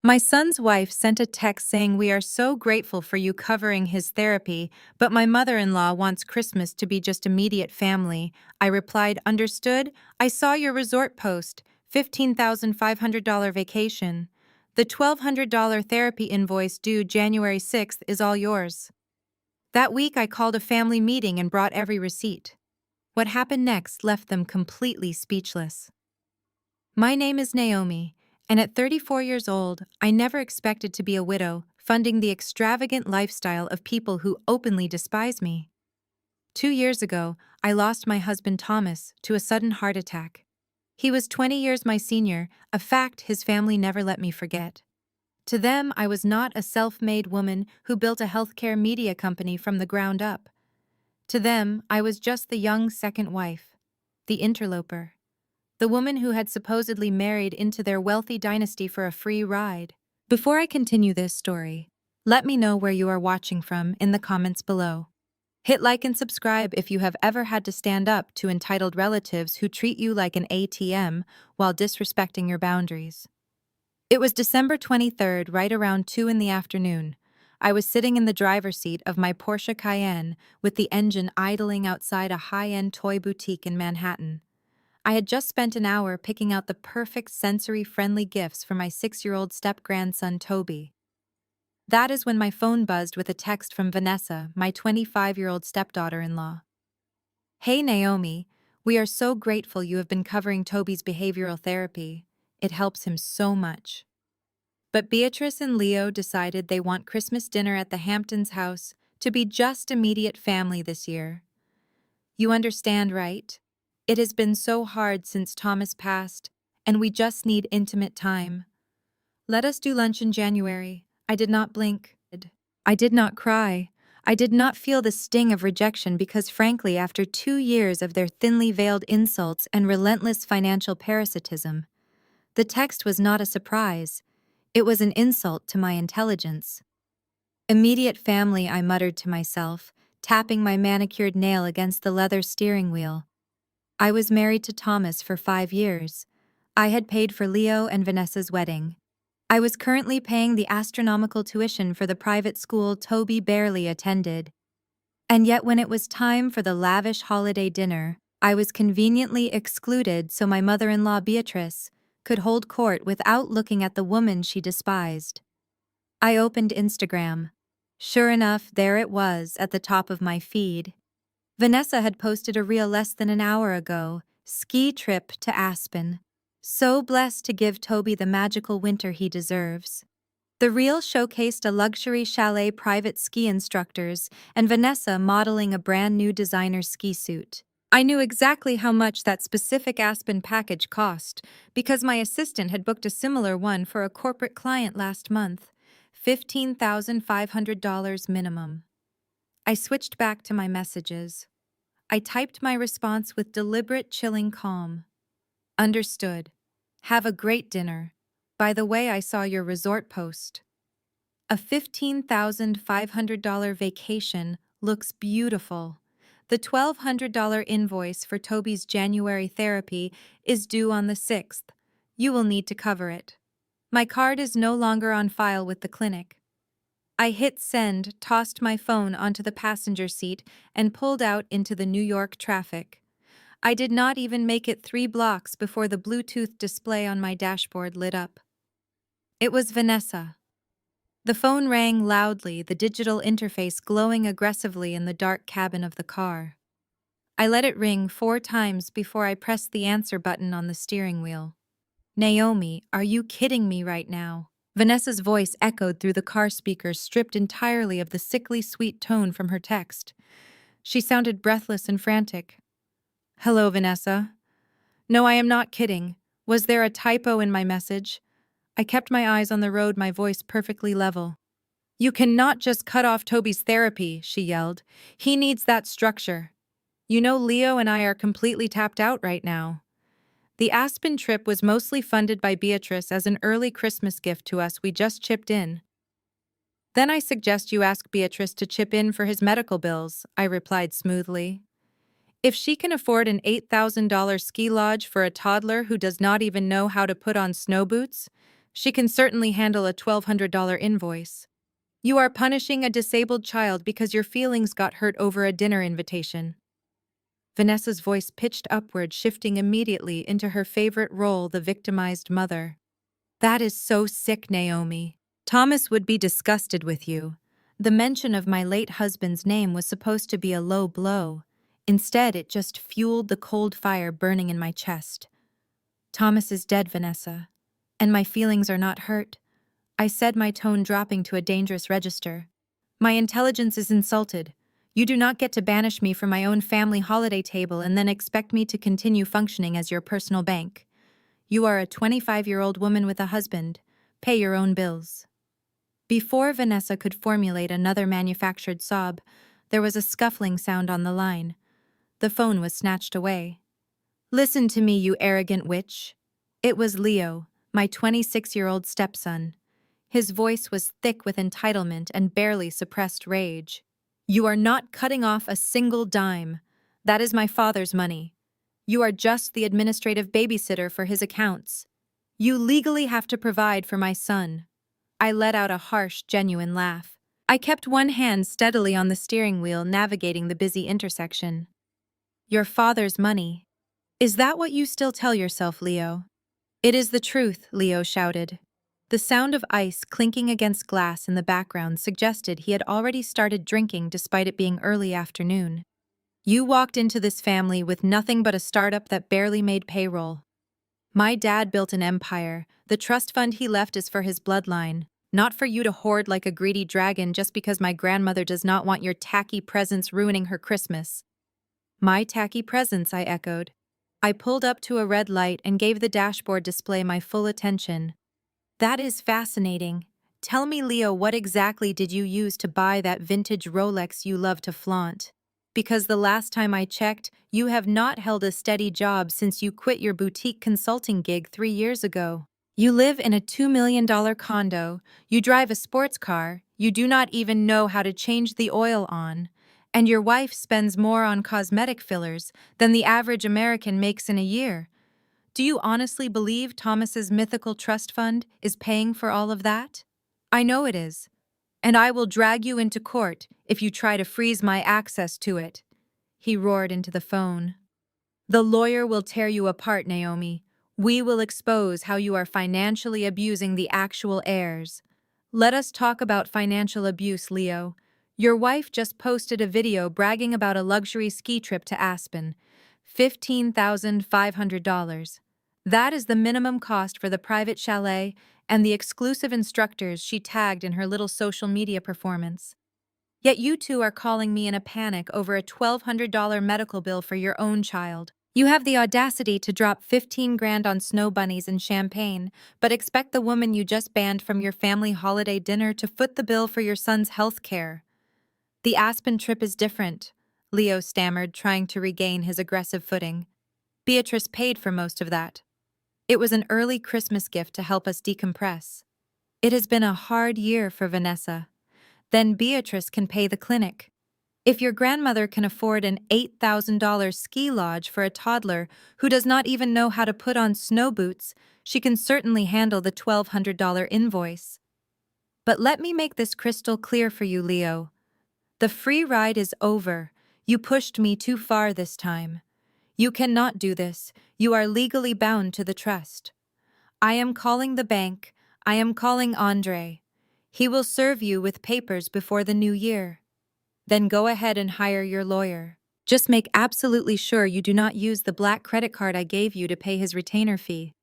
My son's wife sent a text saying we are so grateful for you covering his therapy, but my mother-in-law wants Christmas to be just immediate family. I replied, understood. I saw your resort post, $15,500 vacation. The $1,200 therapy invoice due January 6th is all yours. That week I called a family meeting and brought every receipt. What happened next left them completely speechless. My name is Naomi, and at 34 years old, I never expected to be a widow, funding the extravagant lifestyle of people who openly despise me. 2 years ago, I lost my husband Thomas to a sudden heart attack. He was 20 years my senior, a fact his family never let me forget. To them, I was not a self-made woman who built a healthcare media company from the ground up. To them, I was just the young second wife, the interloper. The woman who had supposedly married into their wealthy dynasty for a free ride. Before I continue this story, let me know where you are watching from in the comments below. Hit like and subscribe if you have ever had to stand up to entitled relatives who treat you like an ATM while disrespecting your boundaries. It was December 23rd, right around 2 in the afternoon. I was sitting in the driver's seat of my Porsche Cayenne with the engine idling outside a high-end toy boutique in Manhattan. I had just spent an hour picking out the perfect sensory-friendly gifts for my 6-year-old step-grandson Toby. That is when my phone buzzed with a text from Vanessa, my 25-year-old stepdaughter-in-law. Hey Naomi, we are so grateful you have been covering Toby's behavioral therapy. It helps him so much. But Beatrice and Leo decided they want Christmas dinner at the Hamptons' house to be just immediate family this year. You understand, right? It has been so hard since Thomas passed, and we just need intimate time. Let us do lunch in January. I did not blink. I did not cry. I did not feel the sting of rejection because, frankly, after 2 years of their thinly veiled insults and relentless financial parasitism, the text was not a surprise. It was an insult to my intelligence. Immediate family, I muttered to myself, tapping my manicured nail against the leather steering wheel. I was married to Thomas for 5 years. I had paid for Leo and Vanessa's wedding. I was currently paying the astronomical tuition for the private school Toby barely attended. And yet when it was time for the lavish holiday dinner, I was conveniently excluded so my mother-in-law Beatrice could hold court without looking at the woman she despised. I opened Instagram. Sure enough, there it was at the top of my feed. Vanessa had posted a reel less than an hour ago, ski trip to Aspen. So blessed to give Toby the magical winter he deserves. The reel showcased a luxury chalet private ski instructors and Vanessa modeling a brand new designer ski suit. I knew exactly how much that specific Aspen package cost because my assistant had booked a similar one for a corporate client last month, $15,500 minimum. I switched back to my messages. I typed my response with deliberate, chilling calm. Understood. Have a great dinner. By the way, I saw your resort post. A $15,500 vacation looks beautiful. The $1,200 invoice for Toby's January therapy is due on the 6th. You will need to cover it. My card is no longer on file with the clinic. I hit send, tossed my phone onto the passenger seat, and pulled out into the New York traffic. I did not even make it 3 blocks before the Bluetooth display on my dashboard lit up. It was Vanessa. The phone rang loudly, the digital interface glowing aggressively in the dark cabin of the car. I let it ring 4 times before I pressed the answer button on the steering wheel. Naomi, are you kidding me right now? Vanessa's voice echoed through the car speakers, stripped entirely of the sickly sweet tone from her text. She sounded breathless and frantic. Hello, Vanessa. No, I am not kidding. Was there a typo in my message? I kept my eyes on the road, my voice perfectly level. You cannot just cut off Toby's therapy, she yelled. He needs that structure. You know, Leo and I are completely tapped out right now. The Aspen trip was mostly funded by Beatrice as an early Christmas gift to us. We just chipped in. Then I suggest you ask Beatrice to chip in for his medical bills, I replied smoothly. If she can afford an $8,000 ski lodge for a toddler who does not even know how to put on snow boots, She can certainly handle a $1,200 invoice. You are punishing a disabled child because your feelings got hurt over a dinner invitation. Vanessa's voice pitched upward, shifting immediately into her favorite role, the victimized mother. That is so sick, Naomi. Thomas would be disgusted with you. The mention of my late husband's name was supposed to be a low blow. Instead, it just fueled the cold fire burning in my chest. Thomas is dead, Vanessa. And my feelings are not hurt. I said, my tone dropping to a dangerous register. My intelligence is insulted. You do not get to banish me from my own family holiday table and then expect me to continue functioning as your personal bank. You are a 25-year-old woman with a husband. Pay your own bills. Before Vanessa could formulate another manufactured sob, there was a scuffling sound on the line. The phone was snatched away. Listen to me, you arrogant witch. It was Leo, my 26-year-old stepson. His voice was thick with entitlement and barely suppressed rage. You are not cutting off a single dime. That is my father's money. You are just the administrative babysitter for his accounts. You legally have to provide for my son. I let out a harsh, genuine laugh. I kept one hand steadily on the steering wheel, navigating the busy intersection. Your father's money. Is that what you still tell yourself, Leo? It is the truth, Leo shouted. The sound of ice clinking against glass in the background suggested he had already started drinking despite it being early afternoon. You walked into this family with nothing but a startup that barely made payroll. My dad built an empire. The trust fund he left is for his bloodline, not for you to hoard like a greedy dragon just because my grandmother does not want your tacky presents ruining her Christmas. My tacky presents, I echoed. I pulled up to a red light and gave the dashboard display my full attention. That is fascinating. Tell me, Leo, what exactly did you use to buy that vintage Rolex you love to flaunt? Because the last time I checked, you have not held a steady job since you quit your boutique consulting gig 3 years ago. You live in a $2 million condo, you drive a sports car, you do not even know how to change the oil on, and your wife spends more on cosmetic fillers than the average American makes in a year. Do you honestly believe Thomas's mythical trust fund is paying for all of that? I know it is. And I will drag you into court if you try to freeze my access to it. He roared into the phone. The lawyer will tear you apart, Naomi. We will expose how you are financially abusing the actual heirs. Let us talk about financial abuse, Leo. Your wife just posted a video bragging about a luxury ski trip to Aspen. $15,500. That is the minimum cost for the private chalet and the exclusive instructors she tagged in her little social media performance. Yet you two are calling me in a panic over a $1,200 medical bill for your own child. You have the audacity to drop 15 grand on snow bunnies and champagne, but expect the woman you just banned from your family holiday dinner to foot the bill for your son's health care. The Aspen trip is different, Leo stammered, trying to regain his aggressive footing. Beatrice paid for most of that. It was an early Christmas gift to help us decompress. It has been a hard year for Vanessa. Then Beatrice can pay the clinic. If your grandmother can afford an $8,000 ski lodge for a toddler who does not even know how to put on snow boots, she can certainly handle the $1,200 invoice. But let me make this crystal clear for you, Leo. The free ride is over. You pushed me too far this time. You cannot do this. You are legally bound to the trust. I am calling the bank. I am calling Andre. He will serve you with papers before the new year. Then go ahead and hire your lawyer. Just make absolutely sure you do not use the black credit card I gave you to pay his retainer fee.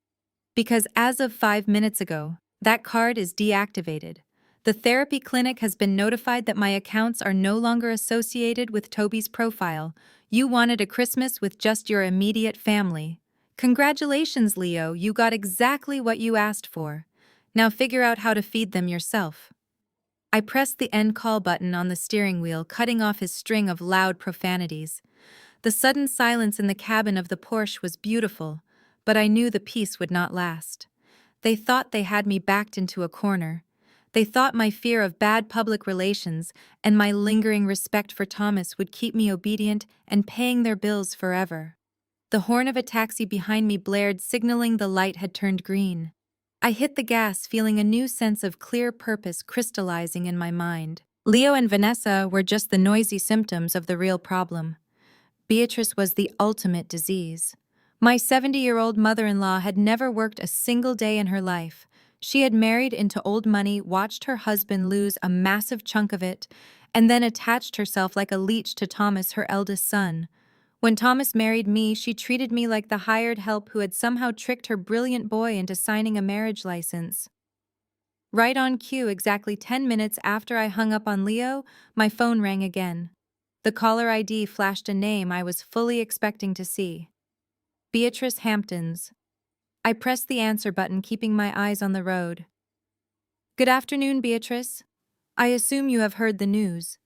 Because as of 5 minutes ago, that card is deactivated. The therapy clinic has been notified that my accounts are no longer associated with Toby's profile. You wanted a Christmas with just your immediate family. Congratulations, Leo, you got exactly what you asked for. Now figure out how to feed them yourself. I pressed the end call button on the steering wheel, cutting off his string of loud profanities. The sudden silence in the cabin of the Porsche was beautiful, but I knew the peace would not last. They thought they had me backed into a corner. They thought my fear of bad public relations and my lingering respect for Thomas would keep me obedient and paying their bills forever. The horn of a taxi behind me blared, signaling the light had turned green. I hit the gas, feeling a new sense of clear purpose crystallizing in my mind. Leo and Vanessa were just the noisy symptoms of the real problem. Beatrice was the ultimate disease. My 70-year-old mother-in-law had never worked a single day in her life. She had married into old money, watched her husband lose a massive chunk of it, and then attached herself like a leech to Thomas, her eldest son. When Thomas married me, she treated me like the hired help who had somehow tricked her brilliant boy into signing a marriage license. Right on cue, exactly 10 minutes after I hung up on Leo, my phone rang again. The caller ID flashed a name I was fully expecting to see. Beatrice Hamptons. I pressed the answer button, keeping my eyes on the road. Good afternoon, Beatrice. I assume you have heard the news.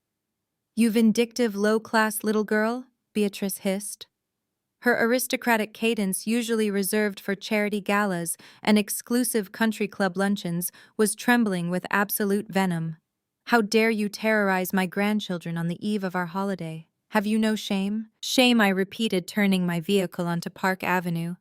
You vindictive, low-class little girl, Beatrice hissed. Her aristocratic cadence, usually reserved for charity galas and exclusive country club luncheons, was trembling with absolute venom. How dare you terrorize my grandchildren on the eve of our holiday? Have you no shame? Shame, I repeated, turning my vehicle onto Park Avenue.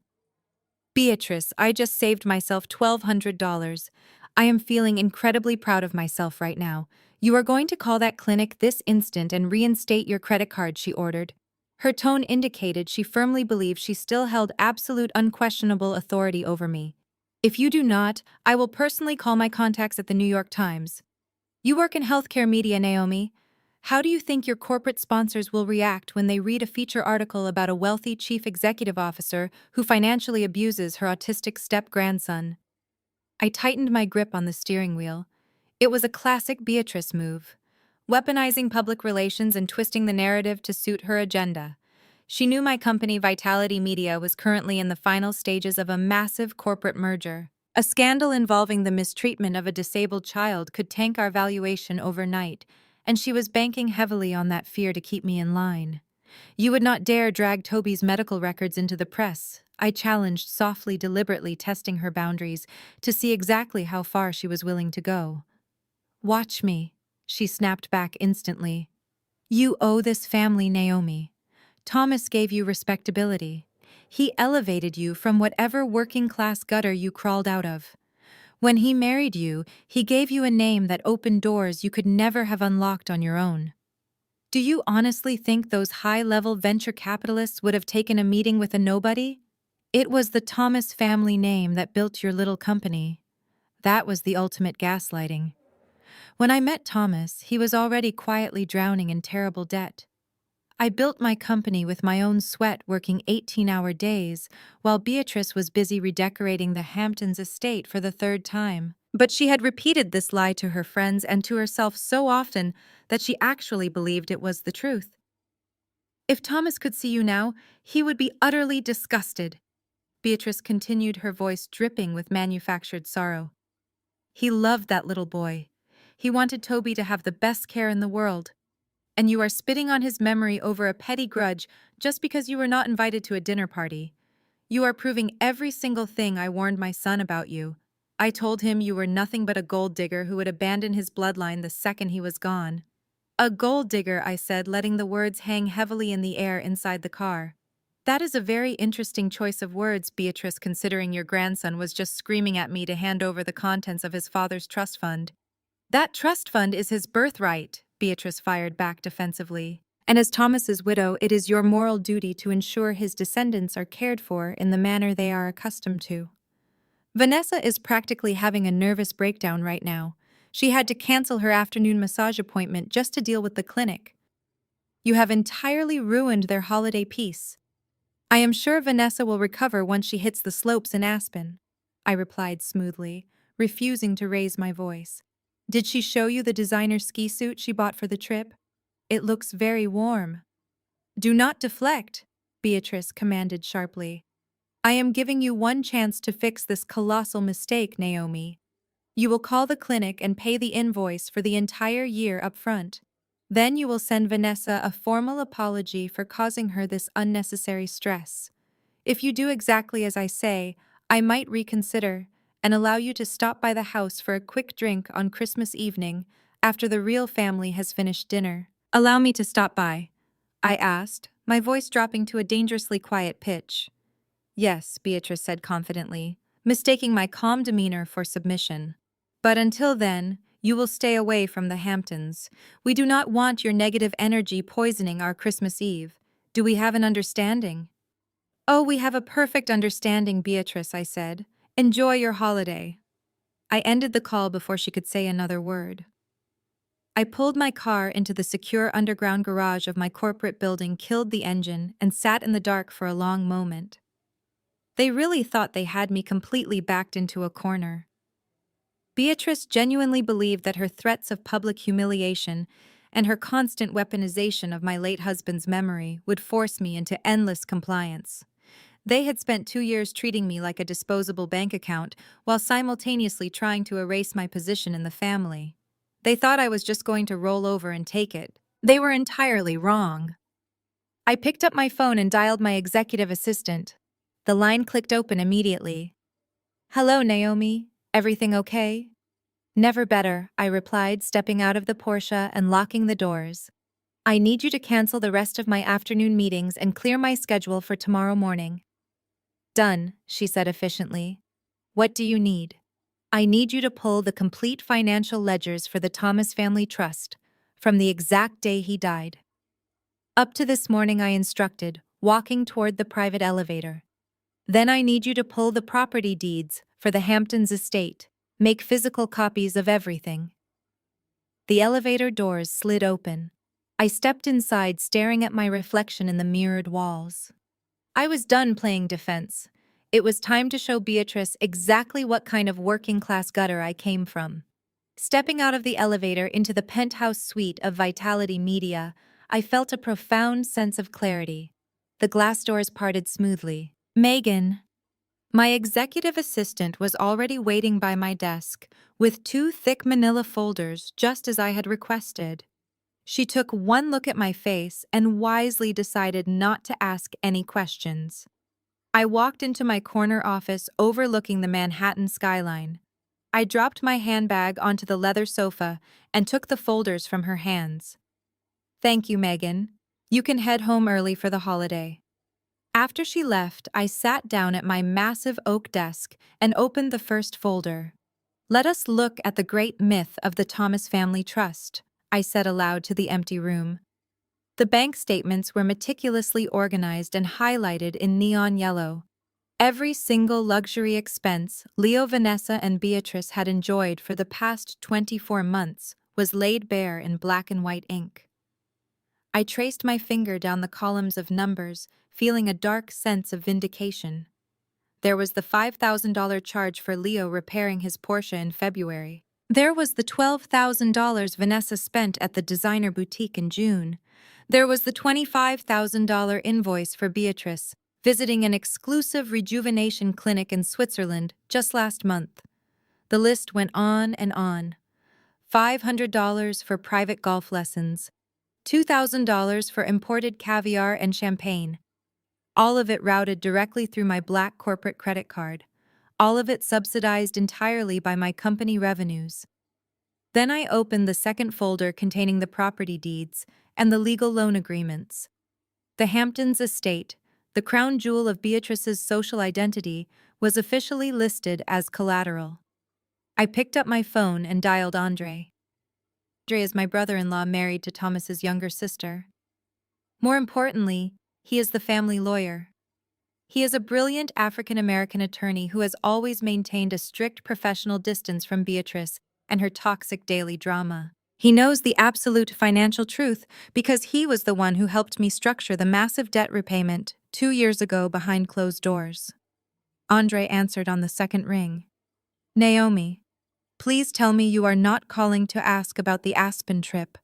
Beatrice, I just saved myself $1,200. I am feeling incredibly proud of myself right now. You are going to call that clinic this instant and reinstate your credit card, she ordered. Her tone indicated she firmly believed she still held absolute unquestionable authority over me. If you do not, I will personally call my contacts at the New York Times. You work in healthcare media, Naomi. How do you think your corporate sponsors will react when they read a feature article about a wealthy chief executive officer who financially abuses her autistic step-grandson? I tightened my grip on the steering wheel. It was a classic Beatrice move, weaponizing public relations and twisting the narrative to suit her agenda. She knew my company, Vitality Media, was currently in the final stages of a massive corporate merger. A scandal involving the mistreatment of a disabled child could tank our valuation overnight, and she was banking heavily on that fear to keep me in line. You would not dare drag Toby's medical records into the press, I challenged softly, deliberately testing her boundaries to see exactly how far she was willing to go. Watch me, she snapped back instantly. You owe this family, Naomi. Thomas gave you respectability. He elevated you from whatever working-class gutter you crawled out of. When he married you, he gave you a name that opened doors you could never have unlocked on your own. Do you honestly think those high-level venture capitalists would have taken a meeting with a nobody? It was the Thomas family name that built your little company. That was the ultimate gaslighting. When I met Thomas, he was already quietly drowning in terrible debt. I built my company with my own sweat, working 18-hour days, while Beatrice was busy redecorating the Hamptons estate for the third time. But she had repeated this lie to her friends and to herself so often that she actually believed it was the truth. If Thomas could see you now, he would be utterly disgusted. Beatrice continued, her voice dripping with manufactured sorrow. He loved that little boy. He wanted Toby to have the best care in the world. And you are spitting on his memory over a petty grudge just because you were not invited to a dinner party. You are proving every single thing I warned my son about you. I told him you were nothing but a gold digger who would abandon his bloodline the second he was gone. A gold digger, I said, letting the words hang heavily in the air inside the car. That is a very interesting choice of words, Beatrice, considering your grandson was just screaming at me to hand over the contents of his father's trust fund. That trust fund is his birthright, Beatrice fired back defensively. And as Thomas's widow, it is your moral duty to ensure his descendants are cared for in the manner they are accustomed to. Vanessa is practically having a nervous breakdown right now. She had to cancel her afternoon massage appointment just to deal with the clinic. You have entirely ruined their holiday peace. I am sure Vanessa will recover once she hits the slopes in Aspen, I replied smoothly, refusing to raise my voice. Did she show you the designer ski suit she bought for the trip? It looks very warm. Do not deflect, Beatrice commanded sharply. I am giving you one chance to fix this colossal mistake, Naomi. You will call the clinic and pay the invoice for the entire year up front. Then you will send Vanessa a formal apology for causing her this unnecessary stress. If you do exactly as I say, I might reconsider and allow you to stop by the house for a quick drink on Christmas evening after the real family has finished dinner. Allow me to stop by, I asked, my voice dropping to a dangerously quiet pitch. Yes, Beatrice said confidently. mistaking my calm demeanor for submission. But until then, you will stay away from the Hamptons. We do not want your negative energy poisoning our Christmas Eve. Do we have an understanding? Oh, we have a perfect understanding, Beatrice, I said. Enjoy your holiday. I ended the call before she could say another word. I pulled my car into the secure underground garage of my corporate building, killed the engine, and sat in the dark for a long moment. They really thought they had me completely backed into a corner. Beatrice genuinely believed that her threats of public humiliation and her constant weaponization of my late husband's memory would force me into endless compliance. They had spent 2 years treating me like a disposable bank account while simultaneously trying to erase my position in the family. They thought I was just going to roll over and take it. They were entirely wrong. I picked up my phone and dialed my executive assistant. The line clicked open immediately. Hello, Naomi. Everything okay? Never better, I replied, stepping out of the Porsche and locking the doors. I need you to cancel the rest of my afternoon meetings and clear my schedule for tomorrow morning. Done, she said efficiently. What do you need? I need you to pull the complete financial ledgers for the Thomas Family Trust, from the exact day he died. Up to this morning, I instructed, walking toward the private elevator. Then I need you to pull the property deeds for the Hamptons estate. Make physical copies of everything. The elevator doors slid open. I stepped inside, staring at my reflection in the mirrored walls. I was done playing defense. It was time to show Beatrice exactly what kind of working-class gutter I came from. Stepping out of the elevator into the penthouse suite of Vitality Media, I felt a profound sense of clarity. The glass doors parted smoothly. Megan. My executive assistant was already waiting by my desk, with 2 thick manila folders, just as I had requested. She took one look at my face and wisely decided not to ask any questions. I walked into my corner office overlooking the Manhattan skyline. I dropped my handbag onto the leather sofa and took the folders from her hands. Thank you, Megan. You can head home early for the holiday. After she left, I sat down at my massive oak desk and opened the first folder. Let us look at the great myth of the Thomas Family Trust, I said aloud to the empty room. The bank statements were meticulously organized and highlighted in neon yellow. Every single luxury expense Leo, Vanessa, and Beatrice had enjoyed for the past 24 months was laid bare in black and white ink. I traced my finger down the columns of numbers, feeling a dark sense of vindication. There was the $5,000 charge for Leo repairing his Porsche in February. There was the $12,000 Vanessa spent at the designer boutique in June. There was the $25,000 invoice for Beatrice, visiting an exclusive rejuvenation clinic in Switzerland just last month. The list went on and on. $500 for private golf lessons, $2,000 for imported caviar and champagne. All of it routed directly through my black corporate credit card. All of it subsidized entirely by my company revenues. Then I opened the second folder containing the property deeds and the legal loan agreements. The Hamptons estate, the crown jewel of Beatrice's social identity, was officially listed as collateral. I picked up my phone and dialed Andre. Andre is my brother-in-law married to Thomas's younger sister. More importantly, he is the family lawyer. He is a brilliant African-American attorney who has always maintained a strict professional distance from Beatrice and her toxic daily drama. He knows the absolute financial truth because he was the one who helped me structure the massive debt repayment 2 years ago behind closed doors. Andre answered on the second ring. Naomi, please tell me you are not calling to ask about the Aspen trip.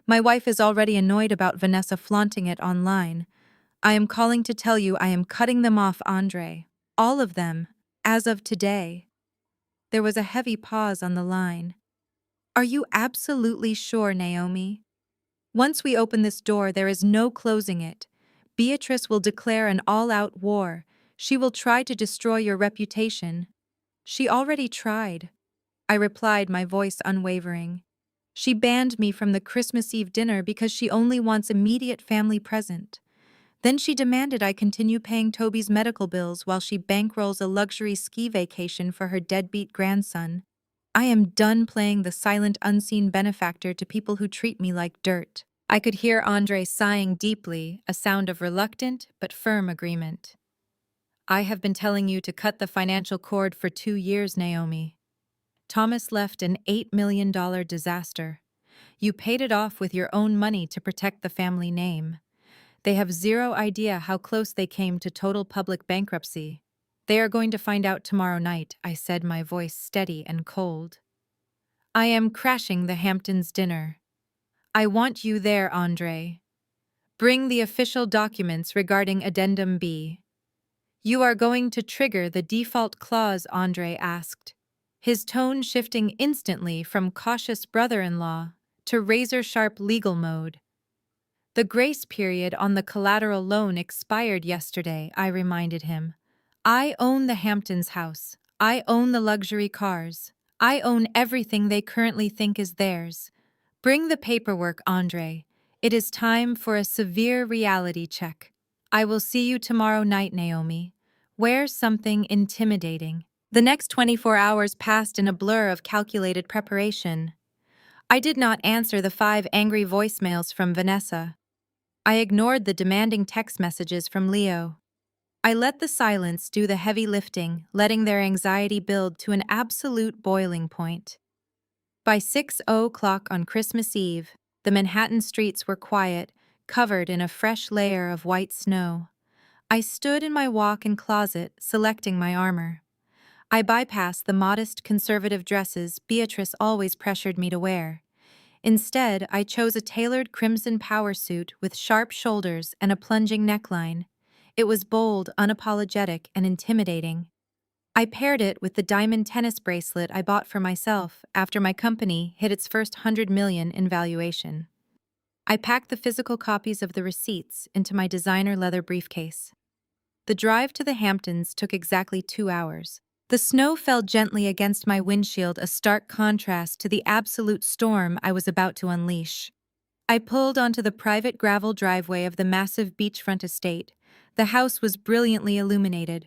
My wife is already annoyed about Vanessa flaunting it online. I am calling to tell you I am cutting them off, Andre. All of them, as of today. There was a heavy pause on the line. Are you absolutely sure, Naomi? Once we open this door, there is no closing it. Beatrice will declare an all-out war. She will try to destroy your reputation. She already tried. I replied, my voice unwavering. She banned me from the Christmas Eve dinner because she only wants immediate family present. Then she demanded I continue paying Toby's medical bills while she bankrolls a luxury ski vacation for her deadbeat grandson. I am done playing the silent, unseen benefactor to people who treat me like dirt. I could hear Andre sighing deeply, a sound of reluctant but firm agreement. I have been telling you to cut the financial cord for 2 years, Naomi. Thomas left an $8 million disaster. You paid it off with your own money to protect the family name. They have zero idea how close they came to total public bankruptcy. They are going to find out tomorrow night, I said, my voice steady and cold. I am crashing the Hamptons dinner. I want you there, Andre. Bring the official documents regarding Addendum B. You are going to trigger the default clause, Andre asked, his tone shifting instantly from cautious brother-in-law to razor-sharp legal mode. The grace period on the collateral loan expired yesterday, I reminded him. I own the Hamptons house. I own the luxury cars. I own everything they currently think is theirs. Bring the paperwork, Andre. It is time for a severe reality check. I will see you tomorrow night, Naomi. Wear something intimidating. The next 24 hours passed in a blur of calculated preparation. I did not answer the 5 angry voicemails from Vanessa. I ignored the demanding text messages from Leo. I let the silence do the heavy lifting, letting their anxiety build to an absolute boiling point. By 6:00 on Christmas Eve, the Manhattan streets were quiet, covered in a fresh layer of white snow. I stood in my walk-in closet, selecting my armor. I bypassed the modest conservative dresses Beatrice always pressured me to wear. Instead, I chose a tailored crimson power suit with sharp shoulders and a plunging neckline. It was bold, unapologetic, and intimidating. I paired it with the diamond tennis bracelet I bought for myself after my company hit its first 100 million in valuation. I packed the physical copies of the receipts into my designer leather briefcase. The drive to the Hamptons took exactly 2 hours. The snow fell gently against my windshield, a stark contrast to the absolute storm I was about to unleash. I pulled onto the private gravel driveway of the massive beachfront estate. The house was brilliantly illuminated.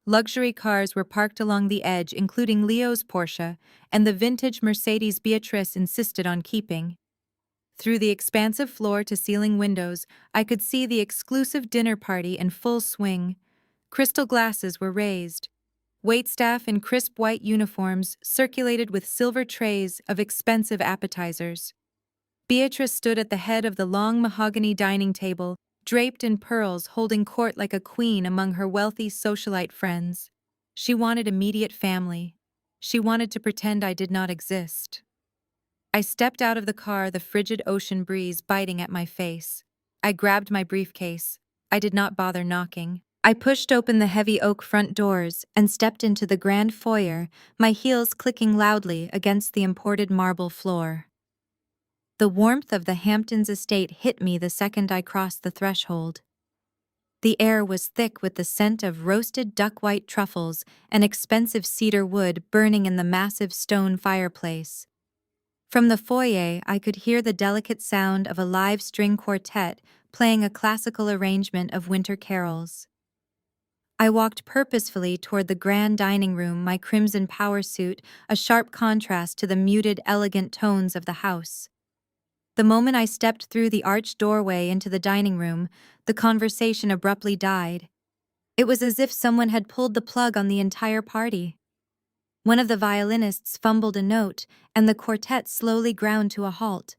Luxury cars were parked along the edge, including Leo's Porsche and the vintage Mercedes Beatrice insisted on keeping. Through the expansive floor-to-ceiling windows, I could see the exclusive dinner party in full swing. Crystal glasses were raised. Waitstaff in crisp white uniforms circulated with silver trays of expensive appetizers. Beatrice stood at the head of the long mahogany dining table, draped in pearls, holding court like a queen among her wealthy socialite friends. She wanted immediate family. She wanted to pretend I did not exist. I stepped out of the car, the frigid ocean breeze biting at my face. I grabbed my briefcase. I did not bother knocking. I pushed open the heavy oak front doors and stepped into the grand foyer, my heels clicking loudly against the imported marble floor. The warmth of the Hamptons estate hit me the second I crossed the threshold. The air was thick with the scent of roasted duck-white truffles and expensive cedar wood burning in the massive stone fireplace. From the foyer, I could hear the delicate sound of a live string quartet playing a classical arrangement of winter carols. I walked purposefully toward the grand dining room, my crimson power suit a sharp contrast to the muted, elegant tones of the house. The moment I stepped through the arched doorway into the dining room, the conversation abruptly died. It was as if someone had pulled the plug on the entire party. One of the violinists fumbled a note, and the quartet slowly ground to a halt.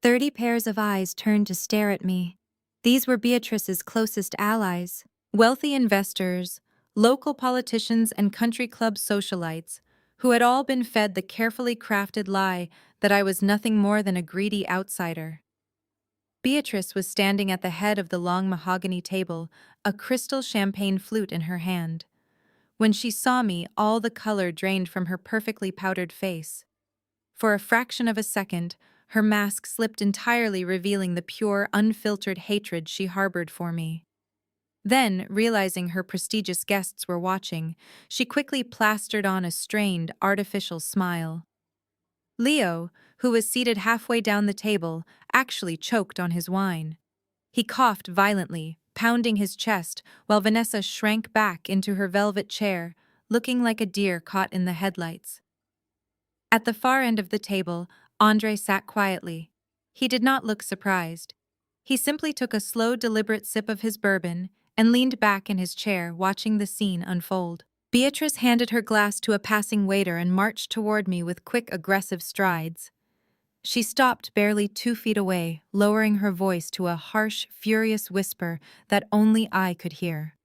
30 pairs of eyes turned to stare at me. These were Beatrice's closest allies. Wealthy investors, local politicians, and country club socialites, who had all been fed the carefully crafted lie that I was nothing more than a greedy outsider. Beatrice was standing at the head of the long mahogany table, a crystal champagne flute in her hand. When she saw me, all the color drained from her perfectly powdered face. For a fraction of a second, her mask slipped entirely, revealing the pure, unfiltered hatred she harbored for me. Then, realizing her prestigious guests were watching, she quickly plastered on a strained, artificial smile. Leo, who was seated halfway down the table, actually choked on his wine. He coughed violently, pounding his chest, while Vanessa shrank back into her velvet chair, looking like a deer caught in the headlights. At the far end of the table, Andre sat quietly. He did not look surprised. He simply took a slow, deliberate sip of his bourbon and leaned back in his chair, watching the scene unfold. Beatrice handed her glass to a passing waiter and marched toward me with quick, aggressive strides. She stopped barely 2 feet away, lowering her voice to a harsh, furious whisper that only I could hear.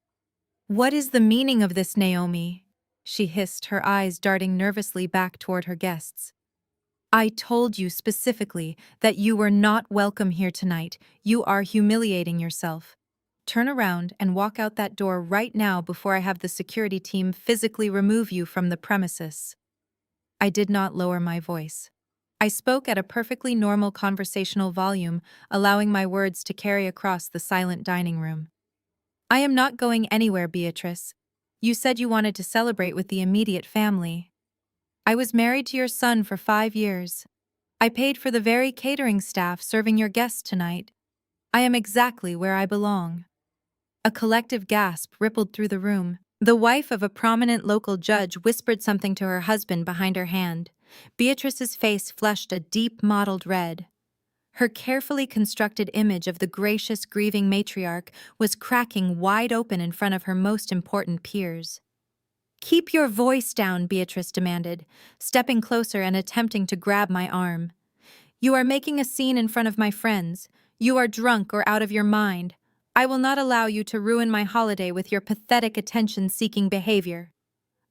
"What is the meaning of this, Naomi?" she hissed, her eyes darting nervously back toward her guests. "I told you specifically that you were not welcome here tonight. You are humiliating yourself. Turn around and walk out that door right now before I have the security team physically remove you from the premises." I did not lower my voice. I spoke at a perfectly normal conversational volume, allowing my words to carry across the silent dining room. "I am not going anywhere, Beatrice. You said you wanted to celebrate with the immediate family. I was married to your son for 5 years. I paid for the very catering staff serving your guests tonight. I am exactly where I belong." A collective gasp rippled through the room. The wife of a prominent local judge whispered something to her husband behind her hand. Beatrice's face flushed a deep mottled red. Her carefully constructed image of the gracious, grieving matriarch was cracking wide open in front of her most important peers. "Keep your voice down," Beatrice demanded, stepping closer and attempting to grab my arm. "You are making a scene in front of my friends. You are drunk or out of your mind. I will not allow you to ruin my holiday with your pathetic attention-seeking behavior."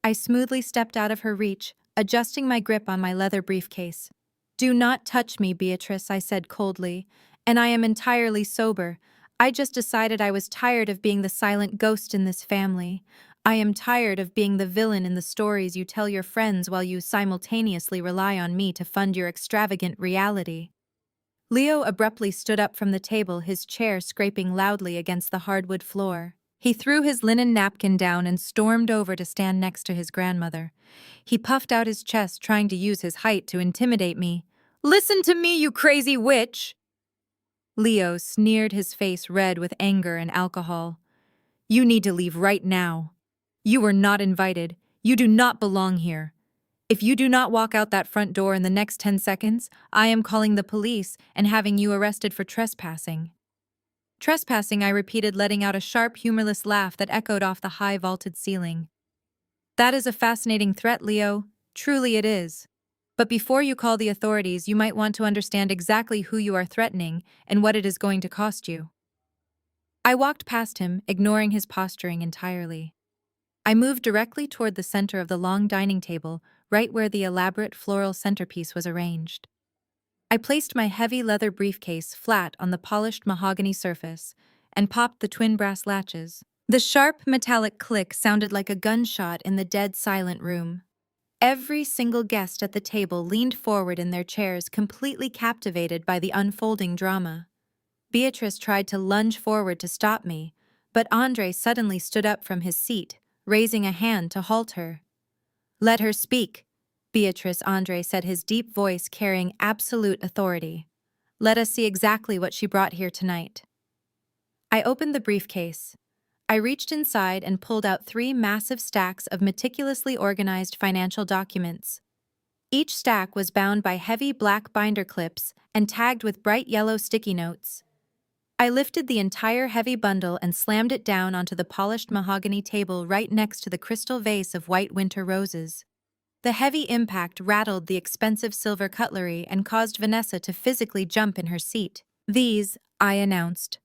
I smoothly stepped out of her reach, adjusting my grip on my leather briefcase. "Do not touch me, Beatrice," I said coldly, "and I am entirely sober. I just decided I was tired of being the silent ghost in this family. I am tired of being the villain in the stories you tell your friends while you simultaneously rely on me to fund your extravagant reality." Leo abruptly stood up from the table, his chair scraping loudly against the hardwood floor. He threw his linen napkin down and stormed over to stand next to his grandmother. He puffed out his chest, trying to use his height to intimidate me. "Listen to me, you crazy witch!" Leo sneered, his face red with anger and alcohol. "You need to leave right now. You were not invited. You do not belong here. If you do not walk out that front door in the next 10 seconds, I am calling the police and having you arrested for trespassing." "Trespassing," I repeated, letting out a sharp, humorless laugh that echoed off the high vaulted ceiling. "That is a fascinating threat, Leo. Truly it is. But before you call the authorities, you might want to understand exactly who you are threatening and what it is going to cost you." I walked past him, ignoring his posturing entirely. I moved directly toward the center of the long dining table, right where the elaborate floral centerpiece was arranged. I placed my heavy leather briefcase flat on the polished mahogany surface and popped the twin brass latches. The sharp, metallic click sounded like a gunshot in the dead silent room. Every single guest at the table leaned forward in their chairs, completely captivated by the unfolding drama. Beatrice tried to lunge forward to stop me, but Andre suddenly stood up from his seat, raising a hand to halt her. "Let her speak," Beatrice, Andre said, his deep voice carrying absolute authority. "Let us see exactly what she brought here tonight." I opened the briefcase. I reached inside and pulled out 3 massive stacks of meticulously organized financial documents. Each stack was bound by heavy black binder clips and tagged with bright yellow sticky notes. I lifted the entire heavy bundle and slammed it down onto the polished mahogany table right next to the crystal vase of white winter roses. The heavy impact rattled the expensive silver cutlery and caused Vanessa to physically jump in her seat. "These," I announced,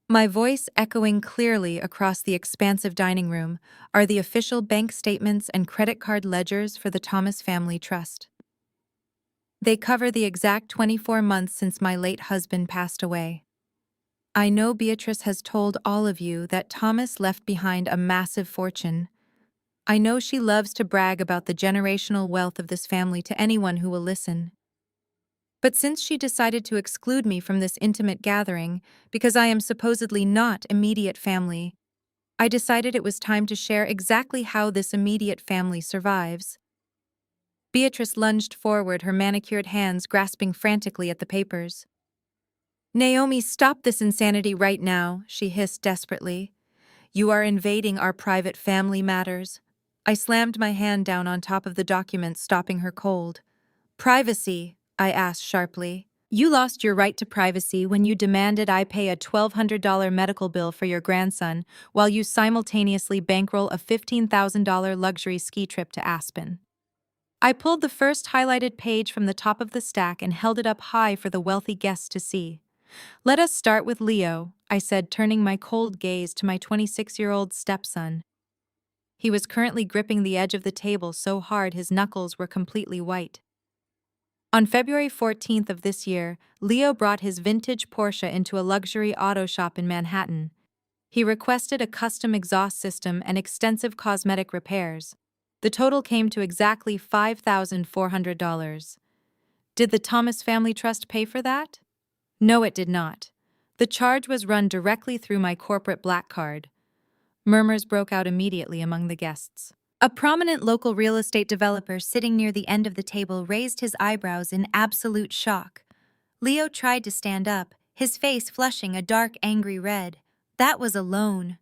my voice echoing clearly across the expansive dining room, "are the official bank statements and credit card ledgers for the Thomas Family Trust. They cover the exact 24 months since my late husband passed away. I know Beatrice has told all of you that Thomas left behind a massive fortune. I know she loves to brag about the generational wealth of this family to anyone who will listen. But since she decided to exclude me from this intimate gathering because I am supposedly not immediate family, I decided it was time to share exactly how this immediate family survives." Beatrice lunged forward, her manicured hands grasping frantically at the papers. Naomi, stop this insanity right now, she hissed desperately. You are invading our private family matters. I slammed my hand down on top of the document, stopping her cold. Privacy, I asked sharply. You lost your right to privacy when you demanded I pay a $1,200 medical bill for your grandson while you simultaneously bankroll a $15,000 luxury ski trip to Aspen. I pulled the first highlighted page from the top of the stack and held it up high for the wealthy guests to see. Let us start with Leo, I said, turning my cold gaze to my 26-year-old stepson. He was currently gripping the edge of the table so hard his knuckles were completely white. On February 14th of this year, Leo brought his vintage Porsche into a luxury auto shop in Manhattan. He requested a custom exhaust system and extensive cosmetic repairs. The total came to exactly $5,400. Did the Thomas Family Trust pay for that? No, it did not. The charge was run directly through my corporate black card. Murmurs broke out immediately among the guests. A prominent local real estate developer sitting near the end of the table raised his eyebrows in absolute shock. Leo tried to stand up, his face flushing a dark, angry red. That was a loan.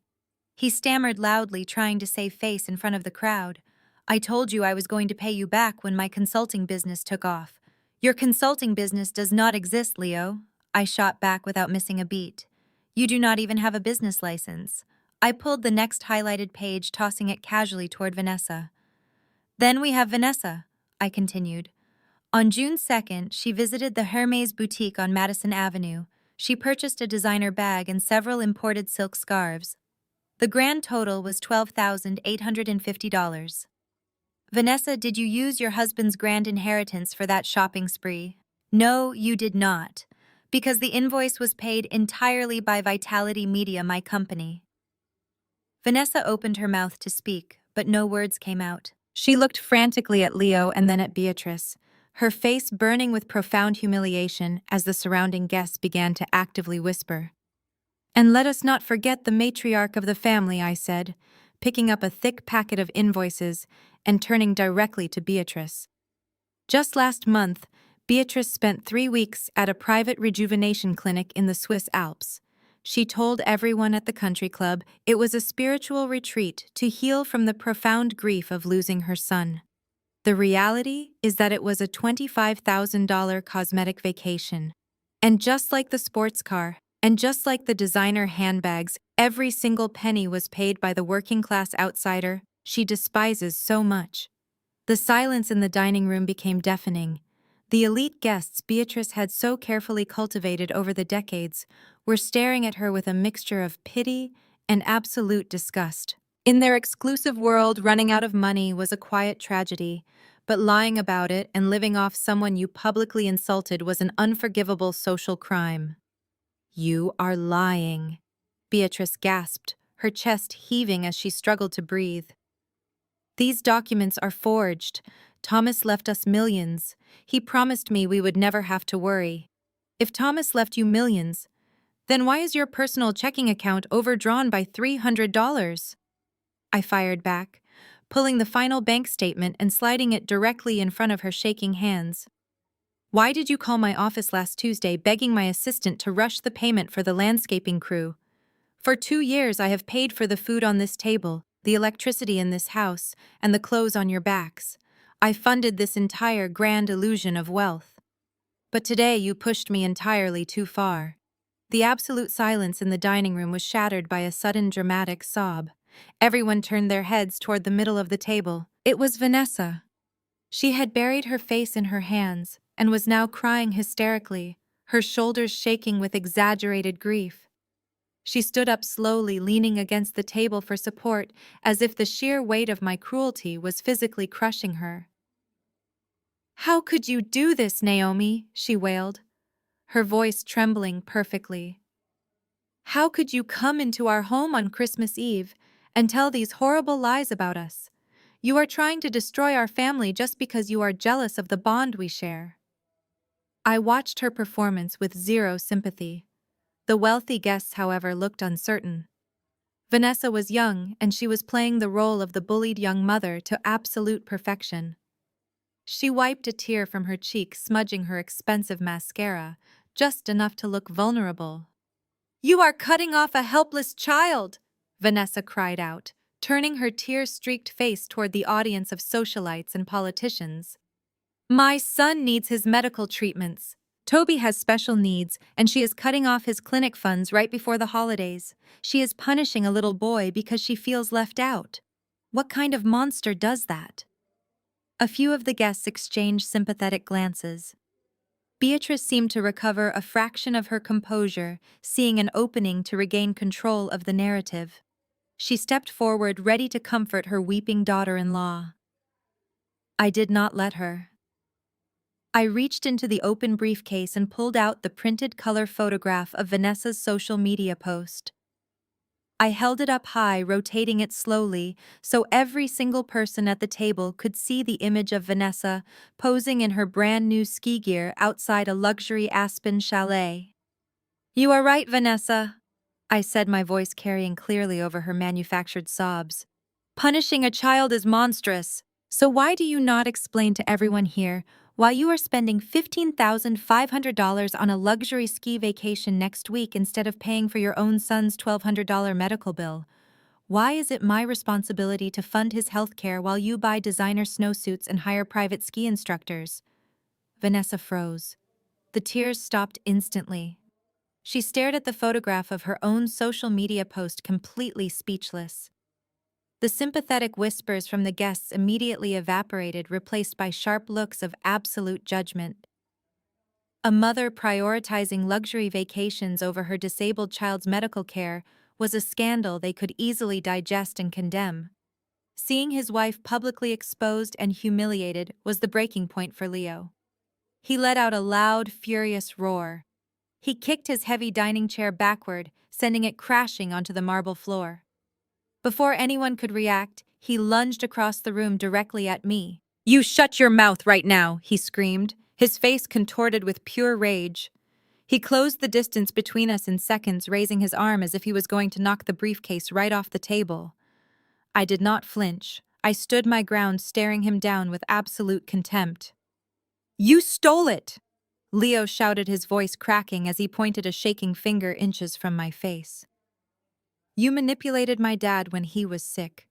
He stammered loudly, trying to save face in front of the crowd. I told you I was going to pay you back when my consulting business took off. Your consulting business does not exist, Leo, I shot back without missing a beat. You do not even have a business license. I pulled the next highlighted page, tossing it casually toward Vanessa. Then we have Vanessa, I continued. On June 2nd, she visited the Hermes boutique on Madison Avenue. She purchased a designer bag and several imported silk scarves. The grand total was $12,850. Vanessa, did you use your husband's grand inheritance for that shopping spree? No, you did not, because the invoice was paid entirely by Vitality Media, my company. Vanessa opened her mouth to speak, but no words came out. She looked frantically at Leo and then at Beatrice, her face burning with profound humiliation as the surrounding guests began to actively whisper. And let us not forget the matriarch of the family, I said, picking up a thick packet of invoices and turning directly to Beatrice. Just last month, Beatrice spent 3 weeks at a private rejuvenation clinic in the Swiss Alps. She told everyone at the country club it was a spiritual retreat to heal from the profound grief of losing her son. The reality is that it was a $25,000 cosmetic vacation. And just like the sports car, and just like the designer handbags, every single penny was paid by the working-class outsider she despises so much. The silence in the dining room became deafening. The elite guests Beatrice had so carefully cultivated over the decades were staring at her with a mixture of pity and absolute disgust. In their exclusive world, running out of money was a quiet tragedy, but lying about it and living off someone you publicly insulted was an unforgivable social crime. You are lying, Beatrice gasped, her chest heaving as she struggled to breathe. These documents are forged. Thomas left us millions. He promised me we would never have to worry. If Thomas left you millions, then why is your personal checking account overdrawn by $300? I fired back, pulling the final bank statement and sliding it directly in front of her shaking hands. Why did you call my office last Tuesday begging my assistant to rush the payment for the landscaping crew? For 2 years I have paid for the food on this table, the electricity in this house, and the clothes on your backs. I funded this entire grand illusion of wealth. But today you pushed me entirely too far. The absolute silence in the dining room was shattered by a sudden dramatic sob. Everyone turned their heads toward the middle of the table. It was Vanessa. She had buried her face in her hands and was now crying hysterically, her shoulders shaking with exaggerated grief. She stood up slowly, leaning against the table for support, as if the sheer weight of my cruelty was physically crushing her. How could you do this, Naomi? She wailed, her voice trembling perfectly. How could you come into our home on Christmas Eve and tell these horrible lies about us? You are trying to destroy our family just because you are jealous of the bond we share. I watched her performance with zero sympathy. The wealthy guests, however, looked uncertain. Vanessa was young, and she was playing the role of the bullied young mother to absolute perfection. She wiped a tear from her cheek, smudging her expensive mascara, just enough to look vulnerable. "You are cutting off a helpless child!" Vanessa cried out, turning her tear-streaked face toward the audience of socialites and politicians. "My son needs his medical treatments. Toby has special needs, and she is cutting off his clinic funds right before the holidays. She is punishing a little boy because she feels left out. What kind of monster does that?" A few of the guests exchanged sympathetic glances. Beatrice seemed to recover a fraction of her composure, seeing an opening to regain control of the narrative. She stepped forward, ready to comfort her weeping daughter-in-law. I did not let her. I reached into the open briefcase and pulled out the printed color photograph of Vanessa's social media post. I held it up high, rotating it slowly, so every single person at the table could see the image of Vanessa posing in her brand new ski gear outside a luxury Aspen chalet. "You are right, Vanessa," I said, my voice carrying clearly over her manufactured sobs. "Punishing a child is monstrous. So why do you not explain to everyone here why you are spending $15,500 on a luxury ski vacation next week instead of paying for your own son's $1,200 medical bill? Why is it my responsibility to fund his health care while you buy designer snowsuits and hire private ski instructors?" Vanessa froze. The tears stopped instantly. She stared at the photograph of her own social media post, completely speechless. The sympathetic whispers from the guests immediately evaporated, replaced by sharp looks of absolute judgment. A mother prioritizing luxury vacations over her disabled child's medical care was a scandal they could easily digest and condemn. Seeing his wife publicly exposed and humiliated was the breaking point for Leo. He let out a loud, furious roar. He kicked his heavy dining chair backward, sending it crashing onto the marble floor. Before anyone could react, he lunged across the room directly at me. "You shut your mouth right now," he screamed, his face contorted with pure rage. He closed the distance between us in seconds, raising his arm as if he was going to knock the briefcase right off the table. I did not flinch. I stood my ground, staring him down with absolute contempt. "You stole it!" Leo shouted, his voice cracking as he pointed a shaking finger inches from my face. "You manipulated my dad when he was sick.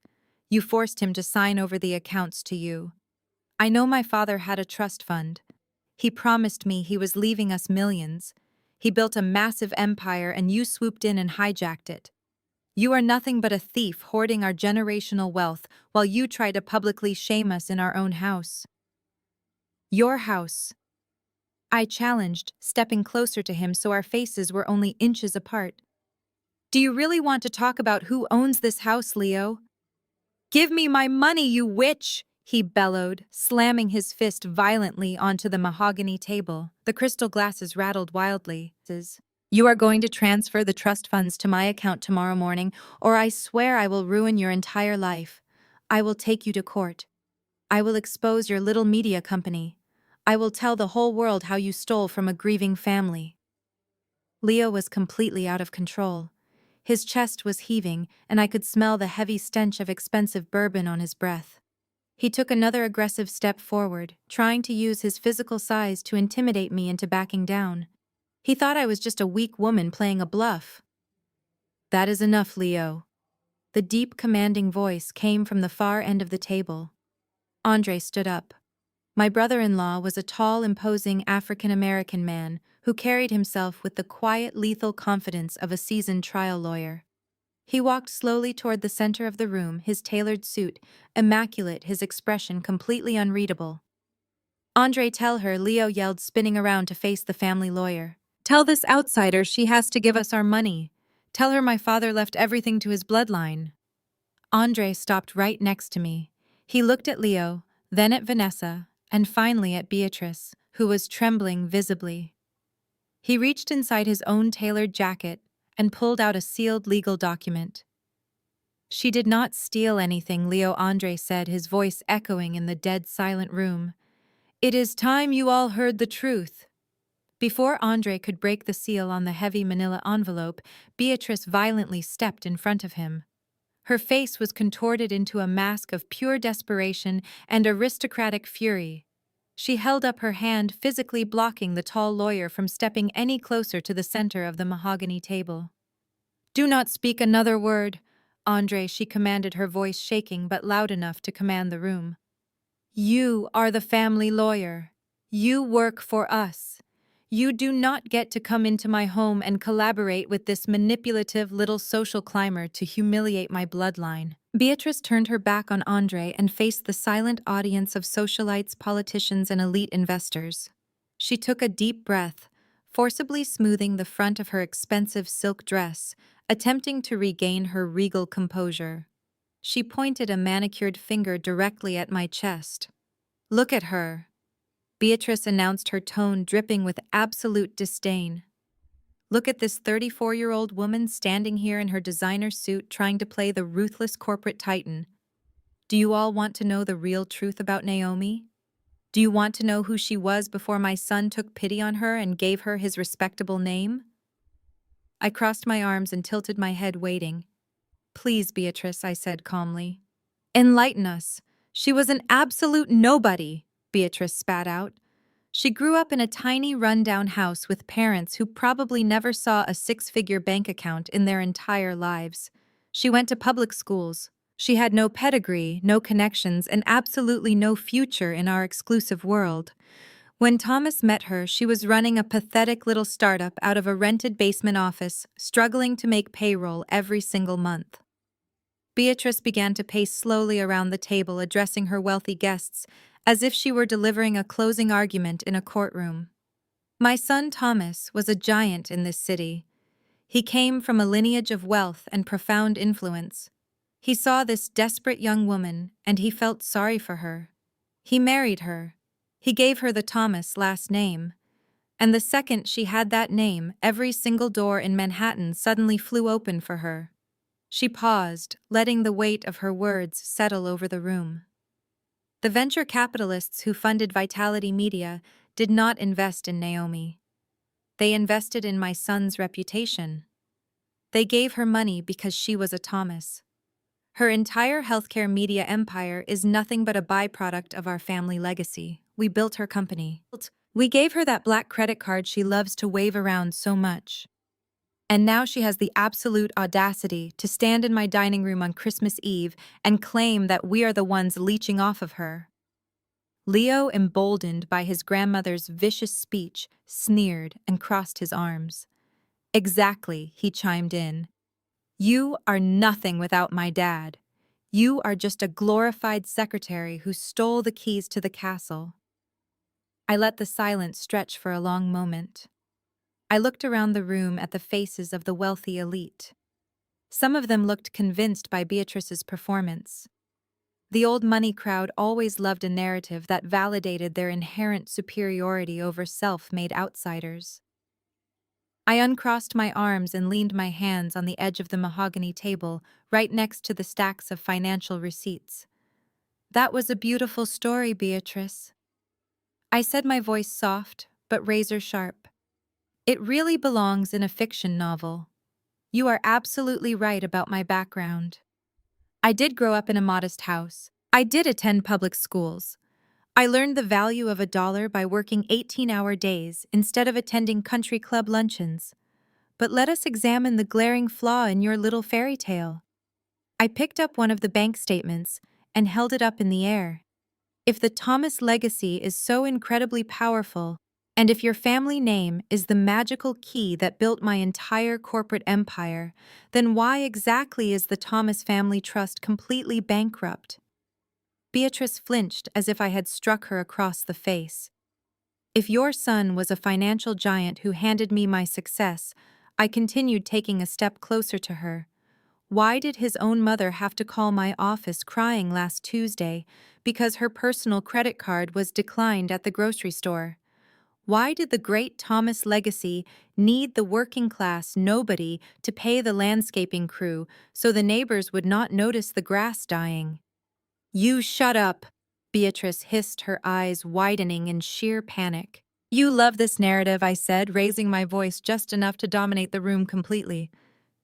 You forced him to sign over the accounts to you. I know my father had a trust fund. He promised me he was leaving us millions. He built a massive empire and you swooped in and hijacked it. You are nothing but a thief hoarding our generational wealth while you try to publicly shame us in our own house." "Your house," I challenged, stepping closer to him so our faces were only inches apart. "Do you really want to talk about who owns this house, Leo?" "Give me my money, you witch!" he bellowed, slamming his fist violently onto the mahogany table. The crystal glasses rattled wildly. "You are going to transfer the trust funds to my account tomorrow morning, or I swear I will ruin your entire life. I will take you to court. I will expose your little media company. I will tell the whole world how you stole from a grieving family." Leo was completely out of control. His chest was heaving, and I could smell the heavy stench of expensive bourbon on his breath. He took another aggressive step forward, trying to use his physical size to intimidate me into backing down. He thought I was just a weak woman playing a bluff. "That is enough, Leo." The deep, commanding voice came from the far end of the table. Andre stood up. My brother-in-law was a tall, imposing African-American man who carried himself with the quiet, lethal confidence of a seasoned trial lawyer. He walked slowly toward the center of the room, his tailored suit immaculate, his expression completely unreadable. "Andre, tell her," Leo yelled, spinning around to face the family lawyer. "Tell this outsider she has to give us our money. Tell her my father left everything to his bloodline." Andre stopped right next to me. He looked at Leo, then at Vanessa, and finally at Beatrice, who was trembling visibly. He reached inside his own tailored jacket and pulled out a sealed legal document. "She did not steal anything," Leo Andre said, his voice echoing in the dead silent room. "It is time you all heard the truth." Before Andre could break the seal on the heavy manila envelope, Beatrice violently stepped in front of him. Her face was contorted into a mask of pure desperation and aristocratic fury. She held up her hand, physically blocking the tall lawyer from stepping any closer to the center of the mahogany table. "Do not speak another word, Andre," she commanded, her voice shaking but loud enough to command the room. "You are the family lawyer. You work for us. You do not get to come into my home and collaborate with this manipulative little social climber to humiliate my bloodline." Beatrice turned her back on Andre and faced the silent audience of socialites, politicians, and elite investors. She took a deep breath, forcibly smoothing the front of her expensive silk dress, attempting to regain her regal composure. She pointed a manicured finger directly at my chest. "Look at her," Beatrice announced, her tone dripping with absolute disdain. "Look at this 34-year-old woman standing here in her designer suit trying to play the ruthless corporate titan. Do you all want to know the real truth about Naomi? Do you want to know who she was before my son took pity on her and gave her his respectable name?" I crossed my arms and tilted my head, waiting. "Please, Beatrice," I said calmly. "Enlighten us. She was an absolute nobody," Beatrice spat out. She grew up in a tiny rundown house with parents who probably never saw a six-figure bank account in their entire lives. She went to public schools. She had no pedigree, no connections, and absolutely no future in our exclusive world. When Thomas met her, she was running a pathetic little startup out of a rented basement office, struggling to make payroll every single month. Beatrice began to pace slowly around the table, addressing her wealthy guests, as if she were delivering a closing argument in a courtroom. "My son Thomas was a giant in this city. He came from a lineage of wealth and profound influence. He saw this desperate young woman, and he felt sorry for her. He married her. He gave her the Thomas last name. And the second she had that name, every single door in Manhattan suddenly flew open for her." She paused, letting the weight of her words settle over the room. "The venture capitalists who funded Vitality Media did not invest in Naomi. They invested in my son's reputation. They gave her money because she was a Thomas. Her entire healthcare media empire is nothing but a byproduct of our family legacy. We built her company. We gave her that black credit card she loves to wave around so much. And now she has the absolute audacity to stand in my dining room on Christmas Eve and claim that we are the ones leeching off of her." Leo, emboldened by his grandmother's vicious speech, sneered and crossed his arms. "Exactly," he chimed in. "You are nothing without my dad. You are just a glorified secretary who stole the keys to the castle." I let the silence stretch for a long moment. I looked around the room at the faces of the wealthy elite. Some of them looked convinced by Beatrice's performance. The old money crowd always loved a narrative that validated their inherent superiority over self-made outsiders. I uncrossed my arms and leaned my hands on the edge of the mahogany table, right next to the stacks of financial receipts. "That was a beautiful story, Beatrice." I said, my voice soft but razor sharp. "It really belongs in a fiction novel. You are absolutely right about my background. I did grow up in a modest house. I did attend public schools. I learned the value of a dollar by working 18-hour days instead of attending country club luncheons. But let us examine the glaring flaw in your little fairy tale." I picked up one of the bank statements and held it up in the air. "If the Thomas legacy is so incredibly powerful, and if your family name is the magical key that built my entire corporate empire, then why exactly is the Thomas Family Trust completely bankrupt?" Beatrice flinched as if I had struck her across the face. "If your son was a financial giant who handed me my success," I continued, taking a step closer to her, "why did his own mother have to call my office crying last Tuesday because her personal credit card was declined at the grocery store? Why did the great Thomas legacy need the working-class nobody to pay the landscaping crew so the neighbors would not notice the grass dying?" "You shut up," Beatrice hissed, her eyes widening in sheer panic. "You love this narrative," I said, raising my voice just enough to dominate the room completely.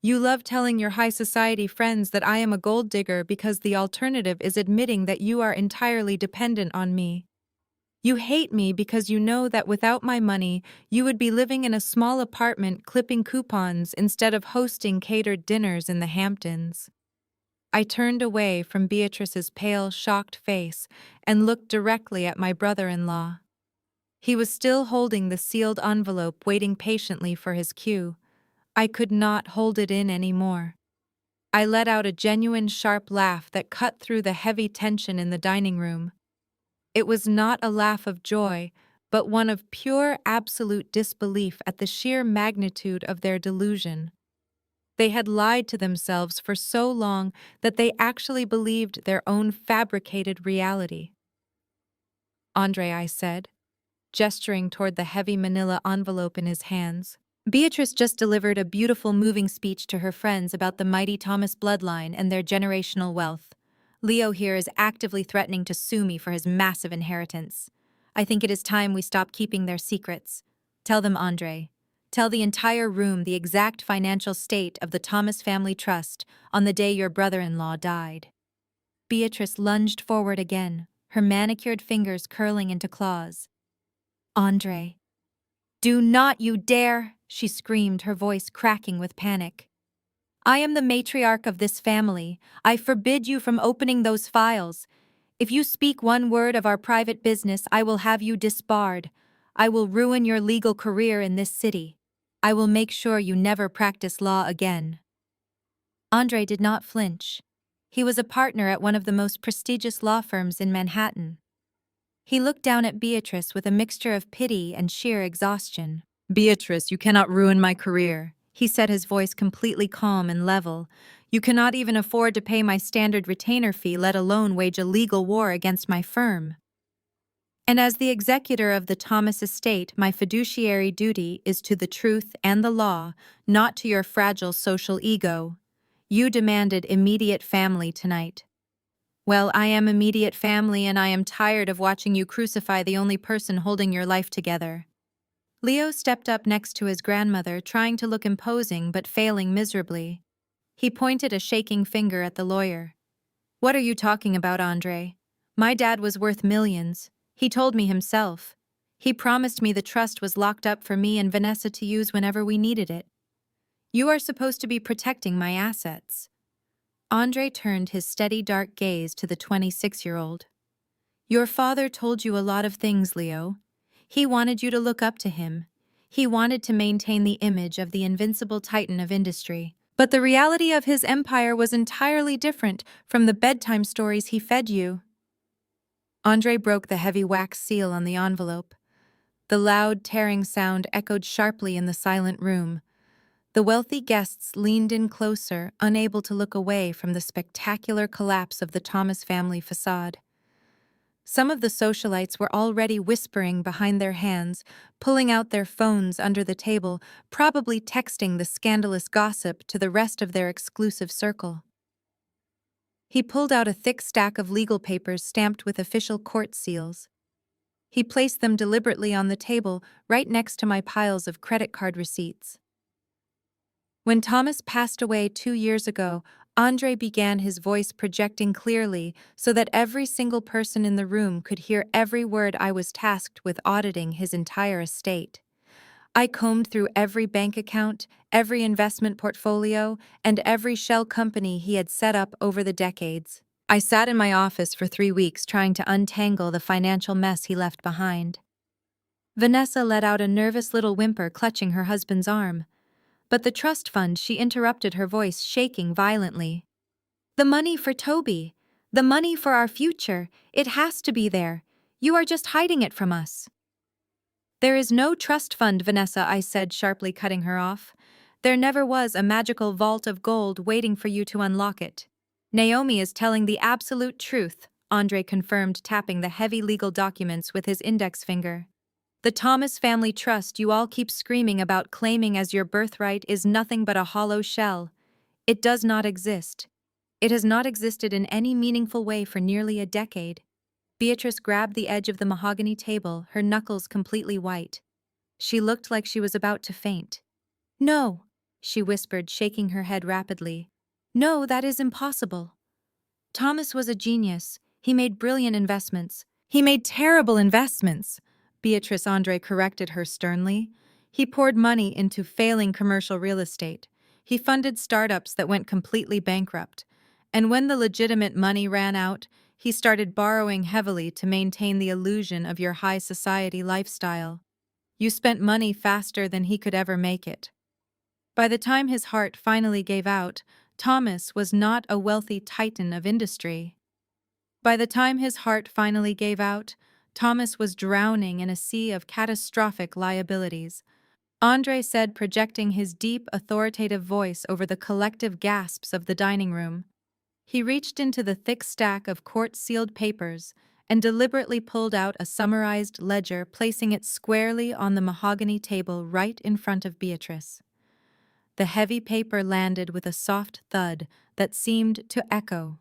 "You love telling your high society friends that I am a gold digger because the alternative is admitting that you are entirely dependent on me." You hate me because you know that without my money, you would be living in a small apartment clipping coupons instead of hosting catered dinners in the Hamptons. I turned away from Beatrice's pale, shocked face and looked directly at my brother-in-law. He was still holding the sealed envelope, waiting patiently for his cue. I could not hold it in anymore. I let out a genuine sharp laugh that cut through the heavy tension in the dining room. It was not a laugh of joy, but one of pure, absolute disbelief at the sheer magnitude of their delusion. They had lied to themselves for so long that they actually believed their own fabricated reality. Andre, I said, gesturing toward the heavy manila envelope in his hands. Beatrice just delivered a beautiful, moving speech to her friends about the mighty Thomas bloodline and their generational wealth. Leo here is actively threatening to sue me for his massive inheritance. I think it is time we stop keeping their secrets. Tell them, Andre. Tell the entire room the exact financial state of the Thomas family trust on the day your brother-in-law died. Beatrice lunged forward again, her manicured fingers curling into claws. Andre. Do not you dare, she screamed, her voice cracking with panic. I am the matriarch of this family. I forbid you from opening those files. If you speak one word of our private business, I will have you disbarred. I will ruin your legal career in this city. I will make sure you never practice law again. Andre did not flinch. He was a partner at one of the most prestigious law firms in Manhattan. He looked down at Beatrice with a mixture of pity and sheer exhaustion. Beatrice, you cannot ruin my career, he said, his voice completely calm and level. You cannot even afford to pay my standard retainer fee, let alone wage a legal war against my firm. And as the executor of the Thomas estate, my fiduciary duty is to the truth and the law, not to your fragile social ego. You demanded immediate family tonight. Well, I am immediate family, and I am tired of watching you crucify the only person holding your life together. Leo stepped up next to his grandmother, trying to look imposing but failing miserably. He pointed a shaking finger at the lawyer. What are you talking about, Andre? My dad was worth millions. He told me himself. He promised me the trust was locked up for me and Vanessa to use whenever we needed it. You are supposed to be protecting my assets. Andre turned his steady dark gaze to the 26-year-old. Your father told you a lot of things, Leo. He wanted you to look up to him. He wanted to maintain the image of the invincible titan of industry. But the reality of his empire was entirely different from the bedtime stories he fed you. Andre broke the heavy wax seal on the envelope. The loud, tearing sound echoed sharply in the silent room. The wealthy guests leaned in closer, unable to look away from the spectacular collapse of the Thomas family facade. Some of the socialites were already whispering behind their hands, pulling out their phones under the table, probably texting the scandalous gossip to the rest of their exclusive circle. He pulled out a thick stack of legal papers stamped with official court seals. He placed them deliberately on the table, right next to my piles of credit card receipts. When Thomas passed away 2 years ago, Andre began, his voice projecting clearly so that every single person in the room could hear every word. I was tasked with auditing his entire estate. I combed through every bank account, every investment portfolio, and every shell company he had set up over the decades. I sat in my office for 3 weeks trying to untangle the financial mess he left behind. Vanessa let out a nervous little whimper, clutching her husband's arm. But the trust fund, she interrupted, her voice shaking violently. The money for Toby. The money for our future. It has to be there. You are just hiding it from us. There is no trust fund, Vanessa, I said, sharply cutting her off. There never was a magical vault of gold waiting for you to unlock it. Naomi is telling the absolute truth, Andre confirmed, tapping the heavy legal documents with his index finger. The Thomas family trust you all keep screaming about, claiming as your birthright, is nothing but a hollow shell. It does not exist. It has not existed in any meaningful way for nearly a decade. Beatrice grabbed the edge of the mahogany table, her knuckles completely white. She looked like she was about to faint. No, she whispered, shaking her head rapidly. No, that is impossible. Thomas was a genius. He made brilliant investments. He made terrible investments, Beatrice Andre corrected her sternly. He poured money into failing commercial real estate. He funded startups that went completely bankrupt. And when the legitimate money ran out, he started borrowing heavily to maintain the illusion of your high society lifestyle. You spent money faster than he could ever make it. By the time his heart finally gave out, Thomas was not a wealthy titan of industry. By the time his heart finally gave out, Thomas was drowning in a sea of catastrophic liabilities. Andre said, projecting his deep, authoritative voice over the collective gasps of the dining room. He reached into the thick stack of court-sealed papers and deliberately pulled out a summarized ledger, placing it squarely on the mahogany table right in front of Beatrice. The heavy paper landed with a soft thud that seemed to echo.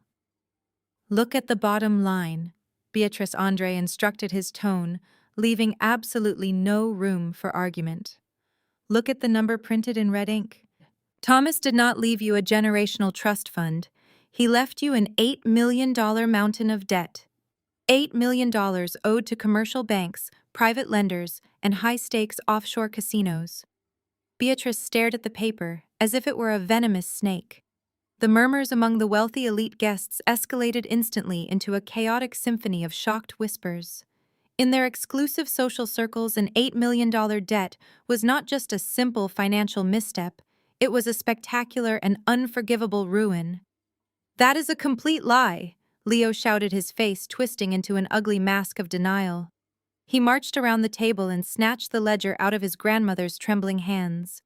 "Look at the bottom line," Beatrice Andre instructed, his tone leaving absolutely no room for argument. "Look at the number printed in red ink. Thomas did not leave you a generational trust fund. He left you an $8 million mountain of debt. $8 million owed to commercial banks, private lenders, and high-stakes offshore casinos." Beatrice stared at the paper as if it were a venomous snake. The murmurs among the wealthy elite guests escalated instantly into a chaotic symphony of shocked whispers. In their exclusive social circles, an $8 million debt was not just a simple financial misstep, it was a spectacular and unforgivable ruin. "That is a complete lie," Leo shouted, his face twisting into an ugly mask of denial. He marched around the table and snatched the ledger out of his grandmother's trembling hands.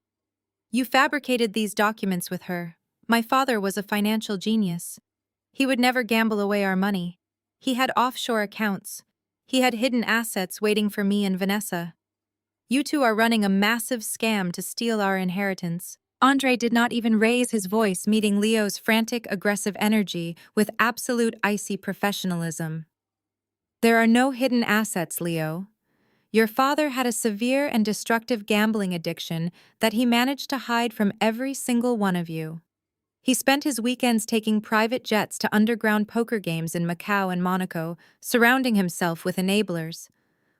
"You fabricated these documents with her. My father was a financial genius. He would never gamble away our money. He had offshore accounts. He had hidden assets waiting for me and Vanessa. You two are running a massive scam to steal our inheritance." Andre did not even raise his voice, meeting Leo's frantic, aggressive energy with absolute icy professionalism. "There are no hidden assets, Leo. Your father had a severe and destructive gambling addiction that he managed to hide from every single one of you. He spent his weekends taking private jets to underground poker games in Macau and Monaco, surrounding himself with enablers.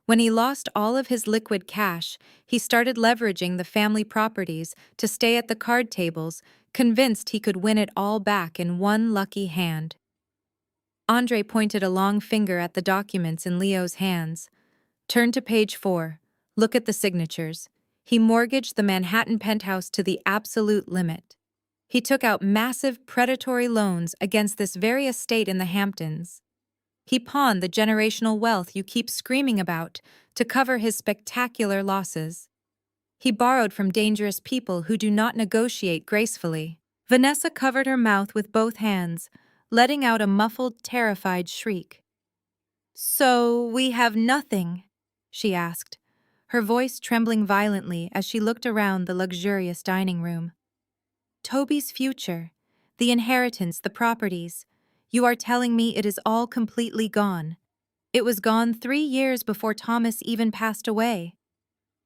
When he lost all of his liquid cash, he started leveraging the family properties to stay at the card tables, convinced he could win it all back in one lucky hand." Andre pointed a long finger at the documents in Leo's hands. "Turn to page 4. Look at the signatures. He mortgaged the Manhattan penthouse to the absolute limit. He took out massive predatory loans against this very estate in the Hamptons. He pawned the generational wealth you keep screaming about to cover his spectacular losses. He borrowed from dangerous people who do not negotiate gracefully." Vanessa covered her mouth with both hands, letting out a muffled, terrified shriek. "So we have nothing?" she asked, her voice trembling violently as she looked around the luxurious dining room. "Toby's future, the inheritance, the properties. You are telling me it is all completely gone. It was gone 3 years before Thomas even passed away."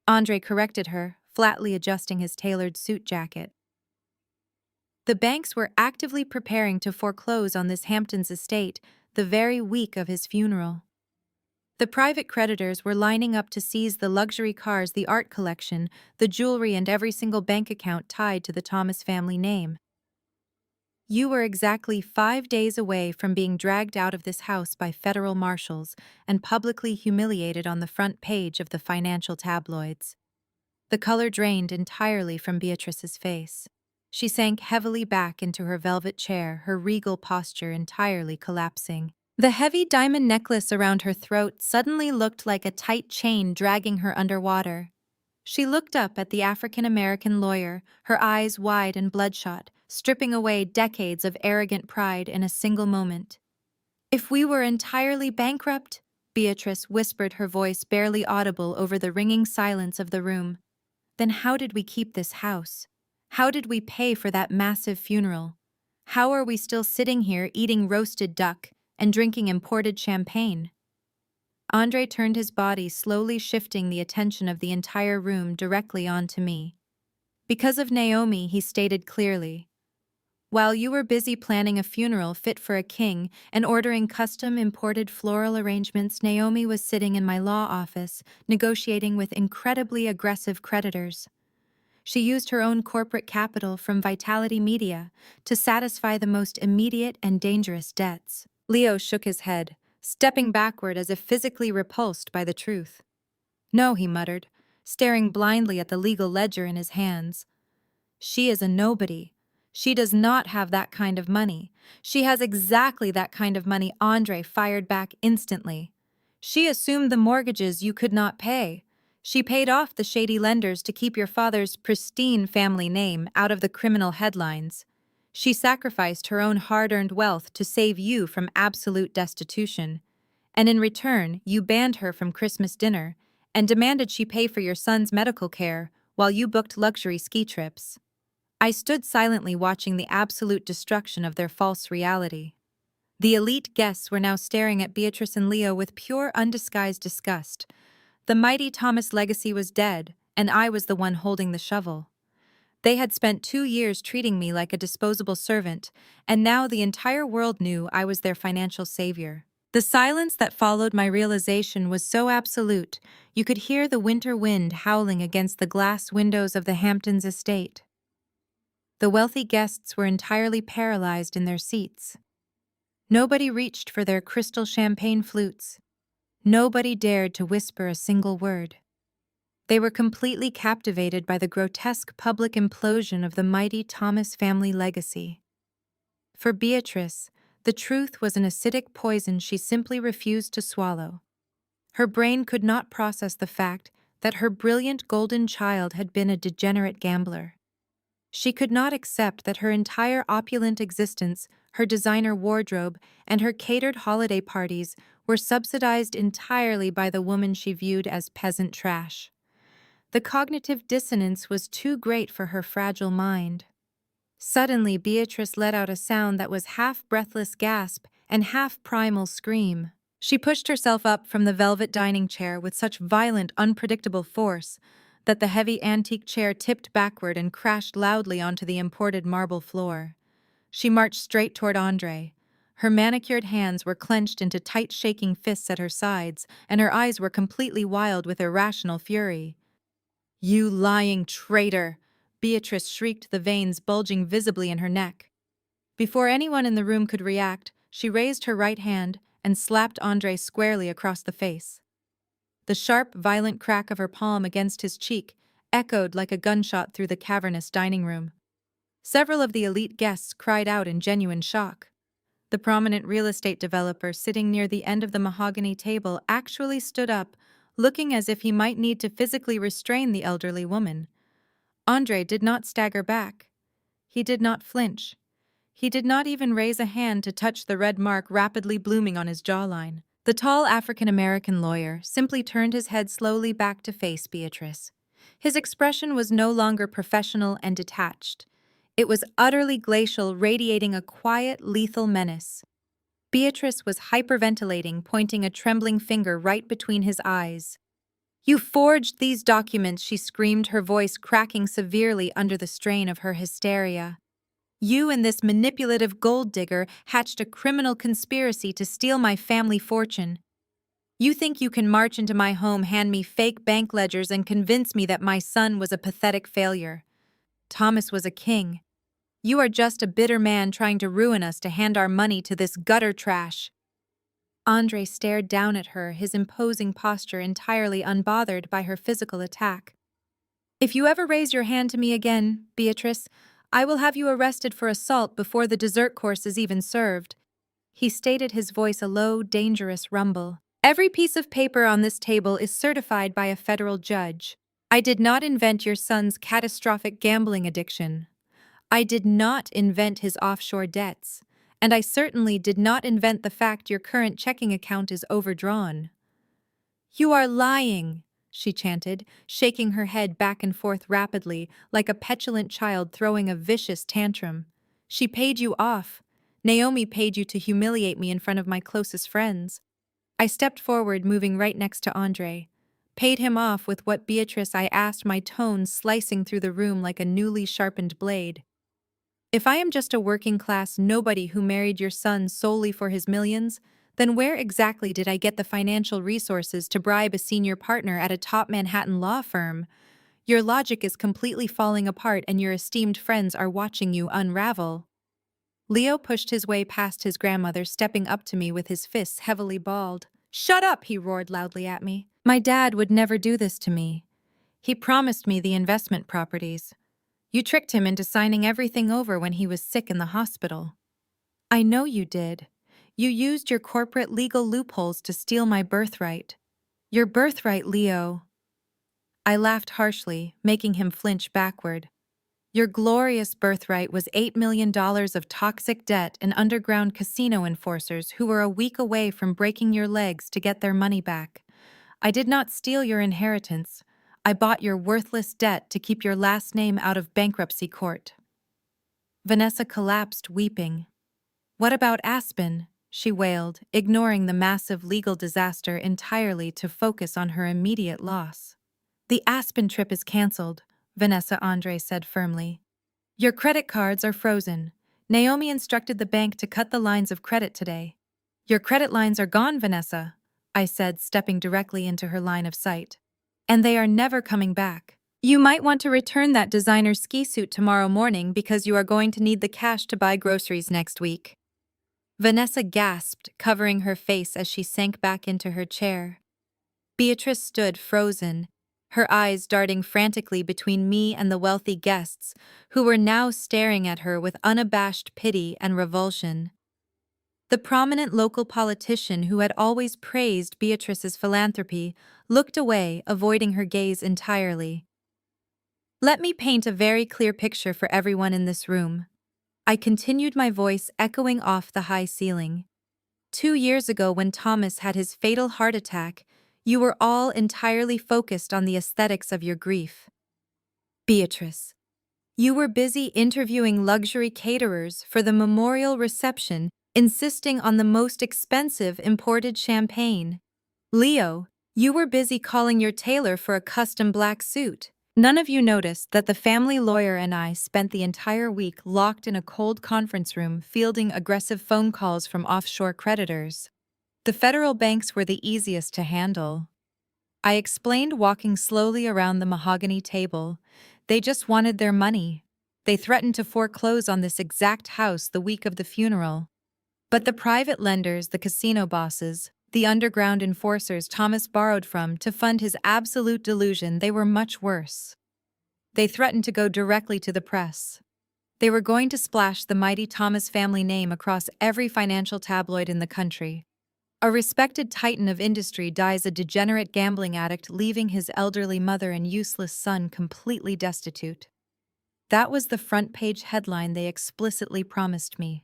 Andre corrected her, flatly adjusting his tailored suit jacket. "The banks were actively preparing to foreclose on this Hamptons estate the very week of his funeral. The private creditors were lining up to seize the luxury cars, the art collection, the jewelry, and every single bank account tied to the Thomas family name. You were exactly 5 days away from being dragged out of this house by federal marshals and publicly humiliated on the front page of the financial tabloids." The color drained entirely from Beatrice's face. She sank heavily back into her velvet chair, her regal posture entirely collapsing. The heavy diamond necklace around her throat suddenly looked like a tight chain dragging her underwater. She looked up at the African-American lawyer, her eyes wide and bloodshot, stripping away decades of arrogant pride in a single moment. "If we were entirely bankrupt," Beatrice whispered, her voice barely audible over the ringing silence of the room, "then how did we keep this house? How did we pay for that massive funeral? How are we still sitting here eating roasted duck and drinking imported champagne?" Andre turned his body, slowly shifting the attention of the entire room directly onto me. "Because of Naomi," he stated clearly. While you were busy planning a funeral fit for a king and ordering custom imported floral arrangements, Naomi was sitting in my law office, negotiating with incredibly aggressive creditors. She used her own corporate capital from Vitality Media to satisfy the most immediate and dangerous debts. Leo shook his head, stepping backward as if physically repulsed by the truth. No, he muttered, staring blindly at the legal ledger in his hands. She is a nobody. She does not have that kind of money. She has exactly that kind of money, Andre fired back instantly. She assumed the mortgages you could not pay. She paid off the shady lenders to keep your father's pristine family name out of the criminal headlines. She sacrificed her own hard-earned wealth to save you from absolute destitution. And in return, you banned her from Christmas dinner and demanded she pay for your son's medical care while you booked luxury ski trips. I stood silently watching the absolute destruction of their false reality. The elite guests were now staring at Beatrice and Leo with pure, undisguised disgust. The mighty Thomas legacy was dead, and I was the one holding the shovel. They had spent 2 years treating me like a disposable servant, and now the entire world knew I was their financial savior. The silence that followed my realization was so absolute, you could hear the winter wind howling against the glass windows of the Hamptons estate. The wealthy guests were entirely paralyzed in their seats. Nobody reached for their crystal champagne flutes. Nobody dared to whisper a single word. They were completely captivated by the grotesque public implosion of the mighty Thomas family legacy. For Beatrice, the truth was an acidic poison she simply refused to swallow. Her brain could not process the fact that her brilliant golden child had been a degenerate gambler. She could not accept that her entire opulent existence, her designer wardrobe, and her catered holiday parties were subsidized entirely by the woman she viewed as peasant trash. The cognitive dissonance was too great for her fragile mind. Suddenly, Beatrice let out a sound that was half breathless gasp and half primal scream. She pushed herself up from the velvet dining chair with such violent, unpredictable force that the heavy antique chair tipped backward and crashed loudly onto the imported marble floor. She marched straight toward Andre. Her manicured hands were clenched into tight shaking fists at her sides, and her eyes were completely wild with irrational fury. "You lying traitor!" Beatrice shrieked, the veins bulging visibly in her neck. Before anyone in the room could react, she raised her right hand and slapped Andre squarely across the face. The sharp, violent crack of her palm against his cheek echoed like a gunshot through the cavernous dining room. Several of the elite guests cried out in genuine shock. The prominent real estate developer sitting near the end of the mahogany table actually stood up, looking as if he might need to physically restrain the elderly woman. Andre did not stagger back. He did not flinch. He did not even raise a hand to touch the red mark rapidly blooming on his jawline. The tall African-American lawyer simply turned his head slowly back to face Beatrice. His expression was no longer professional and detached. It was utterly glacial, radiating a quiet, lethal menace. Beatrice was hyperventilating, pointing a trembling finger right between his eyes. "You forged these documents," she screamed, her voice cracking severely under the strain of her hysteria. "You and this manipulative gold digger hatched a criminal conspiracy to steal my family fortune. You think you can march into my home, hand me fake bank ledgers, and convince me that my son was a pathetic failure. Thomas was a king. You are just a bitter man trying to ruin us to hand our money to this gutter trash." Andre stared down at her, his imposing posture entirely unbothered by her physical attack. "If you ever raise your hand to me again, Beatrice, I will have you arrested for assault before the dessert course is even served." He stated, his voice a low, dangerous rumble. "Every piece of paper on this table is certified by a federal judge. I did not invent your son's catastrophic gambling addiction. I did not invent his offshore debts. And I certainly did not invent the fact your current checking account is overdrawn." "You are lying," she chanted, shaking her head back and forth rapidly, like a petulant child throwing a vicious tantrum. "She paid you off. Naomi paid you to humiliate me in front of my closest friends." I stepped forward, moving right next to Andre. "Paid him off with what, Beatrice?" I asked, my tone slicing through the room like a newly sharpened blade. If I am just a working-class nobody who married your son solely for his millions, then where exactly did I get the financial resources to bribe a senior partner at a top Manhattan law firm? Your logic is completely falling apart and your esteemed friends are watching you unravel. Leo pushed his way past his grandmother, stepping up to me with his fists heavily balled. "Shut up!" he roared loudly at me. "My dad would never do this to me. He promised me the investment properties. You tricked him into signing everything over when he was sick in the hospital." "I know you did. You used your corporate legal loopholes to steal my birthright." "Your birthright, Leo." I laughed harshly, making him flinch backward. "Your glorious birthright was $8 million of toxic debt and underground casino enforcers who were a week away from breaking your legs to get their money back. I did not steal your inheritance. I bought your worthless debt to keep your last name out of bankruptcy court." Vanessa collapsed, weeping. "What about Aspen?" she wailed, ignoring the massive legal disaster entirely to focus on her immediate loss. "The Aspen trip is canceled," Vanessa Andre said firmly. "Your credit cards are frozen. Naomi instructed the bank to cut the lines of credit today." "Your credit lines are gone, Vanessa," I said, stepping directly into her line of sight. "And they are never coming back. You might want to return that designer ski suit tomorrow morning because you are going to need the cash to buy groceries next week." Vanessa gasped, covering her face as she sank back into her chair. Beatrice stood frozen, her eyes darting frantically between me and the wealthy guests, who were now staring at her with unabashed pity and revulsion. The prominent local politician who had always praised Beatrice's philanthropy looked away, avoiding her gaze entirely. "Let me paint a very clear picture for everyone in this room." I continued, my voice echoing off the high ceiling. 2 years ago, when Thomas had his fatal heart attack, you were all entirely focused on the aesthetics of your grief. Beatrice, you were busy interviewing luxury caterers for the memorial reception, insisting on the most expensive imported champagne. Leo, you were busy calling your tailor for a custom black suit. None of you noticed that the family lawyer and I spent the entire week locked in a cold conference room fielding aggressive phone calls from offshore creditors. The federal banks were the easiest to handle. I explained, walking slowly around the mahogany table. They just wanted their money. They threatened to foreclose on this exact house the week of the funeral. But the private lenders, the casino bosses, the underground enforcers Thomas borrowed from to fund his absolute delusion, they were much worse. They threatened to go directly to the press. They were going to splash the mighty Thomas family name across every financial tabloid in the country. A respected titan of industry dies a degenerate gambling addict, leaving his elderly mother and useless son completely destitute. That was the front-page headline they explicitly promised me.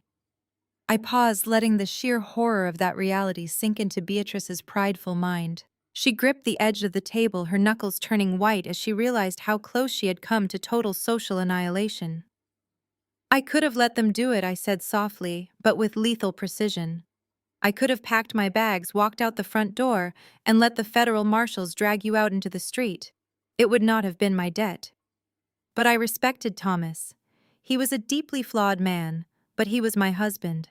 I paused, letting the sheer horror of that reality sink into Beatrice's prideful mind. She gripped the edge of the table, her knuckles turning white as she realized how close she had come to total social annihilation. "I could have let them do it," I said softly, but with lethal precision. "I could have packed my bags, walked out the front door, and let the federal marshals drag you out into the street. It would not have been my debt." But I respected Thomas. He was a deeply flawed man, but he was my husband.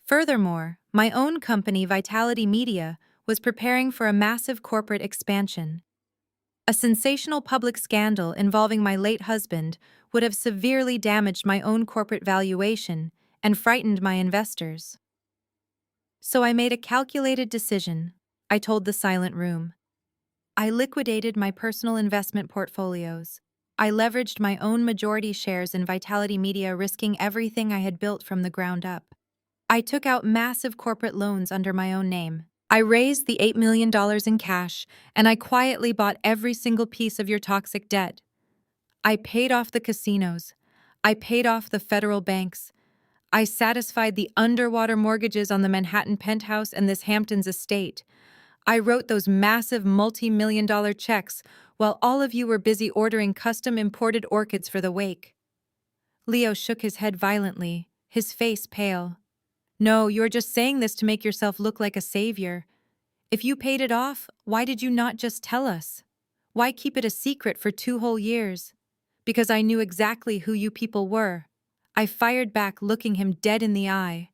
Furthermore, my own company, Vitality Media, was preparing for a massive corporate expansion. A sensational public scandal involving my late husband would have severely damaged my own corporate valuation and frightened my investors. So I made a calculated decision, I told the silent room. I liquidated my personal investment portfolios. I leveraged my own majority shares in Vitality Media, risking everything I had built from the ground up. I took out massive corporate loans under my own name. I raised the $8 million in cash, and I quietly bought every single piece of your toxic debt. I paid off the casinos. I paid off the federal banks. I satisfied the underwater mortgages on the Manhattan penthouse and this Hamptons estate. I wrote those massive multi-million-dollar checks while all of you were busy ordering custom imported orchids for the wake. Leo shook his head violently, his face pale. "No, you're just saying this to make yourself look like a savior. If you paid it off, why did you not just tell us? Why keep it a secret for 2 whole years? Because I knew exactly who you people were. I fired back, looking him dead in the eye.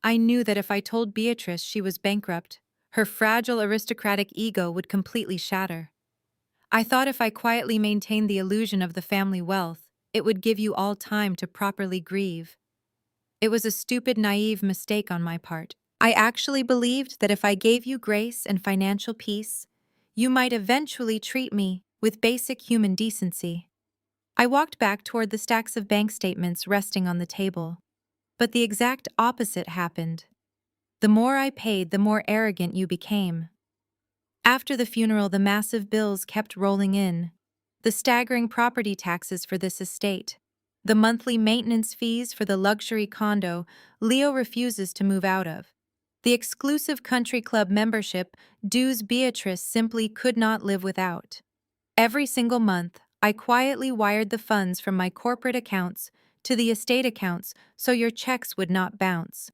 I knew that if I told Beatrice she was bankrupt, her fragile aristocratic ego would completely shatter. I thought if I quietly maintained the illusion of the family wealth, it would give you all time to properly grieve. It was a stupid, naive mistake on my part. I actually believed that if I gave you grace and financial peace, you might eventually treat me with basic human decency. I walked back toward the stacks of bank statements resting on the table. But the exact opposite happened. The more I paid, the more arrogant you became. After the funeral, the massive bills kept rolling in. The staggering property taxes for this estate, the monthly maintenance fees for the luxury condo Leo refuses to move out of, the exclusive country club membership dues Beatrice simply could not live without. Every single month, I quietly wired the funds from my corporate accounts to the estate accounts so your checks would not bounce.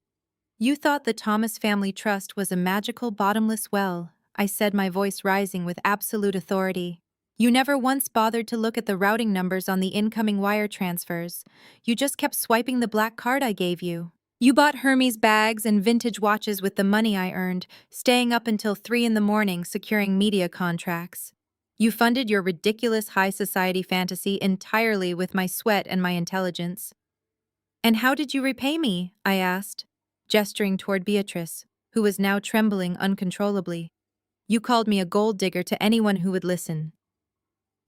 You thought the Thomas Family Trust was a magical bottomless well, I said, my voice rising with absolute authority. You never once bothered to look at the routing numbers on the incoming wire transfers. You just kept swiping the black card I gave you. You bought Hermes bags and vintage watches with the money I earned, staying up until 3 in the morning securing media contracts. You funded your ridiculous high society fantasy entirely with my sweat and my intelligence. And how did you repay me? I asked, gesturing toward Beatrice, who was now trembling uncontrollably. You called me a gold digger to anyone who would listen.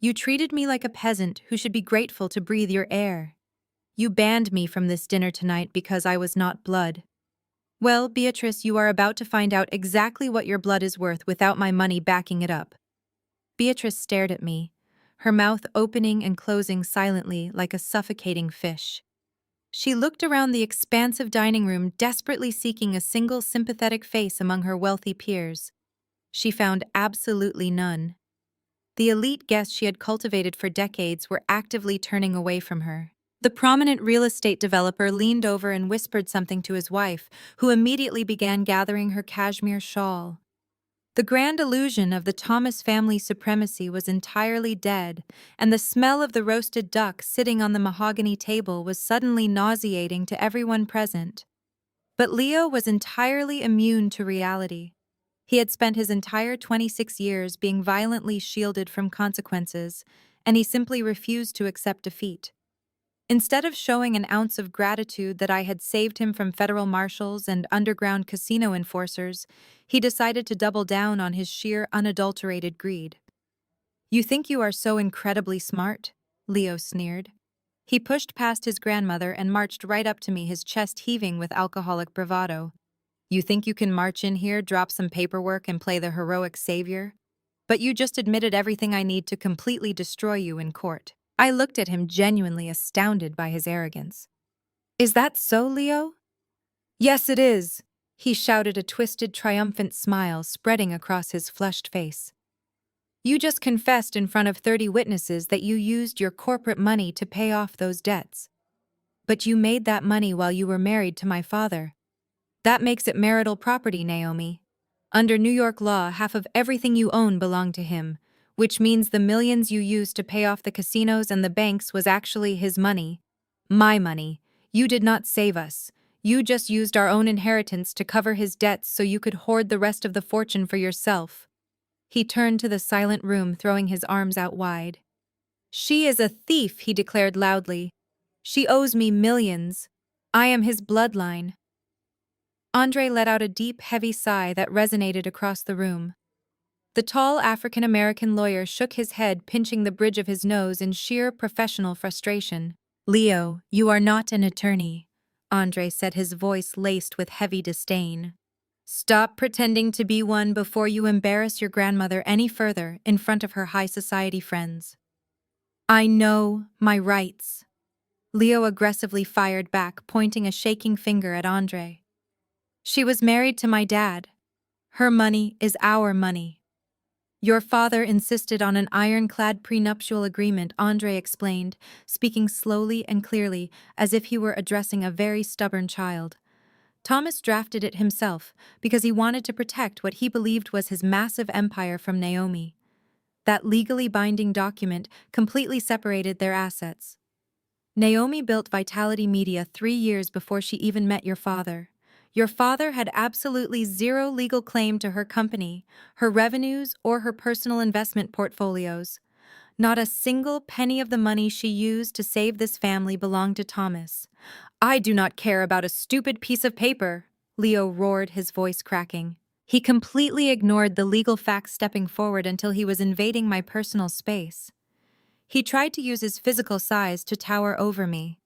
You treated me like a peasant who should be grateful to breathe your air. You banned me from this dinner tonight because I was not blood. Well, Beatrice, you are about to find out exactly what your blood is worth without my money backing it up. Beatrice stared at me, her mouth opening and closing silently like a suffocating fish. She looked around the expansive dining room, desperately seeking a single sympathetic face among her wealthy peers. She found absolutely none. The elite guests she had cultivated for decades were actively turning away from her. The prominent real estate developer leaned over and whispered something to his wife, who immediately began gathering her cashmere shawl. The grand illusion of the Thomas family supremacy was entirely dead, and the smell of the roasted duck sitting on the mahogany table was suddenly nauseating to everyone present. But Leo was entirely immune to reality. He had spent his entire 26 years being violently shielded from consequences, and he simply refused to accept defeat. Instead of showing an ounce of gratitude that I had saved him from federal marshals and underground casino enforcers, he decided to double down on his sheer, unadulterated greed. You think you are so incredibly smart? Leo sneered. He pushed past his grandmother and marched right up to me, his chest heaving with alcoholic bravado. You think you can march in here, drop some paperwork, and play the heroic savior? But you just admitted everything I need to completely destroy you in court. I looked at him, genuinely astounded by his arrogance. Is that so, Leo? Yes, it is, he shouted, a twisted, triumphant smile spreading across his flushed face. You just confessed in front of 30 witnesses that you used your corporate money to pay off those debts. But you made that money while you were married to my father. That makes it marital property, Naomi. Under New York law, half of everything you own belonged to him, which means the millions you used to pay off the casinos and the banks was actually his money. My money. You did not save us. You just used our own inheritance to cover his debts so you could hoard the rest of the fortune for yourself. He turned to the silent room, throwing his arms out wide. She is a thief, he declared loudly. She owes me millions. I am his bloodline. Andre let out a deep, heavy sigh that resonated across the room. The tall African-American lawyer shook his head, pinching the bridge of his nose in sheer professional frustration. Leo, you are not an attorney, Andre said, his voice laced with heavy disdain. Stop pretending to be one before you embarrass your grandmother any further in front of her high society friends. I know my rights. Leo aggressively fired back, pointing a shaking finger at Andre. She was married to my dad. Her money is our money. Your father insisted on an ironclad prenuptial agreement, Andre explained, speaking slowly and clearly, as if he were addressing a very stubborn child. Thomas drafted it himself because he wanted to protect what he believed was his massive empire from Naomi. That legally binding document completely separated their assets. Naomi built Vitality Media 3 years before she even met your father. Your father had absolutely zero legal claim to her company, her revenues, or her personal investment portfolios. Not a single penny of the money she used to save this family belonged to Thomas. I do not care about a stupid piece of paper, Leo roared, his voice cracking. He completely ignored the legal facts, stepping forward until he was invading my personal space. He tried to use his physical size to tower over me.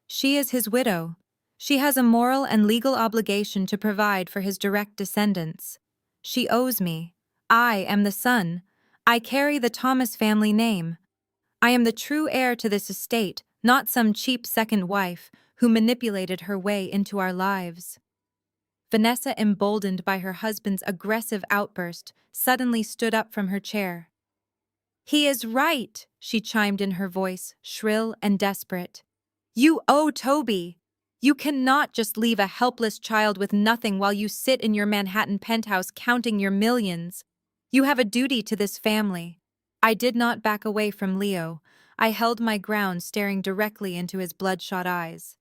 She is his widow. She has a moral and legal obligation to provide for his direct descendants. She owes me. I am the son. I carry the Thomas family name. I am the true heir to this estate, not some cheap second wife who manipulated her way into our lives. Vanessa, emboldened by her husband's aggressive outburst, suddenly stood up from her chair. He is right, she chimed in, her voice shrill and desperate. You owe Toby. You cannot just leave a helpless child with nothing while you sit in your Manhattan penthouse counting your millions. You have a duty to this family. I did not back away from Leo. I held my ground, staring directly into his bloodshot eyes.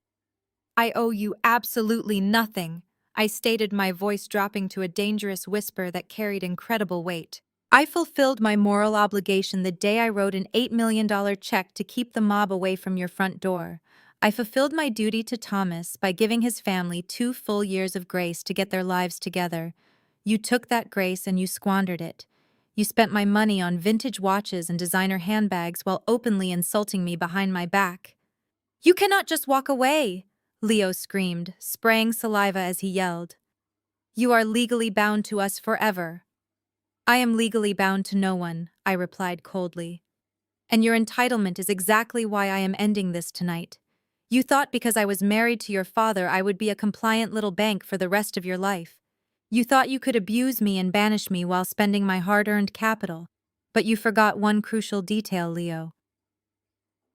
I owe you absolutely nothing, I stated, my voice dropping to a dangerous whisper that carried incredible weight. I fulfilled my moral obligation the day I wrote an $8 million check to keep the mob away from your front door. I fulfilled my duty to Thomas by giving his family 2 full years of grace to get their lives together. You took that grace and you squandered it. You spent my money on vintage watches and designer handbags while openly insulting me behind my back. You cannot just walk away, Leo screamed, spraying saliva as he yelled. You are legally bound to us forever. I am legally bound to no one, I replied coldly. And your entitlement is exactly why I am ending this tonight. You thought because I was married to your father I would be a compliant little bank for the rest of your life. You thought you could abuse me and banish me while spending my hard-earned capital. But you forgot one crucial detail, Leo.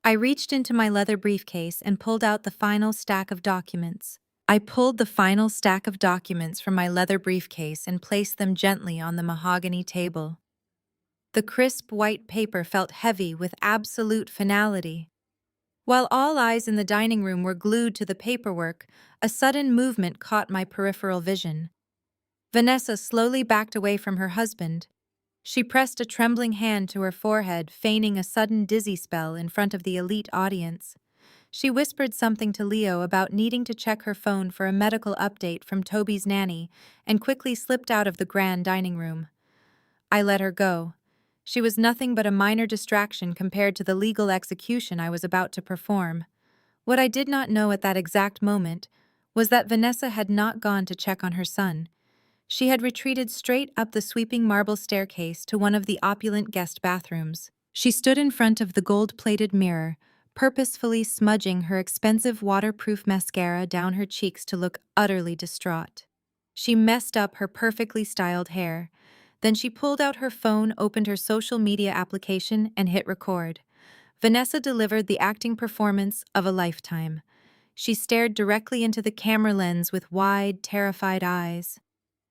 I reached into my leather briefcase and pulled out the final stack of documents. I pulled the final stack of documents from my leather briefcase and placed them gently on the mahogany table. The crisp white paper felt heavy with absolute finality. While all eyes in the dining room were glued to the paperwork, a sudden movement caught my peripheral vision. Vanessa slowly backed away from her husband. She pressed a trembling hand to her forehead, feigning a sudden dizzy spell in front of the elite audience. She whispered something to Leo about needing to check her phone for a medical update from Toby's nanny and quickly slipped out of the grand dining room. I let her go. She was nothing but a minor distraction compared to the legal execution I was about to perform. What I did not know at that exact moment was that Vanessa had not gone to check on her son. She had retreated straight up the sweeping marble staircase to one of the opulent guest bathrooms. She stood in front of the gold-plated mirror, purposefully smudging her expensive waterproof mascara down her cheeks to look utterly distraught. She messed up her perfectly styled hair. Then she pulled out her phone, opened her social media application, and hit record. Vanessa delivered the acting performance of a lifetime. She stared directly into the camera lens with wide, terrified eyes.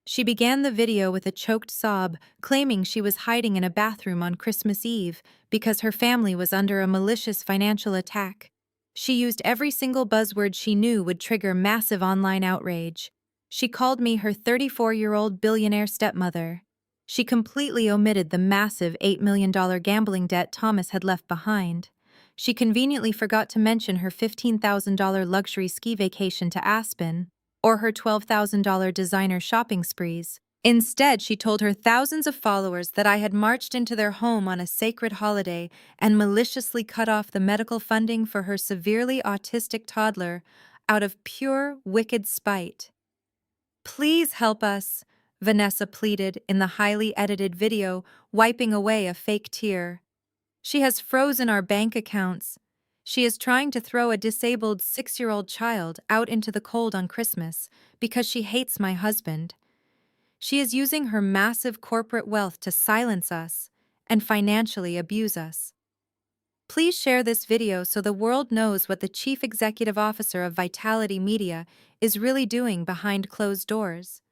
She began the video with a choked sob, claiming she was hiding in a bathroom on Christmas Eve because her family was under a malicious financial attack. She used every single buzzword she knew would trigger massive online outrage. She called me her 34-year-old billionaire stepmother. She completely omitted the massive $8 million gambling debt Thomas had left behind. She conveniently forgot to mention her $15,000 luxury ski vacation to Aspen, or her $12,000 designer shopping sprees. Instead, she told her thousands of followers that I had marched into their home on a sacred holiday and maliciously cut off the medical funding for her severely autistic toddler out of pure, wicked spite. Please help us, Vanessa pleaded in the highly edited video, wiping away a fake tear. She has frozen our bank accounts. She is trying to throw a disabled 6-year-old child out into the cold on Christmas because she hates my husband. She is using her massive corporate wealth to silence us and financially abuse us. Please share this video so the world knows what the Chief Executive Officer of Vitality Media is really doing behind closed doors.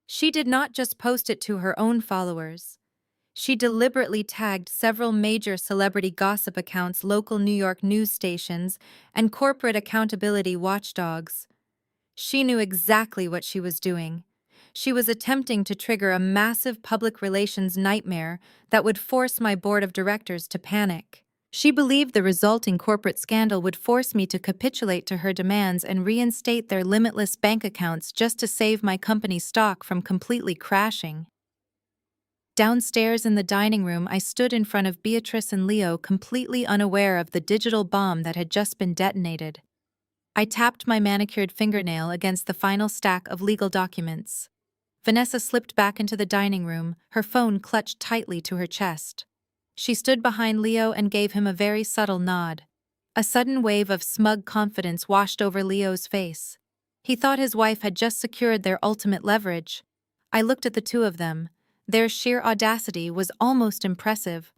She did not just post it to her own followers. She deliberately tagged several major celebrity gossip accounts, local New York news stations, and corporate accountability watchdogs. She knew exactly what she was doing. She was attempting to trigger a massive public relations nightmare that would force my board of directors to panic. She believed the resulting corporate scandal would force me to capitulate to her demands and reinstate their limitless bank accounts just to save my company's stock from completely crashing. Downstairs in the dining room, I stood in front of Beatrice and Leo, completely unaware of the digital bomb that had just been detonated. I tapped my manicured fingernail against the final stack of legal documents. Vanessa slipped back into the dining room, her phone clutched tightly to her chest. She stood behind Leo and gave him a very subtle nod. A sudden wave of smug confidence washed over Leo's face. He thought his wife had just secured their ultimate leverage. I looked at the two of them. Their sheer audacity was almost impressive.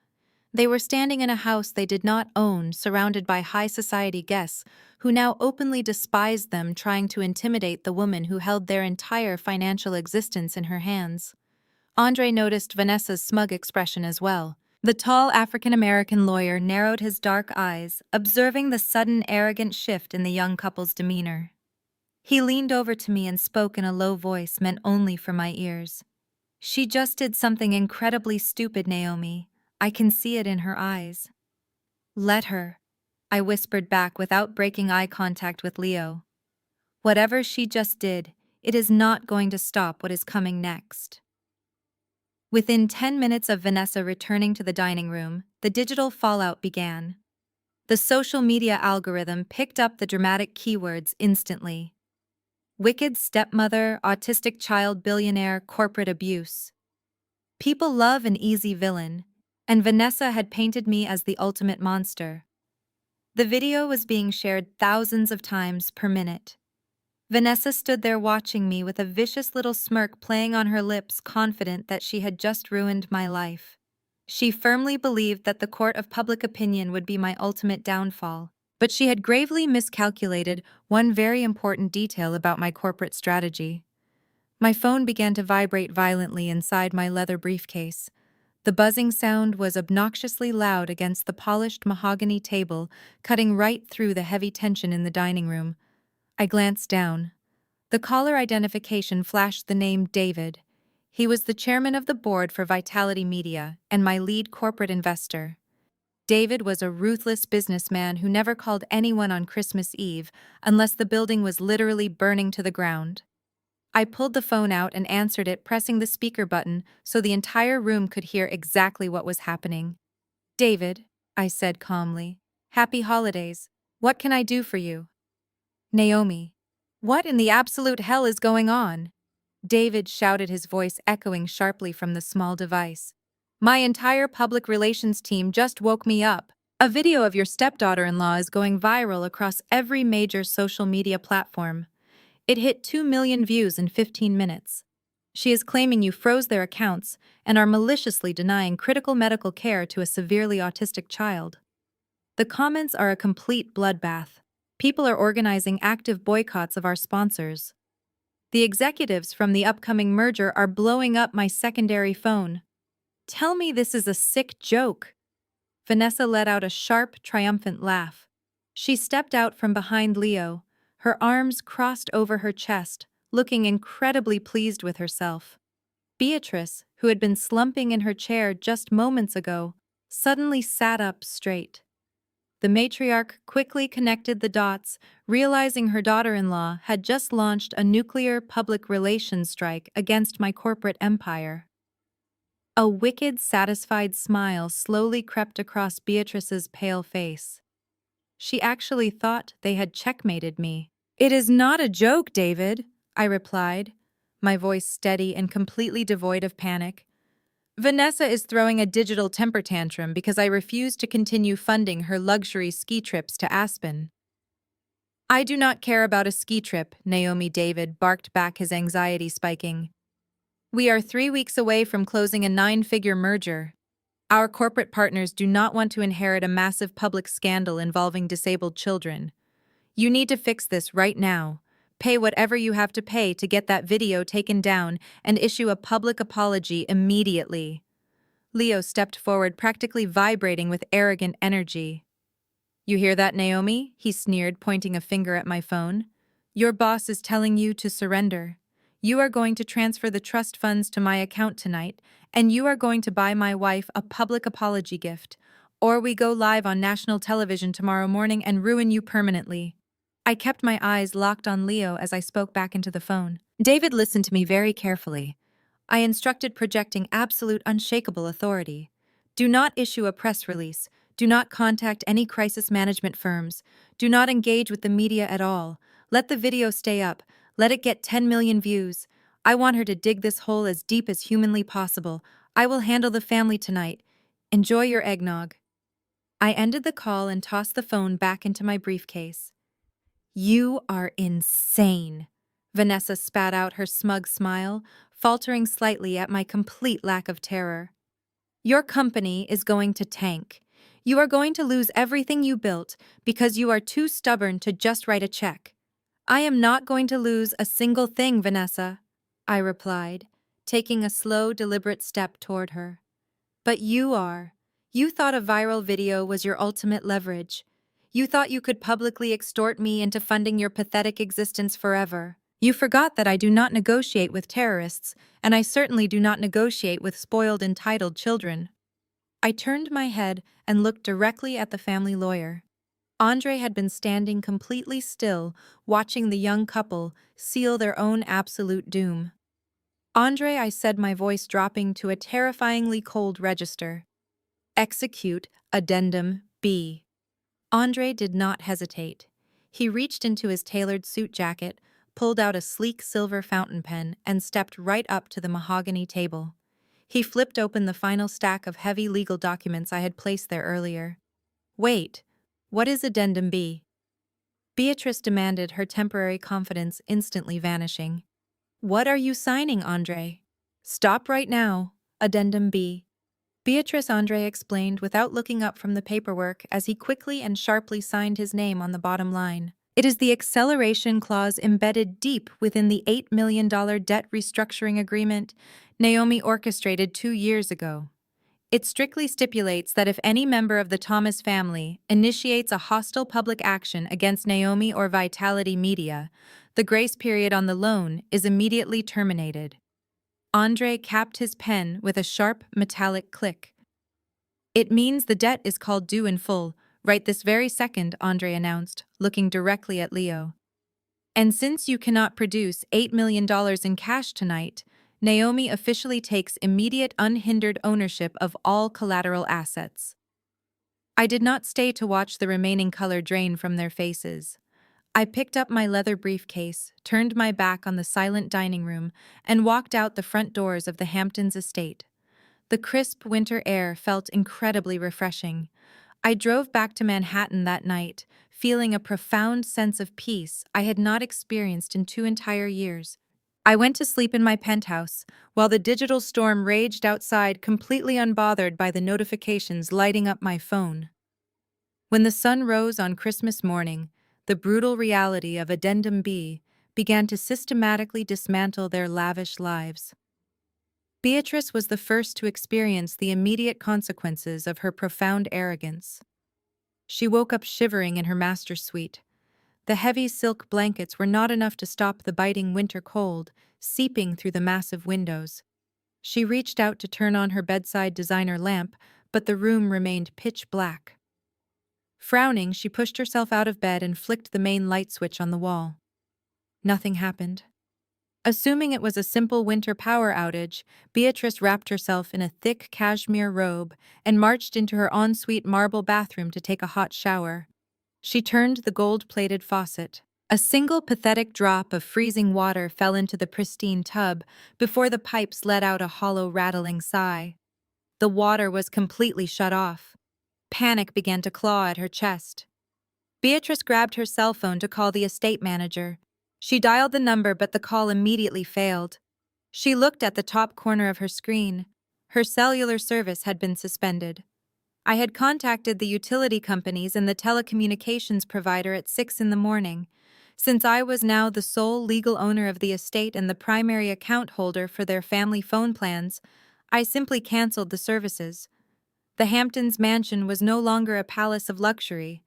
They were standing in a house they did not own, surrounded by high society guests, who now openly despised them, trying to intimidate the woman who held their entire financial existence in her hands. Andre noticed Vanessa's smug expression as well. The tall African-American lawyer narrowed his dark eyes, observing the sudden arrogant shift in the young couple's demeanor. He leaned over to me and spoke in a low voice meant only for my ears. "She just did something incredibly stupid, Naomi. I can see it in her eyes." "Let her," I whispered back without breaking eye contact with Leo. "Whatever she just did, it is not going to stop what is coming next." Within 10 minutes of Vanessa returning to the dining room, the digital fallout began. The social media algorithm picked up the dramatic keywords instantly. Wicked stepmother, autistic child billionaire, corporate abuse. People love an easy villain, and Vanessa had painted me as the ultimate monster. The video was being shared thousands of times per minute. Vanessa stood there watching me with a vicious little smirk playing on her lips, confident that she had just ruined my life. She firmly believed that the court of public opinion would be my ultimate downfall, but she had gravely miscalculated one very important detail about my corporate strategy. My phone began to vibrate violently inside my leather briefcase. The buzzing sound was obnoxiously loud against the polished mahogany table, cutting right through the heavy tension in the dining room. I glanced down. The caller identification flashed the name David. He was the chairman of the board for Vitality Media and my lead corporate investor. David was a ruthless businessman who never called anyone on Christmas Eve unless the building was literally burning to the ground. I pulled the phone out and answered it, pressing the speaker button so the entire room could hear exactly what was happening. "David," I said calmly, "happy holidays. What can I do for you?" "Naomi, what in the absolute hell is going on?" David shouted, his voice echoing sharply from the small device. "My entire public relations team just woke me up. A video of your stepdaughter-in-law is going viral across every major social media platform. It hit 2 million views in 15 minutes. She is claiming you froze their accounts and are maliciously denying critical medical care to a severely autistic child." The comments are a complete bloodbath. People are organizing active boycotts of our sponsors. The executives from the upcoming merger are blowing up my secondary phone. "Tell me this is a sick joke." Vanessa let out a sharp, triumphant laugh. She stepped out from behind Leo, her arms crossed over her chest, looking incredibly pleased with herself. Beatrice, who had been slumping in her chair just moments ago, suddenly sat up straight. The matriarch quickly connected the dots, realizing her daughter-in-law had just launched a nuclear public relations strike against my corporate empire. A wicked, satisfied smile slowly crept across Beatrice's pale face. She actually thought they had checkmated me. "It is not a joke, David," I replied, my voice steady and completely devoid of panic. "Vanessa is throwing a digital temper tantrum because I refuse to continue funding her luxury ski trips to Aspen." "I do not care about a ski trip," Naomi, David barked back, his anxiety spiking. "We are 3 weeks away from closing a 9-figure merger. Our corporate partners do not want to inherit a massive public scandal involving disabled children. You need to fix this right now. Pay whatever you have to pay to get that video taken down and issue a public apology immediately." Leo stepped forward, practically vibrating with arrogant energy. You hear that, Naomi? He sneered, pointing a finger at my phone. Your boss is telling you to surrender. You are going to transfer the trust funds to my account tonight, and you are going to buy my wife a public apology gift, or we go live on national television tomorrow morning and ruin you permanently. I kept my eyes locked on Leo as I spoke back into the phone. David listened to me very carefully. I instructed, projecting absolute unshakable authority. Do not issue a press release. Do not contact any crisis management firms. Do not engage with the media at all. Let the video stay up. Let it get 10 million views. I want her to dig this hole as deep as humanly possible. I will handle the family tonight. Enjoy your eggnog. I ended the call and tossed the phone back into my briefcase. You are insane. Vanessa spat out her smug smile, faltering slightly at my complete lack of terror. Your company is going to tank. You are going to lose everything you built because you are too stubborn to just write a check. I am not going to lose a single thing, Vanessa, I replied, taking a slow, deliberate step toward her. But you are. You thought a viral video was your ultimate leverage. You thought you could publicly extort me into funding your pathetic existence forever. You forgot that I do not negotiate with terrorists, and I certainly do not negotiate with spoiled, entitled children. I turned my head and looked directly at the family lawyer. Andre had been standing completely still, watching the young couple seal their own absolute doom. Andre, I said, my voice dropping to a terrifyingly cold register. Execute Addendum B. Andre did not hesitate. He reached into his tailored suit jacket, pulled out a sleek silver fountain pen, and stepped right up to the mahogany table. He flipped open the final stack of heavy legal documents I had placed there earlier. Wait, what is Addendum B? Beatrice demanded, her temporary confidence instantly vanishing. What are you signing, Andre? Stop right now. Addendum B. Beatrice, Andre explained without looking up from the paperwork as he quickly and sharply signed his name on the bottom line. It is the acceleration clause embedded deep within the $8 million debt restructuring agreement Naomi orchestrated 2 years ago. It strictly stipulates that if any member of the Thomas family initiates a hostile public action against Naomi or Vitality Media, the grace period on the loan is immediately terminated. Andre capped his pen with a sharp, metallic click. It means the debt is called due in full, right this very second, Andre announced, looking directly at Leo. And since you cannot produce $8 million in cash tonight, Naomi officially takes immediate unhindered ownership of all collateral assets. I did not stay to watch the remaining color drain from their faces. I picked up my leather briefcase, turned my back on the silent dining room, and walked out the front doors of the Hamptons estate. The crisp winter air felt incredibly refreshing. I drove back to Manhattan that night, feeling a profound sense of peace I had not experienced in 2 entire years. I went to sleep in my penthouse, while the digital storm raged outside, completely unbothered by the notifications lighting up my phone. When the sun rose on Christmas morning, the brutal reality of Addendum B began to systematically dismantle their lavish lives. Beatrice was the first to experience the immediate consequences of her profound arrogance. She woke up shivering in her master suite. The heavy silk blankets were not enough to stop the biting winter cold, seeping through the massive windows. She reached out to turn on her bedside designer lamp, but the room remained pitch black. Frowning, she pushed herself out of bed and flicked the main light switch on the wall. Nothing happened. Assuming it was a simple winter power outage, Beatrice wrapped herself in a thick cashmere robe and marched into her ensuite marble bathroom to take a hot shower. She turned the gold-plated faucet. A single pathetic drop of freezing water fell into the pristine tub before the pipes let out a hollow, rattling sigh. The water was completely shut off. Panic began to claw at her chest. Beatrice grabbed her cell phone to call the estate manager. She dialed the number, but the call immediately failed. She looked at the top corner of her screen. Her cellular service had been suspended. I had contacted the utility companies and the telecommunications provider at 6 in the morning. Since I was now the sole legal owner of the estate and the primary account holder for their family phone plans, I simply canceled the services. The Hamptons mansion was no longer a palace of luxury.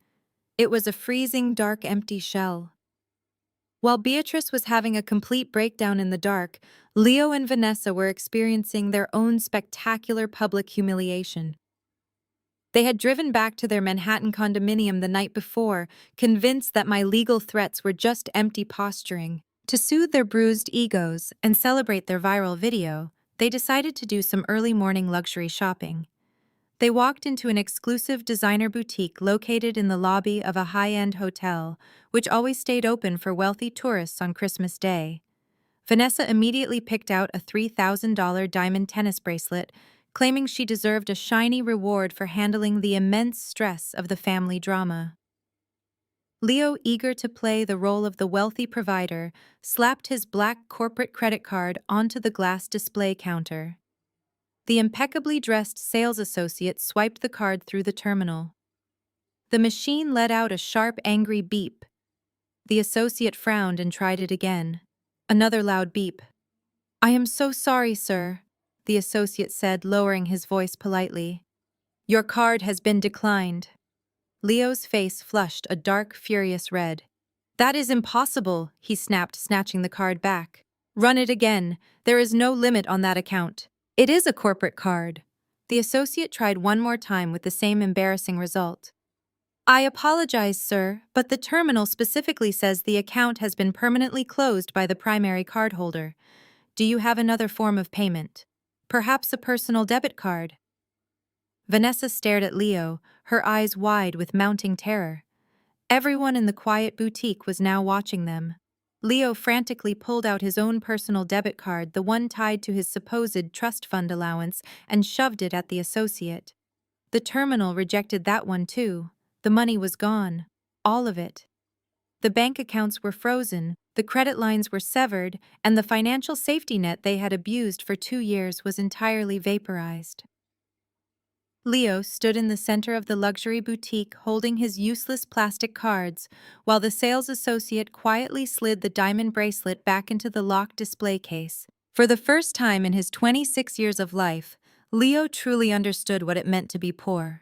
It was a freezing, dark, empty shell. While Beatrice was having a complete breakdown in the dark, Leo and Vanessa were experiencing their own spectacular public humiliation. They had driven back to their Manhattan condominium the night before, convinced that my legal threats were just empty posturing. To soothe their bruised egos and celebrate their viral video, they decided to do some early morning luxury shopping. They walked into an exclusive designer boutique located in the lobby of a high-end hotel, which always stayed open for wealthy tourists on Christmas Day. Vanessa immediately picked out a $3,000 diamond tennis bracelet, claiming she deserved a shiny reward for handling the immense stress of the family drama. Leo, eager to play the role of the wealthy provider, slapped his black corporate credit card onto the glass display counter. The impeccably dressed sales associate swiped the card through the terminal. The machine let out a sharp, angry beep. The associate frowned and tried it again. Another loud beep. "I am so sorry, sir," the associate said, lowering his voice politely. "Your card has been declined." Leo's face flushed a dark, furious red. "That is impossible," he snapped, snatching the card back. "Run it again. There is no limit on that account. It is a corporate card." The associate tried one more time with the same embarrassing result. "I apologize, sir, but the terminal specifically says the account has been permanently closed by the primary cardholder. Do you have another form of payment? Perhaps a personal debit card?" Vanessa stared at Leo, her eyes wide with mounting terror. Everyone in the quiet boutique was now watching them. Leo frantically pulled out his own personal debit card, the one tied to his supposed trust fund allowance, and shoved it at the associate. The terminal rejected that one too. The money was gone. All of it. The bank accounts were frozen, the credit lines were severed, and the financial safety net they had abused for 2 years was entirely vaporized. Leo stood in the center of the luxury boutique holding his useless plastic cards, while the sales associate quietly slid the diamond bracelet back into the locked display case. For the first time in his 26 years of life, Leo truly understood what it meant to be poor.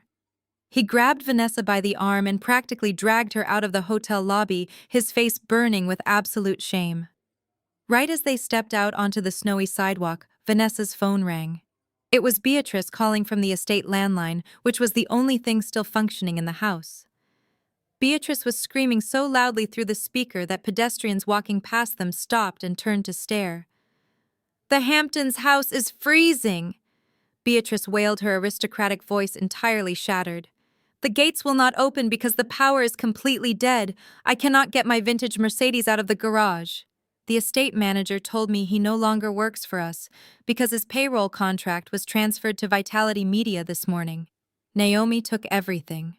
He grabbed Vanessa by the arm and practically dragged her out of the hotel lobby, his face burning with absolute shame. Right as they stepped out onto the snowy sidewalk, Vanessa's phone rang. It was Beatrice calling from the estate landline, which was the only thing still functioning in the house. Beatrice was screaming so loudly through the speaker that pedestrians walking past them stopped and turned to stare. "The Hamptons' house is freezing!" Beatrice wailed, her aristocratic voice entirely shattered. "The gates will not open because the power is completely dead. I cannot get my vintage Mercedes out of the garage. The estate manager told me he no longer works for us because his payroll contract was transferred to Vitality Media this morning. Naomi took everything."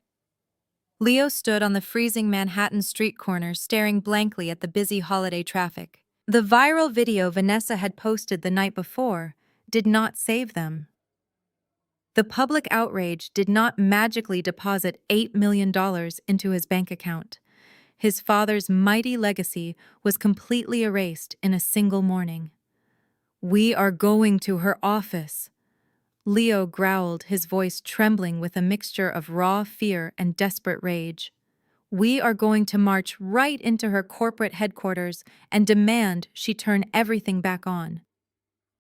Leo stood on the freezing Manhattan street corner staring blankly at the busy holiday traffic. The viral video Vanessa had posted the night before did not save them. The public outrage did not magically deposit $8 million into his bank account. His father's mighty legacy was completely erased in a single morning. "We are going to her office," Leo growled, his voice trembling with a mixture of raw fear and desperate rage. "We are going to march right into her corporate headquarters and demand she turn everything back on.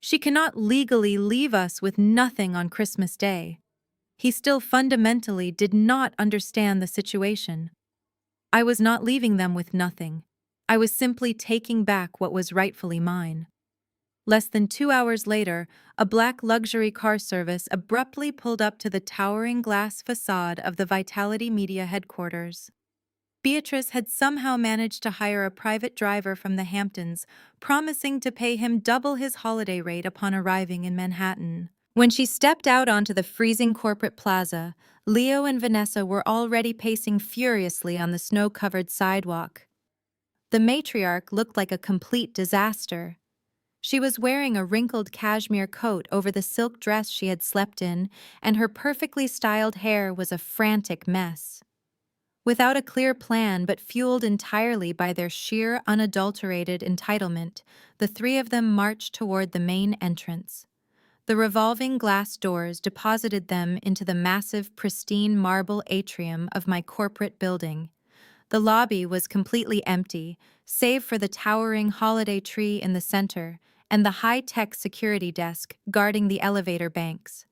She cannot legally leave us with nothing on Christmas Day." He still fundamentally did not understand the situation. I was not leaving them with nothing. I was simply taking back what was rightfully mine. Less than 2 hours later, a black luxury car service abruptly pulled up to the towering glass facade of the Vitality Media headquarters. Beatrice had somehow managed to hire a private driver from the Hamptons, promising to pay him double his holiday rate upon arriving in Manhattan. When she stepped out onto the freezing corporate plaza, Leo and Vanessa were already pacing furiously on the snow-covered sidewalk. The matriarch looked like a complete disaster. She was wearing a wrinkled cashmere coat over the silk dress she had slept in, and her perfectly styled hair was a frantic mess. Without a clear plan but fueled entirely by their sheer, unadulterated entitlement, the three of them marched toward the main entrance. The revolving glass doors deposited them into the massive, pristine marble atrium of my corporate building. The lobby was completely empty, save for the towering holiday tree in the center and the high-tech security desk guarding the elevator banks.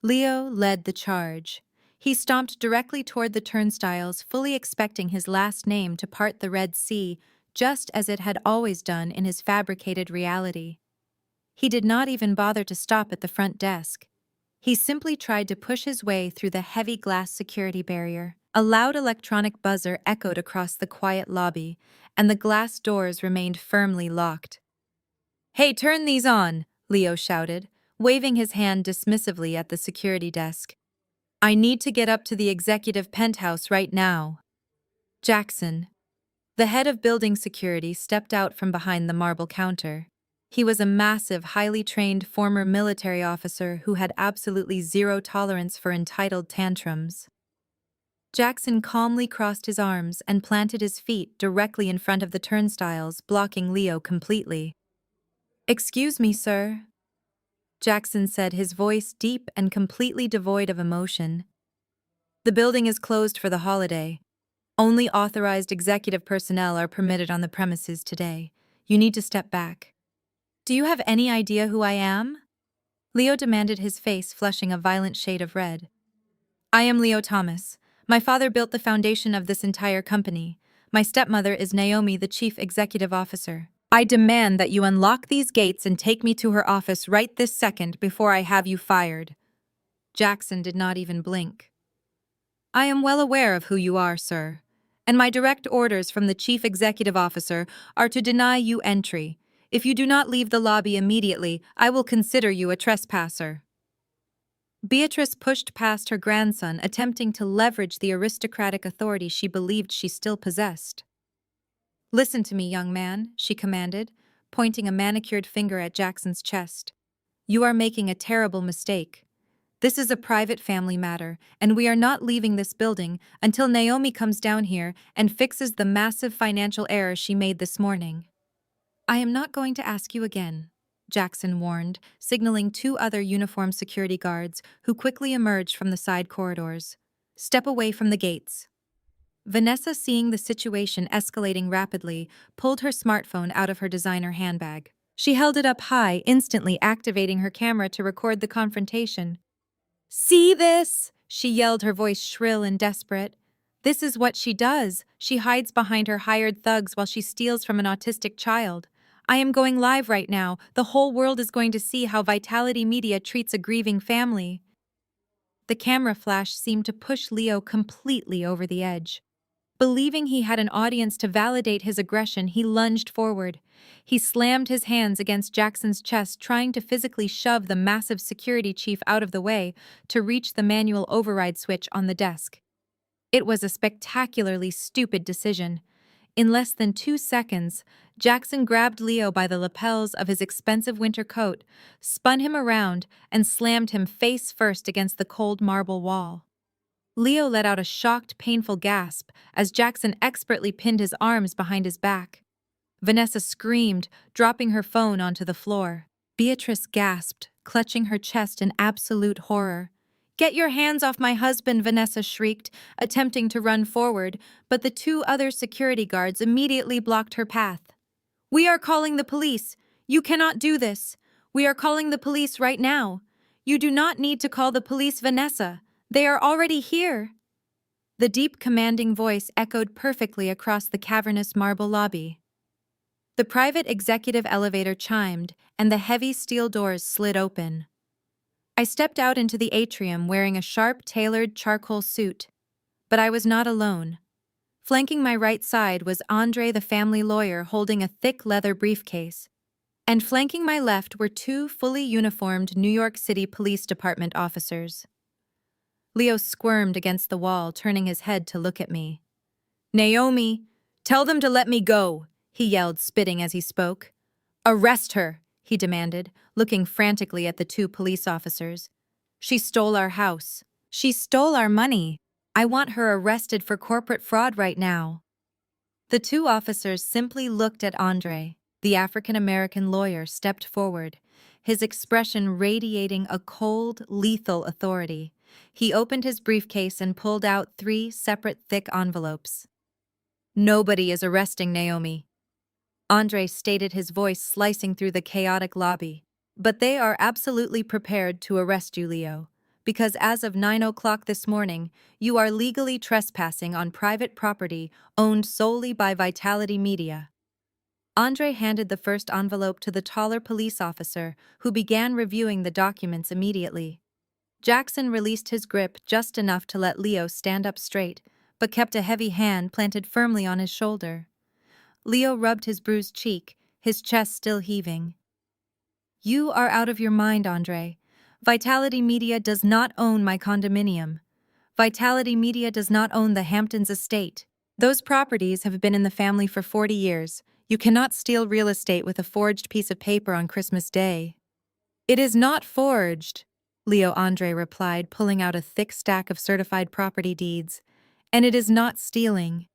Leo led the charge. He stomped directly toward the turnstiles, fully expecting his last name to part the Red Sea, just as it had always done in his fabricated reality. He did not even bother to stop at the front desk. He simply tried to push his way through the heavy glass security barrier. A loud electronic buzzer echoed across the quiet lobby, and the glass doors remained firmly locked. "Hey, turn these on!" Leo shouted, waving his hand dismissively at the security desk. "I need to get up to the executive penthouse right now." Jackson, the head of building security, stepped out from behind the marble counter. He was a massive, highly trained former military officer who had absolutely zero tolerance for entitled tantrums. Jackson calmly crossed his arms and planted his feet directly in front of the turnstiles, blocking Leo completely. "Excuse me, sir," Jackson said, his voice deep and completely devoid of emotion. "The building is closed for the holiday. Only authorized executive personnel are permitted on the premises today. You need to step back." "Do you have any idea who I am?" Leo demanded, his face flushing a violent shade of red. "I am Leo Thomas. My father built the foundation of this entire company. My stepmother is Naomi, the chief executive officer. I demand that you unlock these gates and take me to her office right this second before I have you fired." Jackson did not even blink. "I am well aware of who you are, sir, and my direct orders from the chief executive officer are to deny you entry. If you do not leave the lobby immediately, I will consider you a trespasser." Beatrice pushed past her grandson, attempting to leverage the aristocratic authority she believed she still possessed. "Listen to me, young man," she commanded, pointing a manicured finger at Jackson's chest. "You are making a terrible mistake. This is a private family matter, and we are not leaving this building until Naomi comes down here and fixes the massive financial error she made this morning." "I am not going to ask you again," Jackson warned, signaling two other uniformed security guards who quickly emerged from the side corridors. "Step away from the gates." Vanessa, seeing the situation escalating rapidly, pulled her smartphone out of her designer handbag. She held it up high, instantly activating her camera to record the confrontation. "See this?" she yelled, her voice shrill and desperate. "This is what she does. She hides behind her hired thugs while she steals from an autistic child. I am going live right now. The whole world is going to see how Vitality Media treats a grieving family." The camera flash seemed to push Leo completely over the edge. Believing he had an audience to validate his aggression, he lunged forward. He slammed his hands against Jackson's chest, trying to physically shove the massive security chief out of the way to reach the manual override switch on the desk. It was a spectacularly stupid decision. In less than 2 seconds, Jackson grabbed Leo by the lapels of his expensive winter coat, spun him around, and slammed him face first against the cold marble wall. Leo let out a shocked, painful gasp as Jackson expertly pinned his arms behind his back. Vanessa screamed, dropping her phone onto the floor. Beatrice gasped, clutching her chest in absolute horror. "Get your hands off my husband," Vanessa shrieked, attempting to run forward, but the two other security guards immediately blocked her path. "We are calling the police. You cannot do this. We are calling the police right now. You do not need to call the police, Vanessa. They are already here." The deep, commanding voice echoed perfectly across the cavernous marble lobby. The private executive elevator chimed, and the heavy steel doors slid open. I stepped out into the atrium wearing a sharp, tailored charcoal suit. But I was not alone. Flanking my right side was Andre, the family lawyer, holding a thick leather briefcase. And flanking my left were two fully uniformed New York City Police Department officers. Leo squirmed against the wall, turning his head to look at me. "Naomi, tell them to let me go," he yelled, spitting as he spoke. "Arrest her," he demanded, looking frantically at the two police officers. "She stole our house. She stole our money. I want her arrested for corporate fraud right now." The two officers simply looked at Andre. The African-American lawyer stepped forward, his expression radiating a cold, lethal authority. He opened his briefcase and pulled out 3 separate thick envelopes. "Nobody is arresting Naomi," Andre stated, his voice slicing through the chaotic lobby. "But they are absolutely prepared to arrest you, Leo, because as of 9 o'clock this morning, you are legally trespassing on private property owned solely by Vitality Media." Andre handed the first envelope to the taller police officer, who began reviewing the documents immediately. Jackson released his grip just enough to let Leo stand up straight, but kept a heavy hand planted firmly on his shoulder. Leo rubbed his bruised cheek, his chest still heaving. "You are out of your mind, Andre. Vitality Media does not own my condominium. Vitality Media does not own the Hamptons estate. Those properties have been in the family for 40 years. You cannot steal real estate with a forged piece of paper on Christmas Day." "It is not forged," Leo Andre replied, pulling out a thick stack of certified property deeds. "And it is not stealing.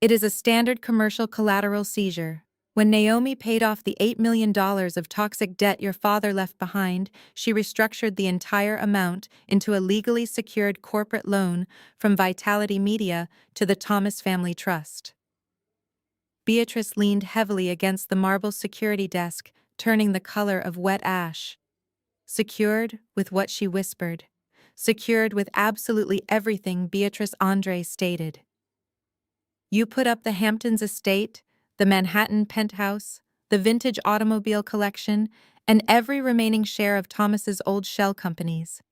It is a standard commercial collateral seizure. When Naomi paid off the $8 million of toxic debt your father left behind, she restructured the entire amount into a legally secured corporate loan from Vitality Media to the Thomas Family Trust." Beatrice leaned heavily against the marble security desk, turning the color of wet ash. Secured with what she whispered. Secured with absolutely everything Beatrice Andre stated. "You put up the Hamptons estate, the Manhattan penthouse, the vintage automobile collection, and every remaining share of Thomas's old shell companies.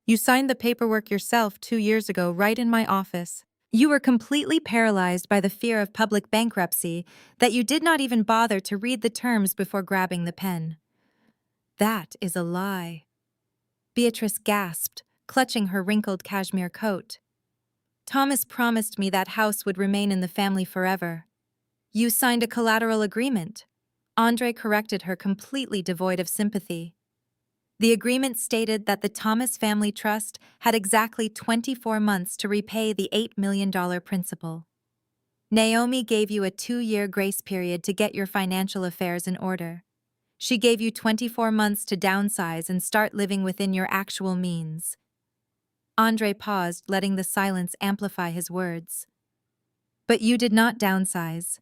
You signed the paperwork yourself 2 years ago right in my office. You were completely paralyzed by the fear of public bankruptcy that you did not even bother to read the terms before grabbing the pen." "That is a lie," Beatrice gasped, clutching her wrinkled cashmere coat. "Thomas promised me that house would remain in the family forever." "You signed a collateral agreement," Andre corrected her, completely devoid of sympathy. "The agreement stated that the Thomas Family Trust had exactly 24 months to repay the $8 million principal. Naomi gave you a 2-year grace period to get your financial affairs in order. She gave you 24 months to downsize and start living within your actual means." Andre paused, letting the silence amplify his words. "But you did not downsize.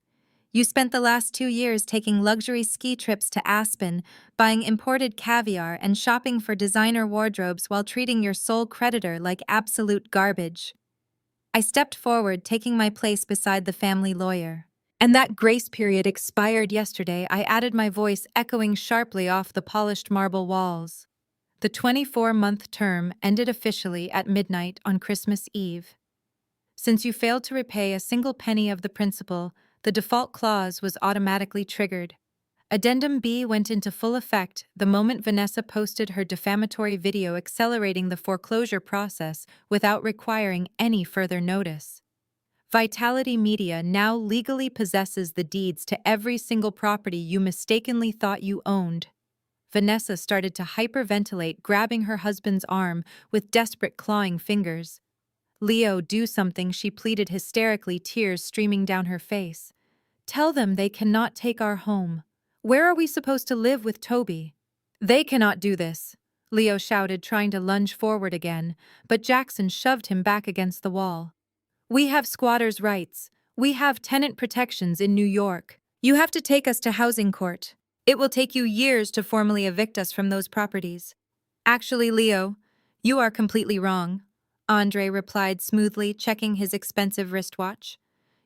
You spent the last 2 years taking luxury ski trips to Aspen, buying imported caviar and shopping for designer wardrobes while treating your sole creditor like absolute garbage. I stepped forward, taking my place beside the family lawyer. And that grace period expired yesterday," I added, my voice echoing sharply off the polished marble walls. "The 24-month term ended officially at midnight on Christmas Eve. Since you failed to repay a single penny of the principal, the default clause was automatically triggered. Addendum B went into full effect the moment Vanessa posted her defamatory video, accelerating the foreclosure process without requiring any further notice. Vitality Media now legally possesses the deeds to every single property you mistakenly thought you owned." Vanessa started to hyperventilate, grabbing her husband's arm with desperate clawing fingers. "Leo, do something," she pleaded hysterically, tears streaming down her face. "Tell them they cannot take our home. Where are we supposed to live with Toby?" "They cannot do this," Leo shouted, trying to lunge forward again, but Jackson shoved him back against the wall. "We have squatters' rights. We have tenant protections in New York. You have to take us to housing court. It will take you years to formally evict us from those properties." "Actually, Leo, you are completely wrong," Andre replied smoothly, checking his expensive wristwatch.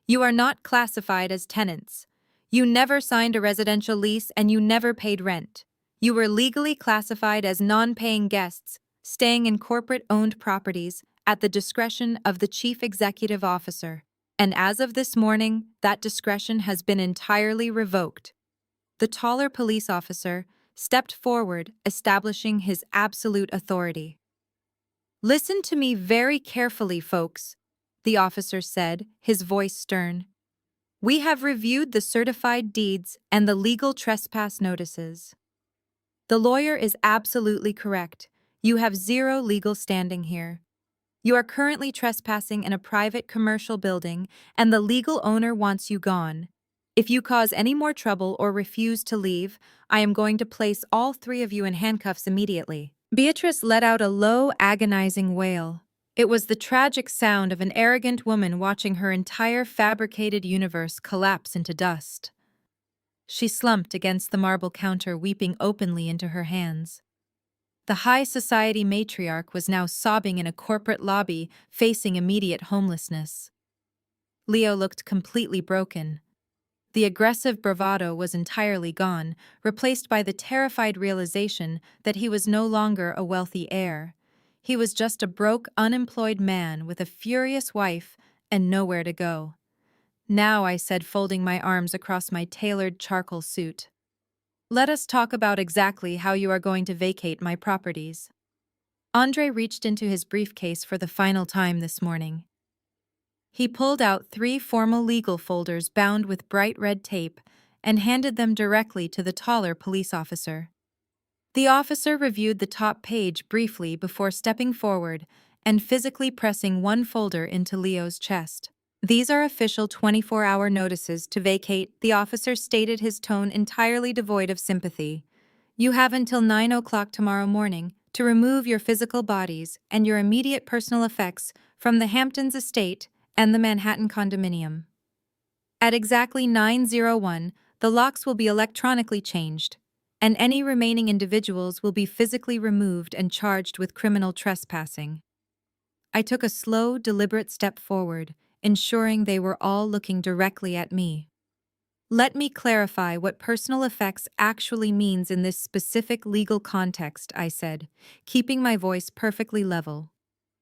"You are not classified as tenants. You never signed a residential lease and you never paid rent. You were legally classified as non-paying guests, staying in corporate-owned properties at the discretion of the chief executive officer. And as of this morning, that discretion has been entirely revoked." The taller police officer stepped forward, establishing his absolute authority. "Listen to me very carefully, folks," the officer said, his voice stern. "We have reviewed the certified deeds and the legal trespass notices. The lawyer is absolutely correct. You have zero legal standing here. You are currently trespassing in a private commercial building, and the legal owner wants you gone. If you cause any more trouble or refuse to leave, I am going to place all three of you in handcuffs immediately." Beatrice let out a low, agonizing wail. It was the tragic sound of an arrogant woman watching her entire fabricated universe collapse into dust. She slumped against the marble counter, weeping openly into her hands. The high society matriarch was now sobbing in a corporate lobby, facing immediate homelessness. Leo looked completely broken. The aggressive bravado was entirely gone, replaced by the terrified realization that he was no longer a wealthy heir. He was just a broke, unemployed man with a furious wife and nowhere to go. "Now," I said, folding my arms across my tailored charcoal suit, "let us talk about exactly how you are going to vacate my properties." Andre reached into his briefcase for the final time this morning. He pulled out 3 formal legal folders bound with bright red tape and handed them directly to the taller police officer. The officer reviewed the top page briefly before stepping forward and physically pressing one folder into Leo's chest. "These are official 24-hour notices to vacate," the officer stated, his tone entirely devoid of sympathy. "You have until 9 o'clock tomorrow morning to remove your physical bodies and your immediate personal effects from the Hamptons estate and the Manhattan condominium. At exactly 9:01, the locks will be electronically changed, and any remaining individuals will be physically removed and charged with criminal trespassing." I took a slow, deliberate step forward, ensuring they were all looking directly at me. "Let me clarify what personal effects actually means in this specific legal context," I said, keeping my voice perfectly level.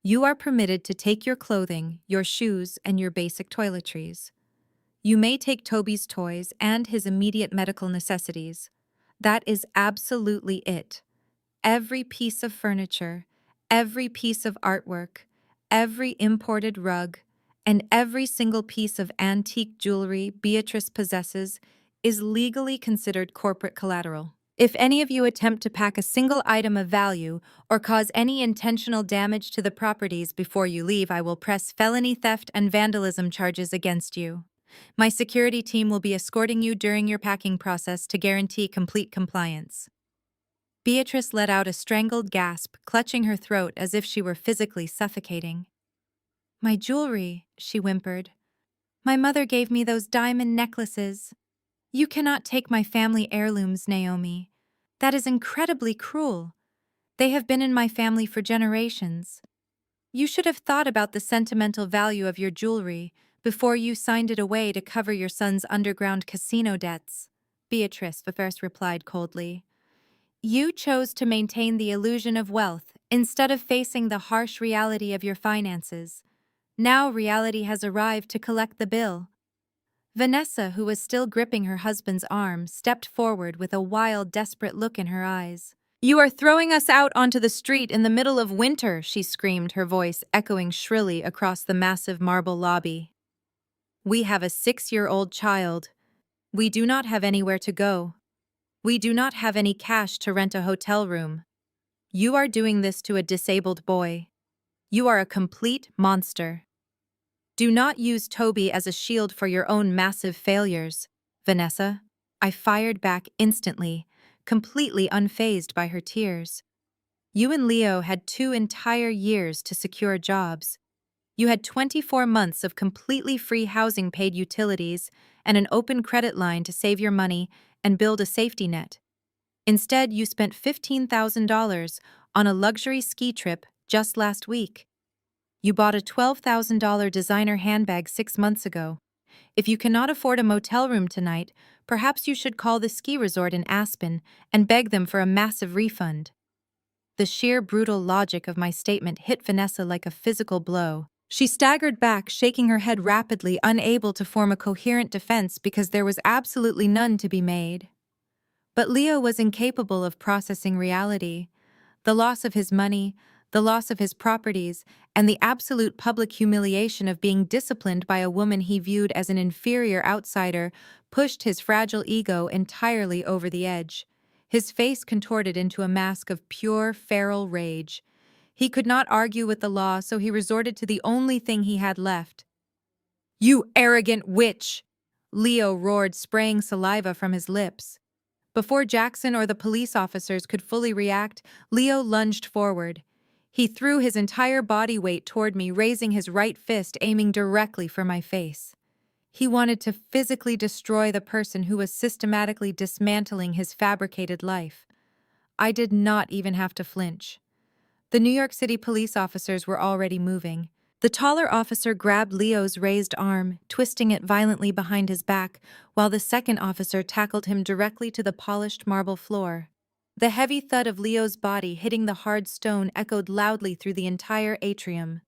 "You are permitted to take your clothing, your shoes, and your basic toiletries. You may take Toby's toys and his immediate medical necessities. That is absolutely it. Every piece of furniture, every piece of artwork, every imported rug, and every single piece of antique jewelry Beatrice possesses is legally considered corporate collateral. If any of you attempt to pack a single item of value or cause any intentional damage to the properties before you leave, I will press felony theft and vandalism charges against you. My security team will be escorting you during your packing process to guarantee complete compliance." Beatrice let out a strangled gasp, clutching her throat as if she were physically suffocating. "My jewelry," she whimpered. "My mother gave me those diamond necklaces. You cannot take my family heirlooms, Naomi. That is incredibly cruel. They have been in my family for generations. You should have thought about the sentimental value of your jewelry before you signed it away to cover your son's underground casino debts," Beatrice first replied coldly. "You chose to maintain the illusion of wealth instead of facing the harsh reality of your finances. Now reality has arrived to collect the bill." Vanessa, who was still gripping her husband's arm, stepped forward with a wild, desperate look in her eyes. "You are throwing us out onto the street in the middle of winter," she screamed, her voice echoing shrilly across the massive marble lobby. "We have a 6-year-old child. We do not have anywhere to go. We do not have any cash to rent a hotel room. You are doing this to a disabled boy. You are a complete monster. Do not use Toby as a shield for your own massive failures, Vanessa." I fired back instantly, completely unfazed by her tears. "You and Leo had 2 entire years to secure jobs. You had 24 months of completely free housing, paid utilities, and an open credit line to save your money and build a safety net. Instead, you spent $15,000 on a luxury ski trip just last week. You bought a $12,000 designer handbag 6 months ago. If you cannot afford a motel room tonight, perhaps you should call the ski resort in Aspen and beg them for a massive refund." The sheer brutal logic of my statement hit Vanessa like a physical blow. She staggered back, shaking her head rapidly, unable to form a coherent defense because there was absolutely none to be made. But Leo was incapable of processing reality. The loss of his money, the loss of his properties, and the absolute public humiliation of being disciplined by a woman he viewed as an inferior outsider pushed his fragile ego entirely over the edge. His face contorted into a mask of pure, feral rage. He could not argue with the law, so he resorted to the only thing he had left. "You arrogant witch! Leo roared, spraying saliva from his lips. Before Jackson or the police officers could fully react, Leo lunged forward. He threw his entire body weight toward me, raising his right fist, aiming directly for my face. He wanted to physically destroy the person who was systematically dismantling his fabricated life. I did not even have to flinch. The New York City police officers were already moving. The taller officer grabbed Leo's raised arm, twisting it violently behind his back, while the second officer tackled him directly to the polished marble floor. The heavy thud of Leo's body hitting the hard stone echoed loudly through the entire atrium.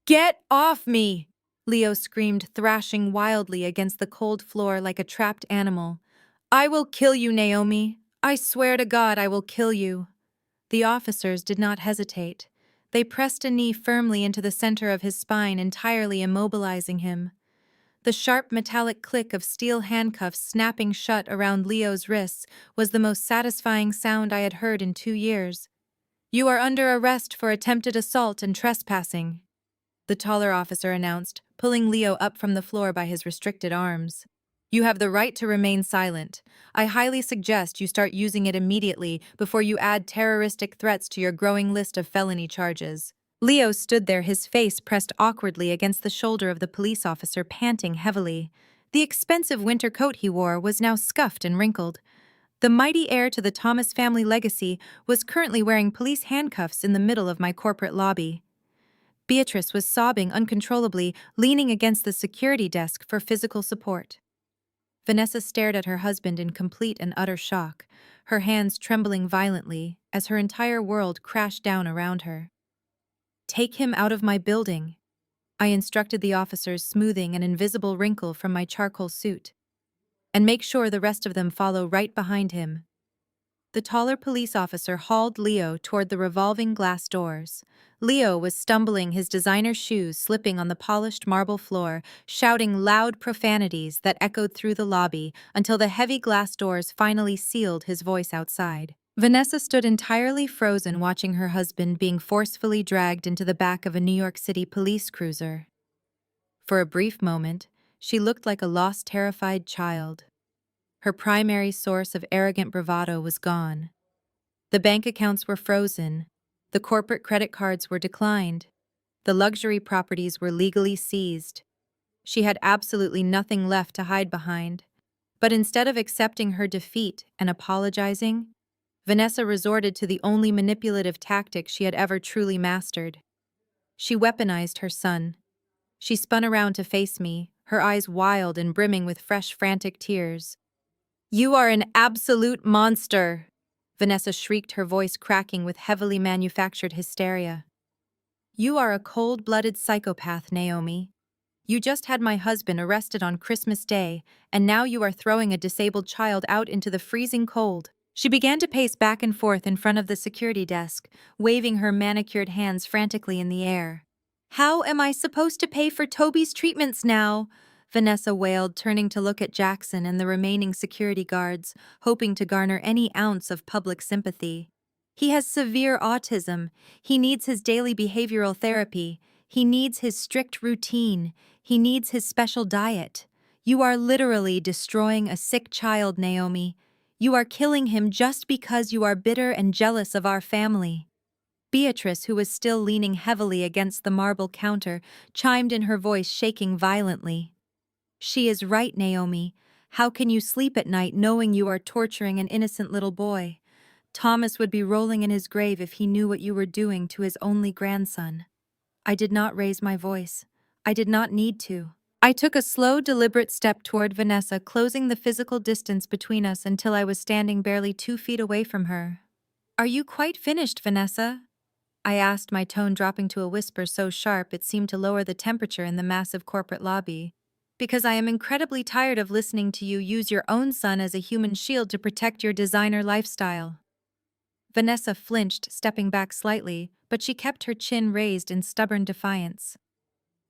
"Get off me!" Leo screamed, thrashing wildly against the cold floor like a trapped animal. "I will kill you, Naomi. I swear to God I will kill you." The officers did not hesitate. They pressed a knee firmly into the center of his spine, entirely immobilizing him. The sharp metallic click of steel handcuffs snapping shut around Leo's wrists was the most satisfying sound I had heard in 2 years. "You are under arrest for attempted assault and trespassing," the taller officer announced, pulling Leo up from the floor by his restricted arms. "You have the right to remain silent. I highly suggest you start using it immediately before you add terroristic threats to your growing list of felony charges." Leo stood there, his face pressed awkwardly against the shoulder of the police officer, panting heavily. The expensive winter coat he wore was now scuffed and wrinkled. The mighty heir to the Thomas family legacy was currently wearing police handcuffs in the middle of my corporate lobby. Beatrice was sobbing uncontrollably, leaning against the security desk for physical support. Vanessa stared at her husband in complete and utter shock, her hands trembling violently as her entire world crashed down around her. "Take him out of my building," I instructed the officers, smoothing an invisible wrinkle from my charcoal suit. "And make sure the rest of them follow right behind him." The taller police officer hauled Leo toward the revolving glass doors. Leo was stumbling, his designer shoes slipping on the polished marble floor, shouting loud profanities that echoed through the lobby until the heavy glass doors finally sealed his voice outside. Vanessa stood entirely frozen, watching her husband being forcefully dragged into the back of a New York City police cruiser. For a brief moment, she looked like a lost, terrified child. Her primary source of arrogant bravado was gone. The bank accounts were frozen, the corporate credit cards were declined, the luxury properties were legally seized. She had absolutely nothing left to hide behind. But instead of accepting her defeat and apologizing, Vanessa resorted to the only manipulative tactic she had ever truly mastered. She weaponized her son. She spun around to face me, her eyes wild and brimming with fresh, frantic tears. "You are an absolute monster!" Vanessa shrieked, her voice cracking with heavily manufactured hysteria. "You are a cold-blooded psychopath, Naomi. You just had my husband arrested on Christmas Day, and now you are throwing a disabled child out into the freezing cold." She began to pace back and forth in front of the security desk, waving her manicured hands frantically in the air. "How am I supposed to pay for Toby's treatments now?" Vanessa wailed, turning to look at Jackson and the remaining security guards, hoping to garner any ounce of public sympathy. "He has severe autism. He needs his daily behavioral therapy. He needs his strict routine. He needs his special diet. You are literally destroying a sick child, Naomi. You are killing him just because you are bitter and jealous of our family." Beatrice, who was still leaning heavily against the marble counter, chimed in, her voice shaking violently. "She is right, Naomi. How can you sleep at night knowing you are torturing an innocent little boy? Thomas would be rolling in his grave if he knew what you were doing to his only grandson." I did not raise my voice. I did not need to. I took a slow, deliberate step toward Vanessa, closing the physical distance between us until I was standing barely 2 feet away from her. "Are you quite finished, Vanessa?" I asked, my tone dropping to a whisper so sharp it seemed to lower the temperature in the massive corporate lobby. "Because I am incredibly tired of listening to you use your own son as a human shield to protect your designer lifestyle." Vanessa flinched, stepping back slightly, but she kept her chin raised in stubborn defiance.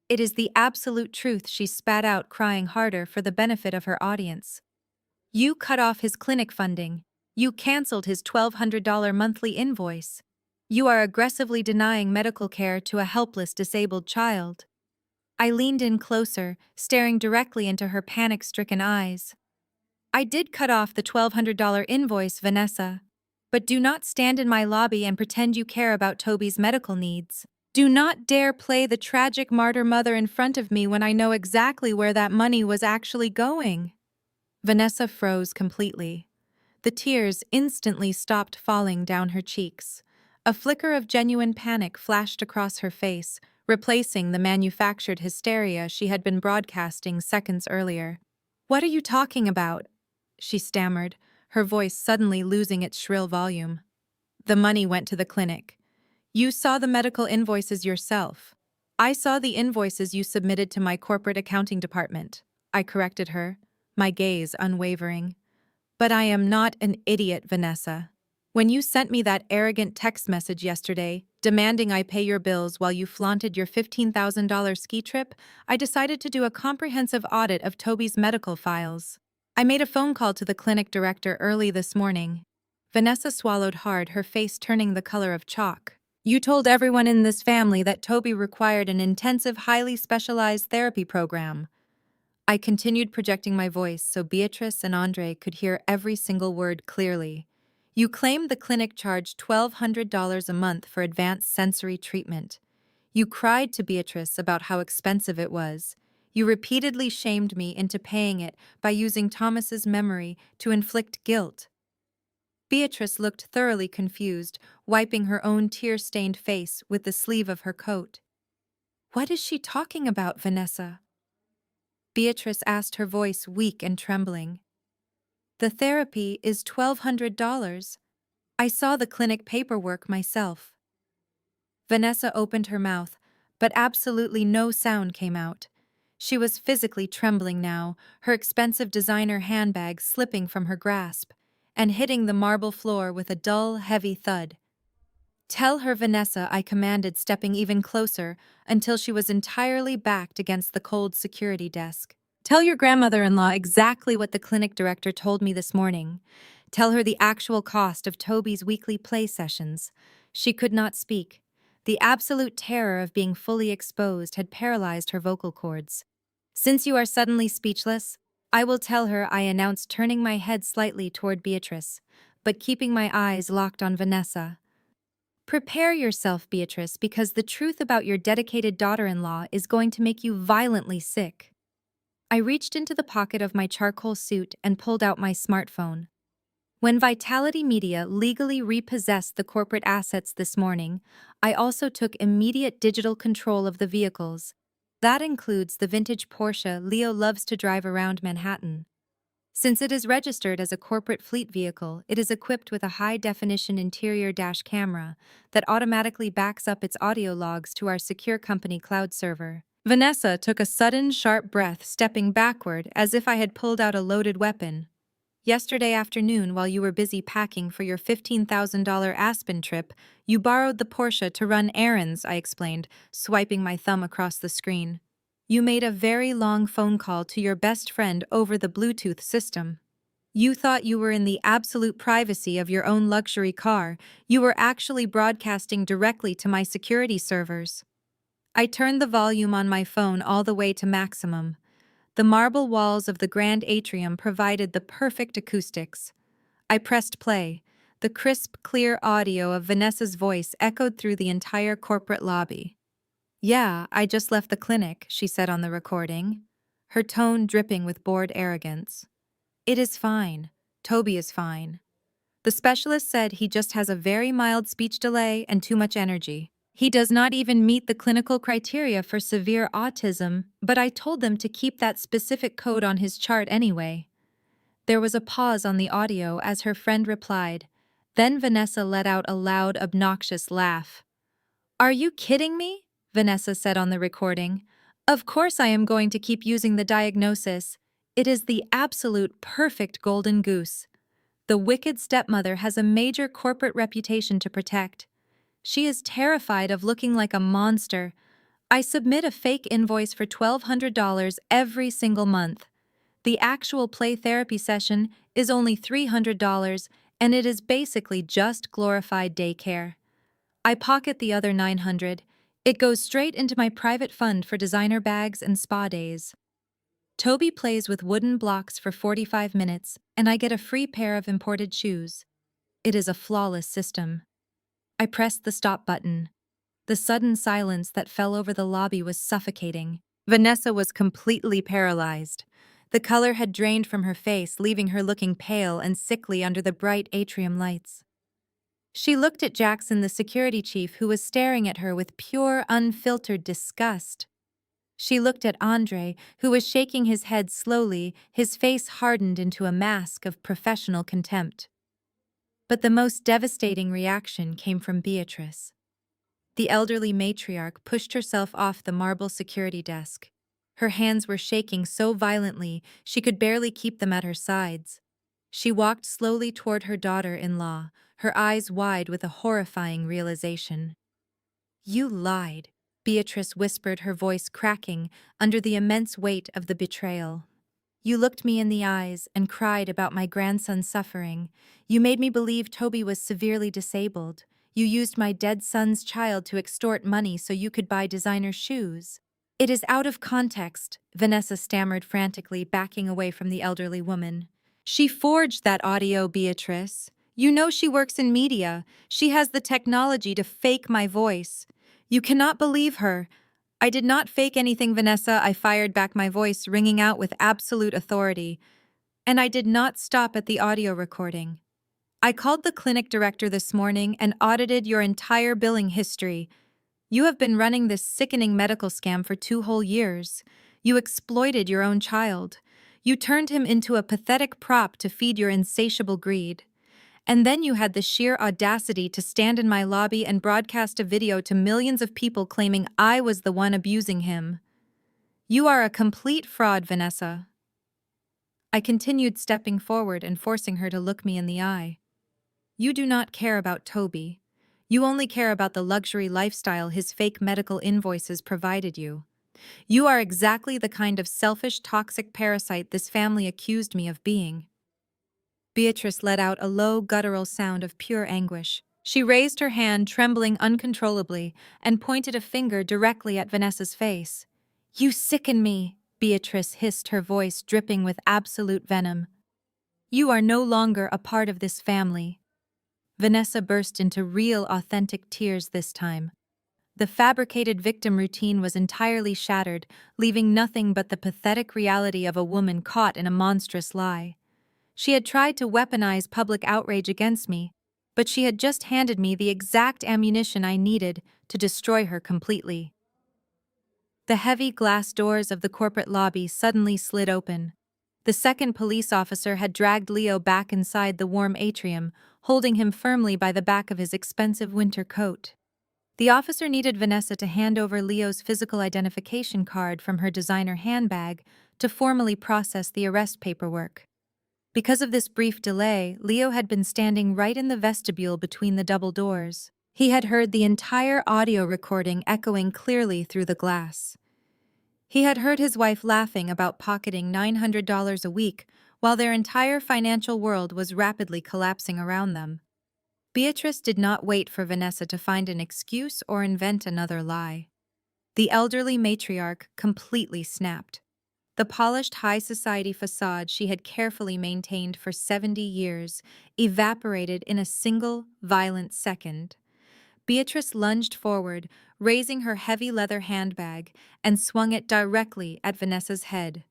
"It is the absolute truth," she spat out, crying harder for the benefit of her audience. "You cut off his clinic funding. You canceled his $1,200 monthly invoice. You are aggressively denying medical care to a helpless disabled child." I leaned in closer, staring directly into her panic-stricken eyes. I did cut off the $1,200 invoice, Vanessa. But do not stand in my lobby and pretend you care about Toby's medical needs. Do not dare play the tragic martyr mother in front of me when I know exactly where that money was actually going. Vanessa froze completely. The tears instantly stopped falling down her cheeks. A flicker of genuine panic flashed across her face, replacing the manufactured hysteria she had been broadcasting seconds earlier. "What are you talking about?" she stammered, her voice suddenly losing its shrill volume. "The money went to the clinic. You saw the medical invoices yourself. I saw the invoices you submitted to my corporate accounting department," I corrected her, my gaze unwavering. "But I am not an idiot, Vanessa. When you sent me that arrogant text message yesterday, demanding I pay your bills while you flaunted your $15,000 ski trip, I decided to do a comprehensive audit of Toby's medical files. I made a phone call to the clinic director early this morning." Vanessa swallowed hard, her face turning the color of chalk. "You told everyone in this family that Toby required an intensive, highly specialized therapy program." I continued projecting my voice so Beatrice and Andre could hear every single word clearly. "You claimed the clinic charged $1,200 a month for advanced sensory treatment. You cried to Beatrice about how expensive it was. You repeatedly shamed me into paying it by using Thomas's memory to inflict guilt." Beatrice looked thoroughly confused, wiping her own tear-stained face with the sleeve of her coat. "What is she talking about, Vanessa?" Beatrice asked, her voice weak and trembling. "The therapy is $1,200. I saw the clinic paperwork myself." Vanessa opened her mouth, but absolutely no sound came out. She was physically trembling now, her expensive designer handbag slipping from her grasp and hitting the marble floor with a dull, heavy thud. "Tell her, Vanessa," I commanded, stepping even closer until she was entirely backed against the cold security desk. "Tell your grandmother-in-law exactly what the clinic director told me this morning. Tell her the actual cost of Toby's weekly play sessions." She could not speak. The absolute terror of being fully exposed had paralyzed her vocal cords. "Since you are suddenly speechless, I will tell her," I announced, turning my head slightly toward Beatrice, but keeping my eyes locked on Vanessa. "Prepare yourself, Beatrice, because the truth about your dedicated daughter-in-law is going to make you violently sick." I reached into the pocket of my charcoal suit and pulled out my smartphone. When Vitality Media legally repossessed the corporate assets this morning, I also took immediate digital control of the vehicles. That includes the vintage Porsche Leo loves to drive around Manhattan. Since it is registered as a corporate fleet vehicle, it is equipped with a high-definition interior dash camera that automatically backs up its audio logs to our secure company cloud server. Vanessa took a sudden, sharp breath, stepping backward as if I had pulled out a loaded weapon. "Yesterday afternoon, while you were busy packing for your $15,000 Aspen trip, you borrowed the Porsche to run errands," I explained, swiping my thumb across the screen. "You made a very long phone call to your best friend over the Bluetooth system. You thought you were in the absolute privacy of your own luxury car. You were actually broadcasting directly to my security servers." I turned the volume on my phone all the way to maximum. The marble walls of the grand atrium provided the perfect acoustics. I pressed play. The crisp, clear audio of Vanessa's voice echoed through the entire corporate lobby. "Yeah, I just left the clinic," she said on the recording, her tone dripping with bored arrogance. "It is fine. Toby is fine. The specialist said he just has a very mild speech delay and too much energy. He does not even meet the clinical criteria for severe autism, but I told them to keep that specific code on his chart anyway." There was a pause on the audio as her friend replied. Then Vanessa let out a loud, obnoxious laugh. "Are you kidding me?" Vanessa said on the recording. "Of course I am going to keep using the diagnosis. It is the absolute perfect golden goose. The wicked stepmother has a major corporate reputation to protect. She is terrified of looking like a monster. I submit a fake invoice for $1,200 every single month. The actual play therapy session is only $300, and it is basically just glorified daycare. I pocket the other $900. It goes straight into my private fund for designer bags and spa days. Toby plays with wooden blocks for 45 minutes, and I get a free pair of imported shoes. It is a flawless system. I pressed the stop button. The sudden silence that fell over the lobby was suffocating. Vanessa was completely paralyzed. The color had drained from her face, leaving her looking pale and sickly under the bright atrium lights. She looked at Jackson, the security chief, who was staring at her with pure, unfiltered disgust. She looked at Andre, who was shaking his head slowly, his face hardened into a mask of professional contempt. But the most devastating reaction came from Beatrice. The elderly matriarch pushed herself off the marble security desk. Her hands were shaking so violently she could barely keep them at her sides. She walked slowly toward her daughter-in-law, her eyes wide with a horrifying realization. "You lied," Beatrice whispered, her voice cracking under the immense weight of the betrayal. "You looked me in the eyes and cried about my grandson's suffering. You made me believe Toby was severely disabled. You used my dead son's child to extort money so you could buy designer shoes." "It is out of context," Vanessa stammered frantically, backing away from the elderly woman. "She forged that audio, Beatrice. You know she works in media. She has the technology to fake my voice. You cannot believe her." "I did not fake anything, Vanessa," I fired back, my voice ringing out with absolute authority. "And I did not stop at the audio recording. I called the clinic director this morning and audited your entire billing history. You have been running this sickening medical scam for 2 whole years. You exploited your own child. You turned him into a pathetic prop to feed your insatiable greed. And then you had the sheer audacity to stand in my lobby and broadcast a video to millions of people claiming I was the one abusing him. You are a complete fraud, Vanessa." I continued, stepping forward and forcing her to look me in the eye. "You do not care about Toby. You only care about the luxury lifestyle his fake medical invoices provided you. You are exactly the kind of selfish, toxic parasite this family accused me of being." Beatrice let out a low, guttural sound of pure anguish. She raised her hand, trembling uncontrollably, and pointed a finger directly at Vanessa's face. "You sicken me," Beatrice hissed, her voice dripping with absolute venom. "You are no longer a part of this family." Vanessa burst into real, authentic tears this time. The fabricated victim routine was entirely shattered, leaving nothing but the pathetic reality of a woman caught in a monstrous lie. She had tried to weaponize public outrage against me, but she had just handed me the exact ammunition I needed to destroy her completely. The heavy glass doors of the corporate lobby suddenly slid open. The second police officer had dragged Leo back inside the warm atrium, holding him firmly by the back of his expensive winter coat. The officer needed Vanessa to hand over Leo's physical identification card from her designer handbag to formally process the arrest paperwork. Because of this brief delay, Leo had been standing right in the vestibule between the double doors. He had heard the entire audio recording echoing clearly through the glass. He had heard his wife laughing about pocketing $900 a week while their entire financial world was rapidly collapsing around them. Beatrice did not wait for Vanessa to find an excuse or invent another lie. The elderly matriarch completely snapped. The polished high society facade she had carefully maintained for 70 years evaporated in a single violent second. Beatrice lunged forward, raising her heavy leather handbag, and swung it directly at Vanessa's head.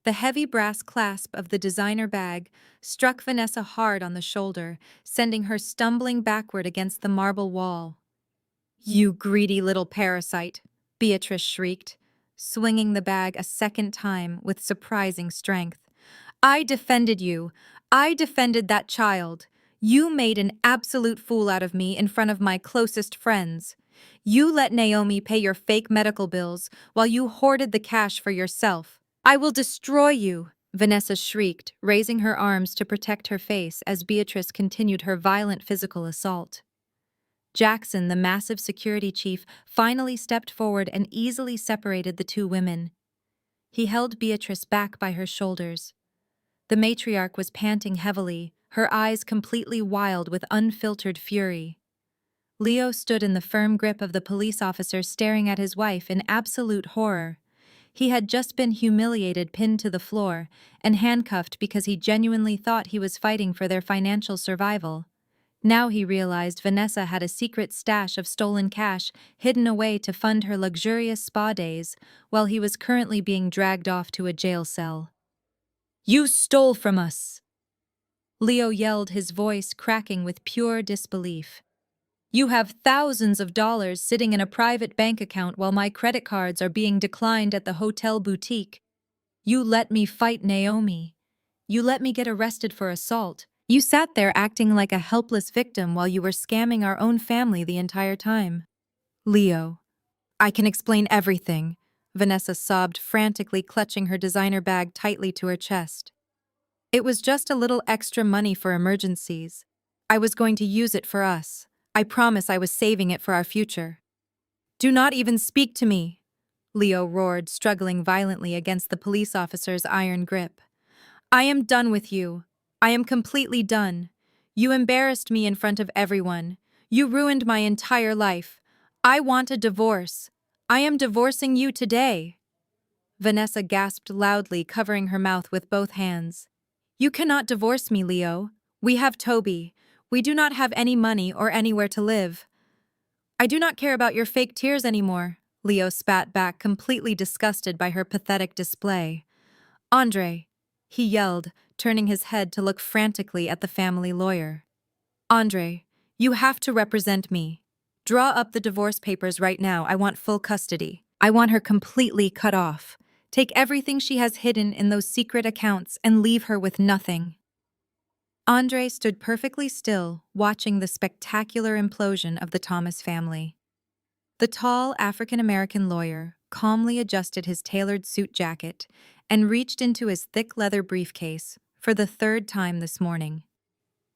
The heavy brass clasp of the designer bag struck Vanessa hard on the shoulder, sending her stumbling backward against the marble wall. "You greedy little parasite," Beatrice shrieked, swinging the bag a second time with surprising strength. "I defended you. I defended that child. You made an absolute fool out of me in front of my closest friends. You let Naomi pay your fake medical bills while you hoarded the cash for yourself. I will destroy you," Vanessa shrieked, raising her arms to protect her face as Beatrice continued her violent physical assault. Jackson, the massive security chief, finally stepped forward and easily separated the two women. He held Beatrice back by her shoulders. The matriarch was panting heavily, her eyes completely wild with unfiltered fury. Leo stood in the firm grip of the police officer, staring at his wife in absolute horror. He had just been humiliated, pinned to the floor, and handcuffed because he genuinely thought he was fighting for their financial survival. Now he realized Vanessa had a secret stash of stolen cash hidden away to fund her luxurious spa days, while he was currently being dragged off to a jail cell. "You stole from us!" Leo yelled, his voice cracking with pure disbelief. "You have thousands of dollars sitting in a private bank account while my credit cards are being declined at the hotel boutique. You let me fight Naomi. You let me get arrested for assault. You sat there acting like a helpless victim while you were scamming our own family the entire time." "Leo, I can explain everything," Vanessa sobbed, frantically clutching her designer bag tightly to her chest. "It was just a little extra money for emergencies. I was going to use it for us. I promise I was saving it for our future." "Do not even speak to me," Leo roared, struggling violently against the police officer's iron grip. "I am done with you. I am completely done. You embarrassed me in front of everyone. You ruined my entire life. I want a divorce. I am divorcing you today." Vanessa gasped loudly, covering her mouth with both hands. "You cannot divorce me, Leo. We have Toby. We do not have any money or anywhere to live." "I do not care about your fake tears anymore," Leo spat back, completely disgusted by her pathetic display. "Andre," he yelled, turning his head to look frantically at the family lawyer. "Andre, you have to represent me. Draw up the divorce papers right now. I want full custody. I want her completely cut off. Take everything she has hidden in those secret accounts and leave her with nothing." Andre stood perfectly still, watching the spectacular implosion of the Thomas family. The tall African-American lawyer calmly adjusted his tailored suit jacket and reached into his thick leather briefcase for the third time this morning.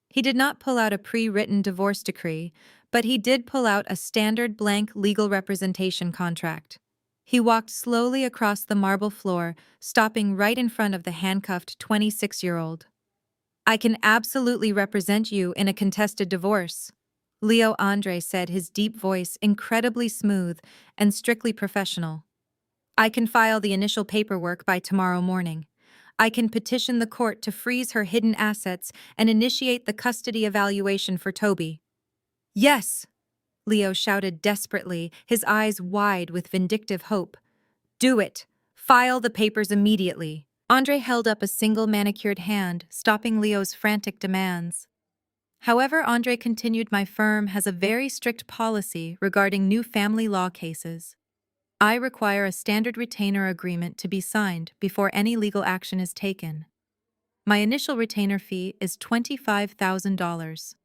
He did not pull out a pre-written divorce decree, but he did pull out a standard blank legal representation contract. He walked slowly across the marble floor, stopping right in front of the handcuffed 26-year-old. "I can absolutely represent you in a contested divorce," Leo Andre said, his deep voice incredibly smooth and strictly professional. "I can file the initial paperwork by tomorrow morning. I can petition the court to freeze her hidden assets and initiate the custody evaluation for Toby." "Yes!" Leo shouted desperately, his eyes wide with vindictive hope. "Do it! File the papers immediately." Andre held up a single manicured hand, stopping Leo's frantic demands. "However," Andre continued, "my firm has a very strict policy regarding new family law cases. I require a standard retainer agreement to be signed before any legal action is taken. My initial retainer fee is $25,000.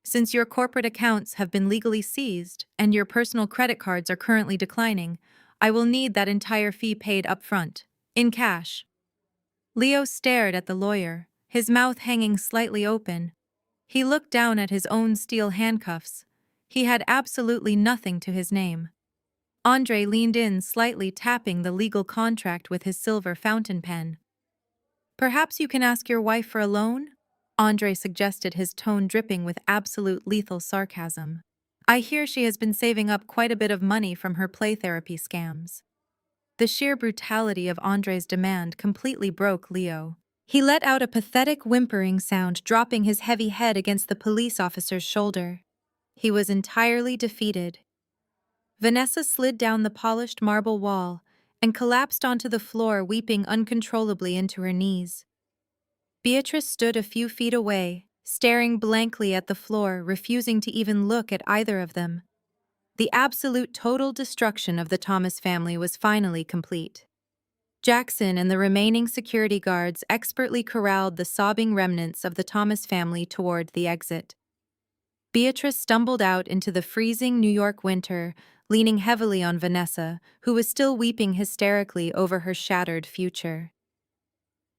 Since your corporate accounts have been legally seized and your personal credit cards are currently declining, I will need that entire fee paid up front, in cash." Leo stared at the lawyer, his mouth hanging slightly open. He looked down at his own steel handcuffs. He had absolutely nothing to his name. Andre leaned in slightly, tapping the legal contract with his silver fountain pen. "Perhaps you can ask your wife for a loan?" Andre suggested, his tone dripping with absolute lethal sarcasm. "I hear she has been saving up quite a bit of money from her play therapy scams." The sheer brutality of Andre's demand completely broke Leo. He let out a pathetic whimpering sound, dropping his heavy head against the police officer's shoulder. He was entirely defeated. Vanessa slid down the polished marble wall and collapsed onto the floor, weeping uncontrollably into her knees. Beatrice stood a few feet away, staring blankly at the floor, refusing to even look at either of them. The absolute total destruction of the Thomas family was finally complete. Jackson and the remaining security guards expertly corralled the sobbing remnants of the Thomas family toward the exit. Beatrice stumbled out into the freezing New York winter, leaning heavily on Vanessa, who was still weeping hysterically over her shattered future.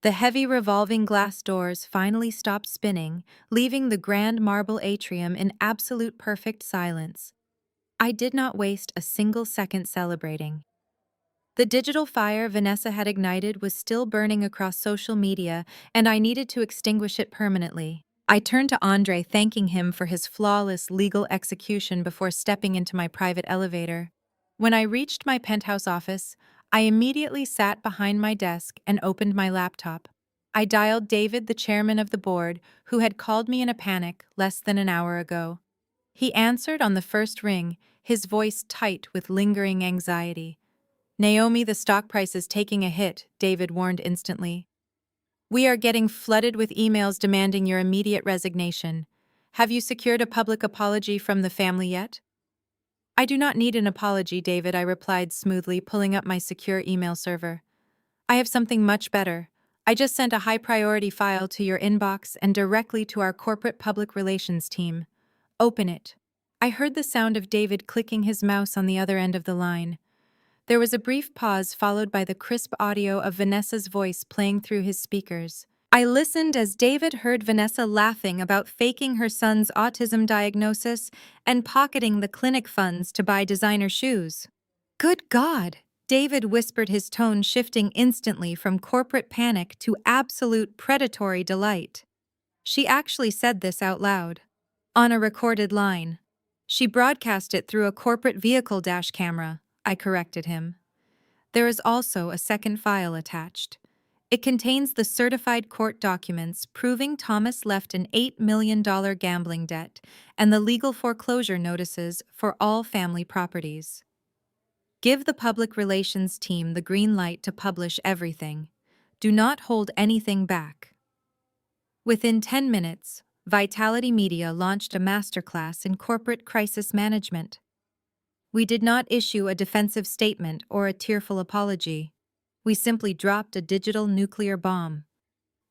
The heavy revolving glass doors finally stopped spinning, leaving the grand marble atrium in absolute perfect silence. I did not waste a single second celebrating. The digital fire Vanessa had ignited was still burning across social media, and I needed to extinguish it permanently. I turned to Andre, thanking him for his flawless legal execution before stepping into my private elevator. When I reached my penthouse office, I immediately sat behind my desk and opened my laptop. I dialed David, the chairman of the board, who had called me in a panic less than an hour ago. He answered on the first ring, his voice tight with lingering anxiety. "Naomi, the stock price is taking a hit," David warned instantly. "We are getting flooded with emails demanding your immediate resignation. Have you secured a public apology from the family yet?" "I do not need an apology, David," I replied smoothly, pulling up my secure email server. "I have something much better. I just sent a high-priority file to your inbox and directly to our corporate public relations team. Open it." I heard the sound of David clicking his mouse on the other end of the line. There was a brief pause followed by the crisp audio of Vanessa's voice playing through his speakers. I listened as David heard Vanessa laughing about faking her son's autism diagnosis and pocketing the clinic funds to buy designer shoes. "Good God!" David whispered, his tone shifting instantly from corporate panic to absolute predatory delight. "She actually said this out loud. On a recorded line. She broadcast it through a corporate vehicle dash camera," I corrected him. "There is also a second file attached. It contains the certified court documents proving Thomas left an $8 million gambling debt and the legal foreclosure notices for all family properties. Give the public relations team the green light to publish everything. Do not hold anything back." Within 10 minutes, Vitality Media launched a masterclass in corporate crisis management. We did not issue a defensive statement or a tearful apology. We simply dropped a digital nuclear bomb.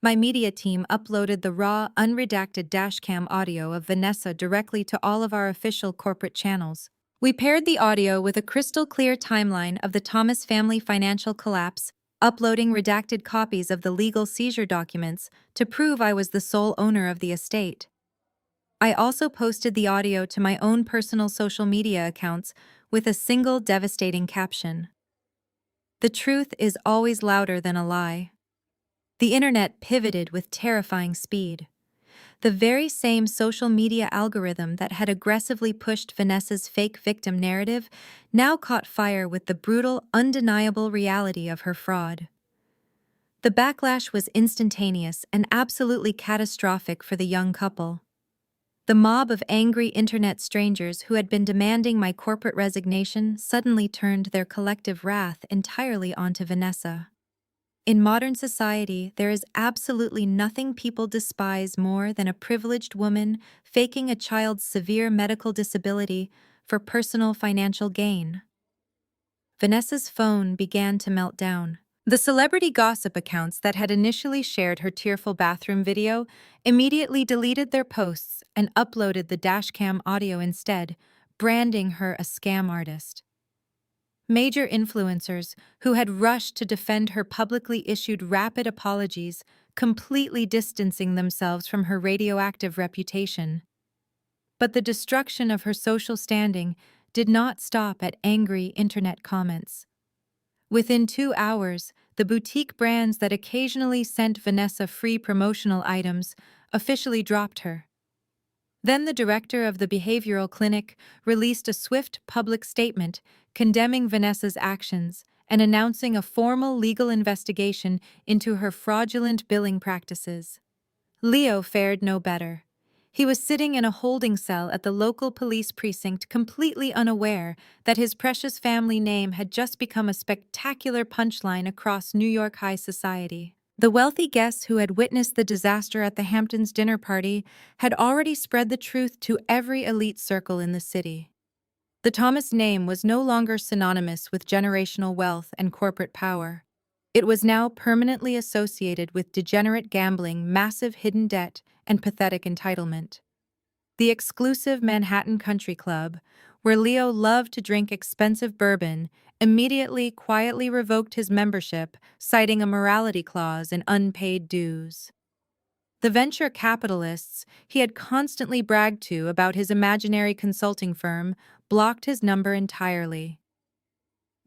My media team uploaded the raw, unredacted dashcam audio of Vanessa directly to all of our official corporate channels. We paired the audio with a crystal-clear timeline of the Thomas family financial collapse, uploading redacted copies of the legal seizure documents to prove I was the sole owner of the estate. I also posted the audio to my own personal social media accounts with a single devastating caption. "The truth is always louder than a lie." The internet pivoted with terrifying speed. The very same social media algorithm that had aggressively pushed Vanessa's fake victim narrative now caught fire with the brutal, undeniable reality of her fraud. The backlash was instantaneous and absolutely catastrophic for the young couple. The mob of angry internet strangers who had been demanding my corporate resignation suddenly turned their collective wrath entirely onto Vanessa. In modern society, there is absolutely nothing people despise more than a privileged woman faking a child's severe medical disability for personal financial gain. Vanessa's phone began to melt down. The celebrity gossip accounts that had initially shared her tearful bathroom video immediately deleted their posts and uploaded the dashcam audio instead, branding her a scam artist. Major influencers who had rushed to defend her publicly issued rapid apologies, completely distancing themselves from her radioactive reputation. But the destruction of her social standing did not stop at angry internet comments. Within 2 hours, the boutique brands that occasionally sent Vanessa free promotional items officially dropped her. Then the director of the behavioral clinic released a swift public statement condemning Vanessa's actions and announcing a formal legal investigation into her fraudulent billing practices. Leo fared no better. He was sitting in a holding cell at the local police precinct, completely unaware that his precious family name had just become a spectacular punchline across New York high society. The wealthy guests who had witnessed the disaster at the Hamptons' dinner party had already spread the truth to every elite circle in the city. The Thomas name was no longer synonymous with generational wealth and corporate power. It was now permanently associated with degenerate gambling, massive hidden debt, and pathetic entitlement. The exclusive Manhattan Country Club, where Leo loved to drink expensive bourbon, immediately quietly revoked his membership, citing a morality clause and unpaid dues. The venture capitalists he had constantly bragged to about his imaginary consulting firm blocked his number entirely.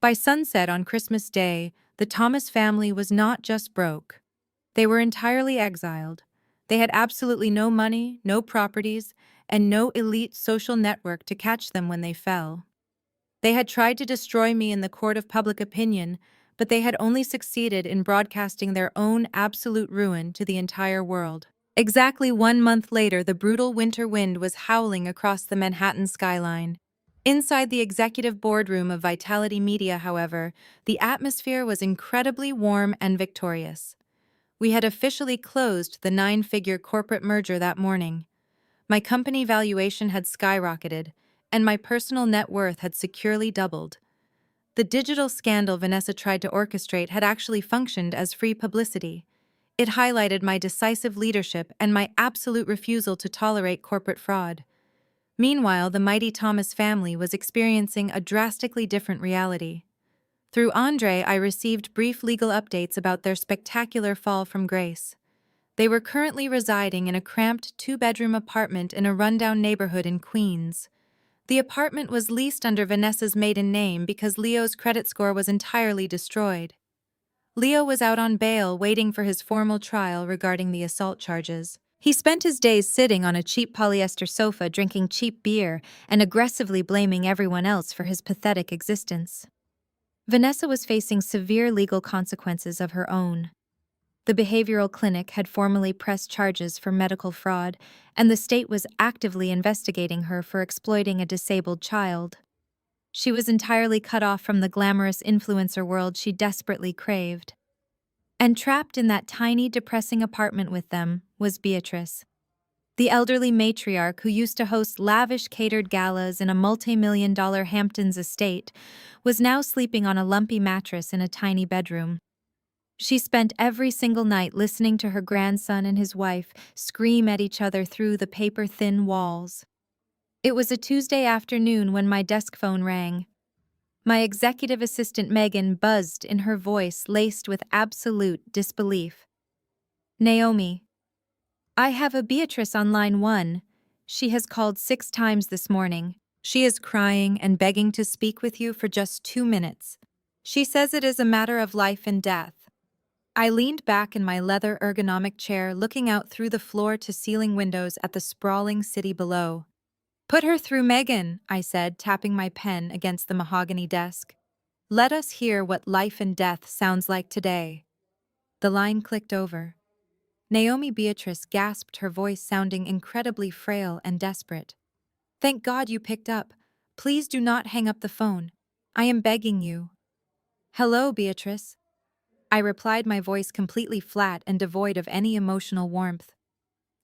By sunset on Christmas Day, the Thomas family was not just broke. They were entirely exiled. They had absolutely no money, no properties, and no elite social network to catch them when they fell. They had tried to destroy me in the court of public opinion, but they had only succeeded in broadcasting their own absolute ruin to the entire world. Exactly 1 month later, the brutal winter wind was howling across the Manhattan skyline. Inside the executive boardroom of Vitality Media, however, the atmosphere was incredibly warm and victorious. We had officially closed the 9-figure corporate merger that morning. My company valuation had skyrocketed, and my personal net worth had securely doubled. The digital scandal Vanessa tried to orchestrate had actually functioned as free publicity. It highlighted my decisive leadership and my absolute refusal to tolerate corporate fraud. Meanwhile, the mighty Thomas family was experiencing a drastically different reality. Through Andre, I received brief legal updates about their spectacular fall from grace. They were currently residing in a cramped 2-bedroom apartment in a rundown neighborhood in Queens. The apartment was leased under Vanessa's maiden name because Leo's credit score was entirely destroyed. Leo was out on bail waiting for his formal trial regarding the assault charges. He spent his days sitting on a cheap polyester sofa drinking cheap beer and aggressively blaming everyone else for his pathetic existence. Vanessa was facing severe legal consequences of her own. The behavioral clinic had formally pressed charges for medical fraud, and the state was actively investigating her for exploiting a disabled child. She was entirely cut off from the glamorous influencer world she desperately craved. And trapped in that tiny, depressing apartment with them was Beatrice. The elderly matriarch who used to host lavish catered galas in a multi-million-dollar Hamptons estate was now sleeping on a lumpy mattress in a tiny bedroom. She spent every single night listening to her grandson and his wife scream at each other through the paper-thin walls. It was a Tuesday afternoon when my desk phone rang. My executive assistant Megan buzzed in her voice laced with absolute disbelief. "Naomi, I have a Beatrice on line 1. She has called 6 times this morning. She is crying and begging to speak with you for just 2 minutes. She says it is a matter of life and death." I leaned back in my leather ergonomic chair, looking out through the floor-to-ceiling windows at the sprawling city below. "Put her through, Megan," I said, tapping my pen against the mahogany desk. "Let us hear what life and death sounds like today." The line clicked over. Naomi Beatrice gasped, her voice sounding incredibly frail and desperate. "Thank God you picked up. Please do not hang up the phone. I am begging you." "Hello, Beatrice," I replied, my voice completely flat and devoid of any emotional warmth.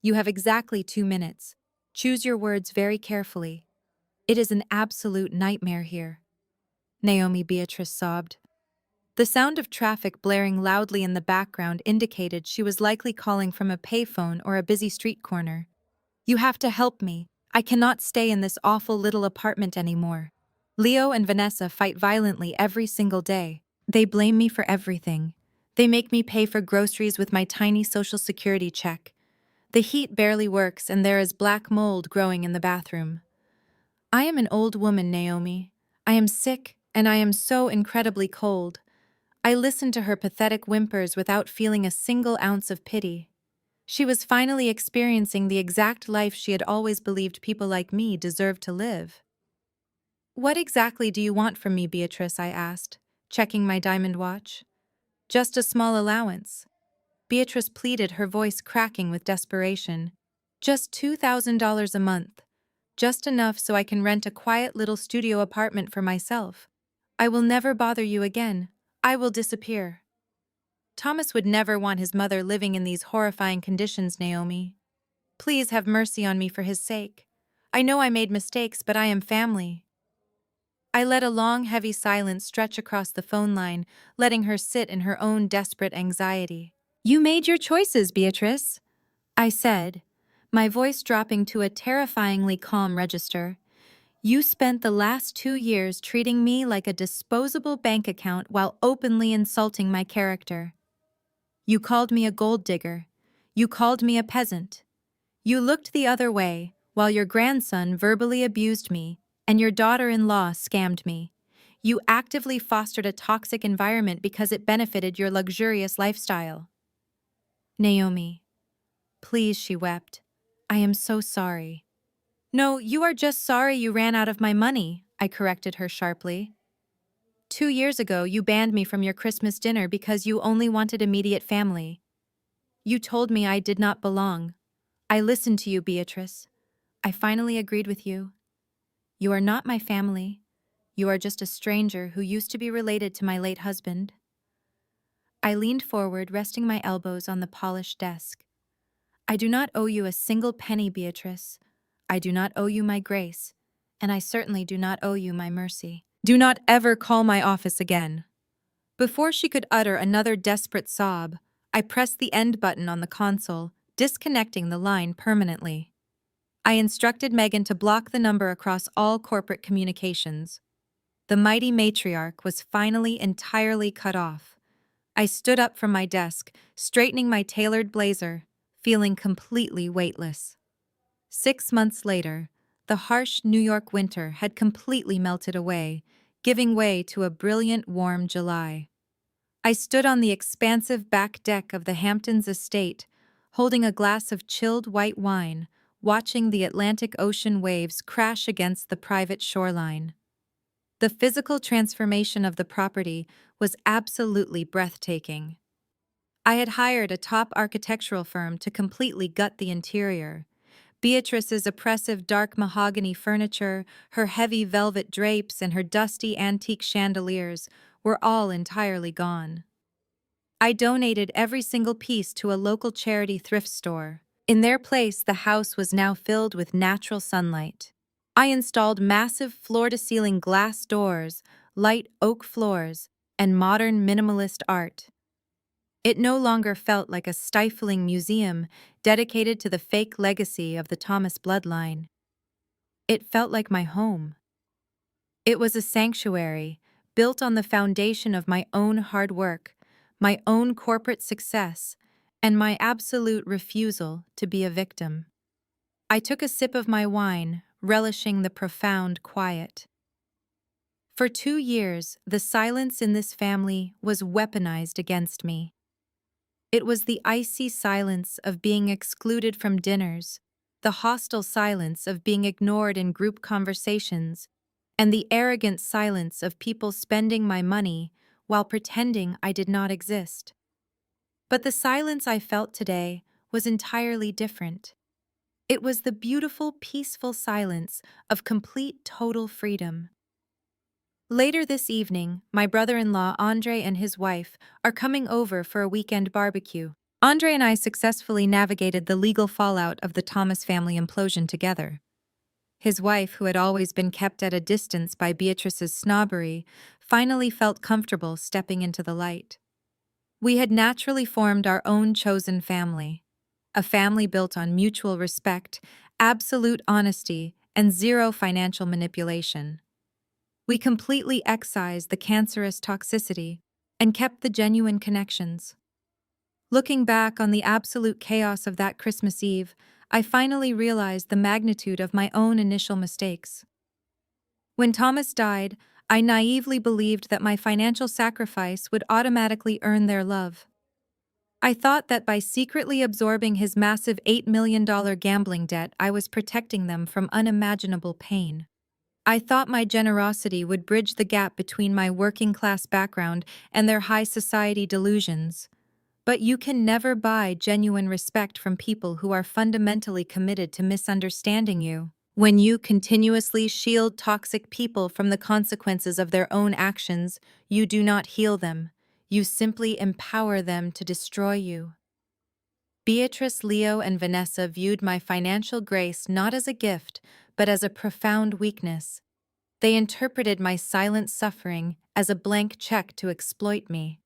"You have exactly 2 minutes. Choose your words very carefully. It is an absolute nightmare here." Naomi Beatrice sobbed. The sound of traffic blaring loudly in the background indicated she was likely calling from a payphone or a busy street corner. "You have to help me. I cannot stay in this awful little apartment anymore. Leo and Vanessa fight violently every single day. They blame me for everything. They make me pay for groceries with my tiny Social Security check. The heat barely works and there is black mold growing in the bathroom. I am an old woman, Naomi. I am sick and I am so incredibly cold." I listened to her pathetic whimpers without feeling a single ounce of pity. She was finally experiencing the exact life she had always believed people like me deserved to live. "What exactly do you want from me, Beatrice?" I asked, checking my diamond watch. "Just a small allowance," Beatrice pleaded, her voice cracking with desperation. "Just $2,000 a month. Just enough so I can rent a quiet little studio apartment for myself. I will never bother you again. I will disappear." Thomas would never want his mother living in these horrifying conditions, Naomi. Please have mercy on me for his sake. I know I made mistakes, but I am family. I let a long, heavy silence stretch across the phone line, letting her sit in her own desperate anxiety. "You made your choices, Beatrice," I said, my voice dropping to a terrifyingly calm register. "You spent the last 2 years treating me like a disposable bank account while openly insulting my character. You called me a gold digger. You called me a peasant. You looked the other way while your grandson verbally abused me and your daughter-in-law scammed me. You actively fostered a toxic environment because it benefited your luxurious lifestyle." "Naomi, Please, she wept. I am so sorry. No, you are just sorry you ran out of my money, I corrected her sharply. 2 years ago, you banned me from your Christmas dinner because you only wanted immediate family. You told me I did not belong. I listened to you, Beatrice. I finally agreed with you. You are not my family. You are just a stranger who used to be related to my late husband. I leaned forward, resting my elbows on the polished desk. I do not owe you a single penny, Beatrice. I do not owe you my grace, and I certainly do not owe you my mercy. Do not ever call my office again. Before she could utter another desperate sob, I pressed the end button on the console, disconnecting the line permanently. I instructed Megan to block the number across all corporate communications. The mighty matriarch was finally entirely cut off. I stood up from my desk, straightening my tailored blazer, feeling completely weightless. 6 months later, the harsh New York winter had completely melted away, giving way to a brilliant, warm July. I stood on the expansive back deck of the Hamptons estate, holding a glass of chilled white wine, watching the Atlantic Ocean waves crash against the private shoreline. The physical transformation of the property was absolutely breathtaking. I had hired a top architectural firm to completely gut the interior. Beatrice's oppressive dark mahogany furniture, her heavy velvet drapes, and her dusty antique chandeliers were all entirely gone. I donated every single piece to a local charity thrift store. In their place, the house was now filled with natural sunlight. I installed massive floor-to-ceiling glass doors, light oak floors, and modern minimalist art. It no longer felt like a stifling museum dedicated to the fake legacy of the Thomas bloodline. It felt like my home. It was a sanctuary, built on the foundation of my own hard work, my own corporate success, and my absolute refusal to be a victim. I took a sip of my wine, relishing the profound quiet. For 2 years, the silence in this family was weaponized against me. It was the icy silence of being excluded from dinners, the hostile silence of being ignored in group conversations, and the arrogant silence of people spending my money while pretending I did not exist. But the silence I felt today was entirely different. It was the beautiful, peaceful silence of complete, total freedom. Later this evening, my brother-in-law Andre and his wife are coming over for a weekend barbecue. Andre and I successfully navigated the legal fallout of the Thomas family implosion together. His wife, who had always been kept at a distance by Beatrice's snobbery, finally felt comfortable stepping into the light. We had naturally formed our own chosen family, a family built on mutual respect, absolute honesty, and zero financial manipulation. We completely excised the cancerous toxicity and kept the genuine connections. Looking back on the absolute chaos of that Christmas Eve, I finally realized the magnitude of my own initial mistakes. When Thomas died, I naively believed that my financial sacrifice would automatically earn their love. I thought that by secretly absorbing his massive $8 million gambling debt, I was protecting them from unimaginable pain. I thought my generosity would bridge the gap between my working-class background and their high society delusions. But you can never buy genuine respect from people who are fundamentally committed to misunderstanding you. When you continuously shield toxic people from the consequences of their own actions, you do not heal them. You simply empower them to destroy you. Beatrice, Leo, and Vanessa viewed my financial grace not as a gift, but as a profound weakness. They interpreted my silent suffering as a blank check to exploit me.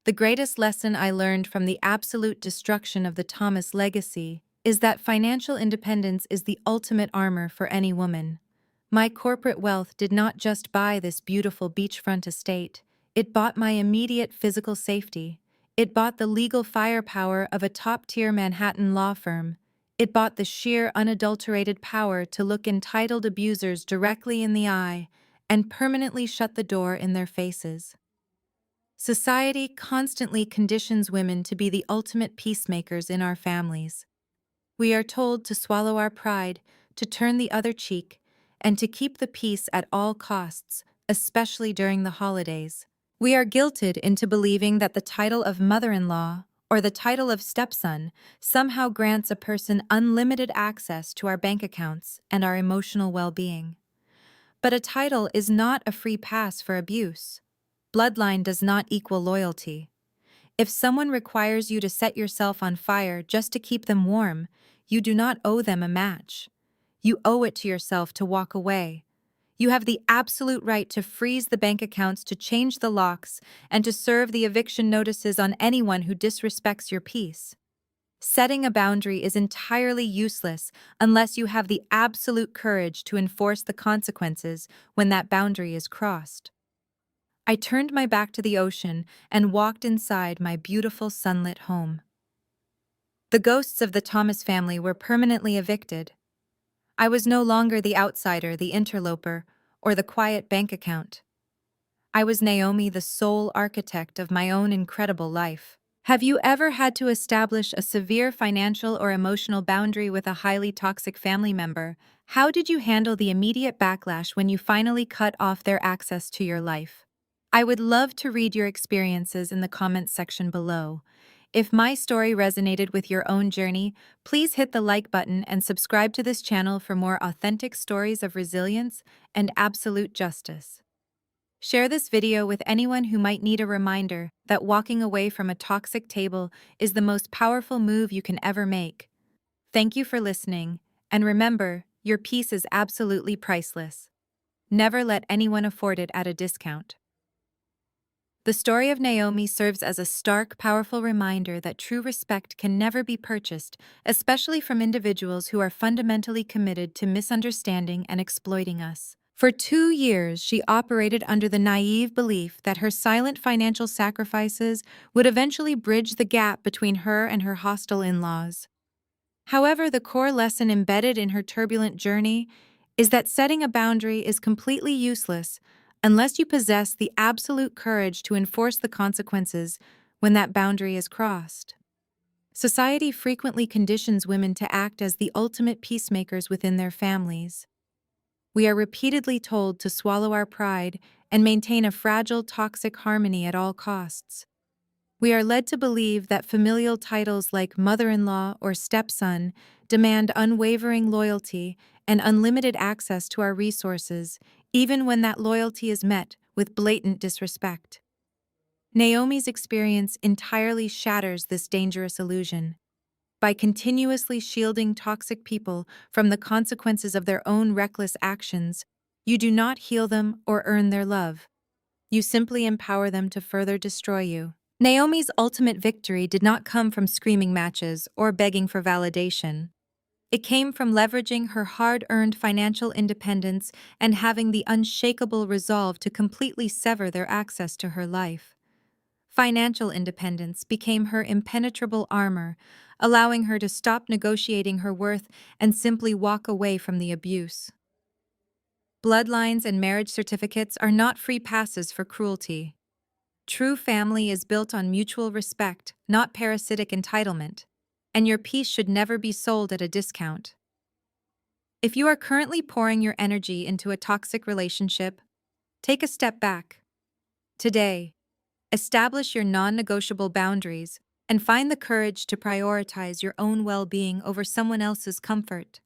The greatest lesson I learned from the absolute destruction of the Thomas legacy is that financial independence is the ultimate armor for any woman. My corporate wealth did not just buy this beautiful beachfront estate, it bought my immediate physical safety. It bought the legal firepower of a top-tier Manhattan law firm. It bought the sheer, unadulterated power to look entitled abusers directly in the eye and permanently shut the door in their faces. Society constantly conditions women to be the ultimate peacemakers in our families. We are told to swallow our pride, to turn the other cheek, and to keep the peace at all costs, especially during the holidays. We are guilted into believing that the title of mother-in-law or the title of stepson somehow grants a person unlimited access to our bank accounts and our emotional well-being. But a title is not a free pass for abuse. Bloodline does not equal loyalty. If someone requires you to set yourself on fire just to keep them warm, you do not owe them a match. You owe it to yourself to walk away. You have the absolute right to freeze the bank accounts, to change the locks, and to serve the eviction notices on anyone who disrespects your peace. Setting a boundary is entirely useless unless you have the absolute courage to enforce the consequences when that boundary is crossed. I turned my back to the ocean and walked inside my beautiful sunlit home. The ghosts of the Thomas family were permanently evicted. I was no longer the outsider, the interloper, or the quiet bank account. I was Naomi, the sole architect of my own incredible life. Have you ever had to establish a severe financial or emotional boundary with a highly toxic family member? How did you handle the immediate backlash when you finally cut off their access to your life? I would love to read your experiences in the comments section below. If my story resonated with your own journey, please hit the like button and subscribe to this channel for more authentic stories of resilience and absolute justice. Share this video with anyone who might need a reminder that walking away from a toxic table is the most powerful move you can ever make. Thank you for listening, and remember, your peace is absolutely priceless. Never let anyone afford it at a discount. The story of Naomi serves as a stark, powerful reminder that true respect can never be purchased, especially from individuals who are fundamentally committed to misunderstanding and exploiting us. For 2 years, she operated under the naive belief that her silent financial sacrifices would eventually bridge the gap between her and her hostile in-laws. However, the core lesson embedded in her turbulent journey is that setting a boundary is completely useless unless you possess the absolute courage to enforce the consequences when that boundary is crossed. Society frequently conditions women to act as the ultimate peacemakers within their families. We are repeatedly told to swallow our pride and maintain a fragile, toxic harmony at all costs. We are led to believe that familial titles like mother-in-law or stepson demand unwavering loyalty and unlimited access to our resources, even when that loyalty is met with blatant disrespect. Naomi's experience entirely shatters this dangerous illusion. By continuously shielding toxic people from the consequences of their own reckless actions, you do not heal them or earn their love. You simply empower them to further destroy you. Naomi's ultimate victory did not come from screaming matches or begging for validation. It came from leveraging her hard-earned financial independence and having the unshakable resolve to completely sever their access to her life. Financial independence became her impenetrable armor, allowing her to stop negotiating her worth and simply walk away from the abuse. Bloodlines and marriage certificates are not free passes for cruelty. True family is built on mutual respect, not parasitic entitlement, and your peace should never be sold at a discount. If you are currently pouring your energy into a toxic relationship, take a step back. Today, establish your non-negotiable boundaries and find the courage to prioritize your own well-being over someone else's comfort.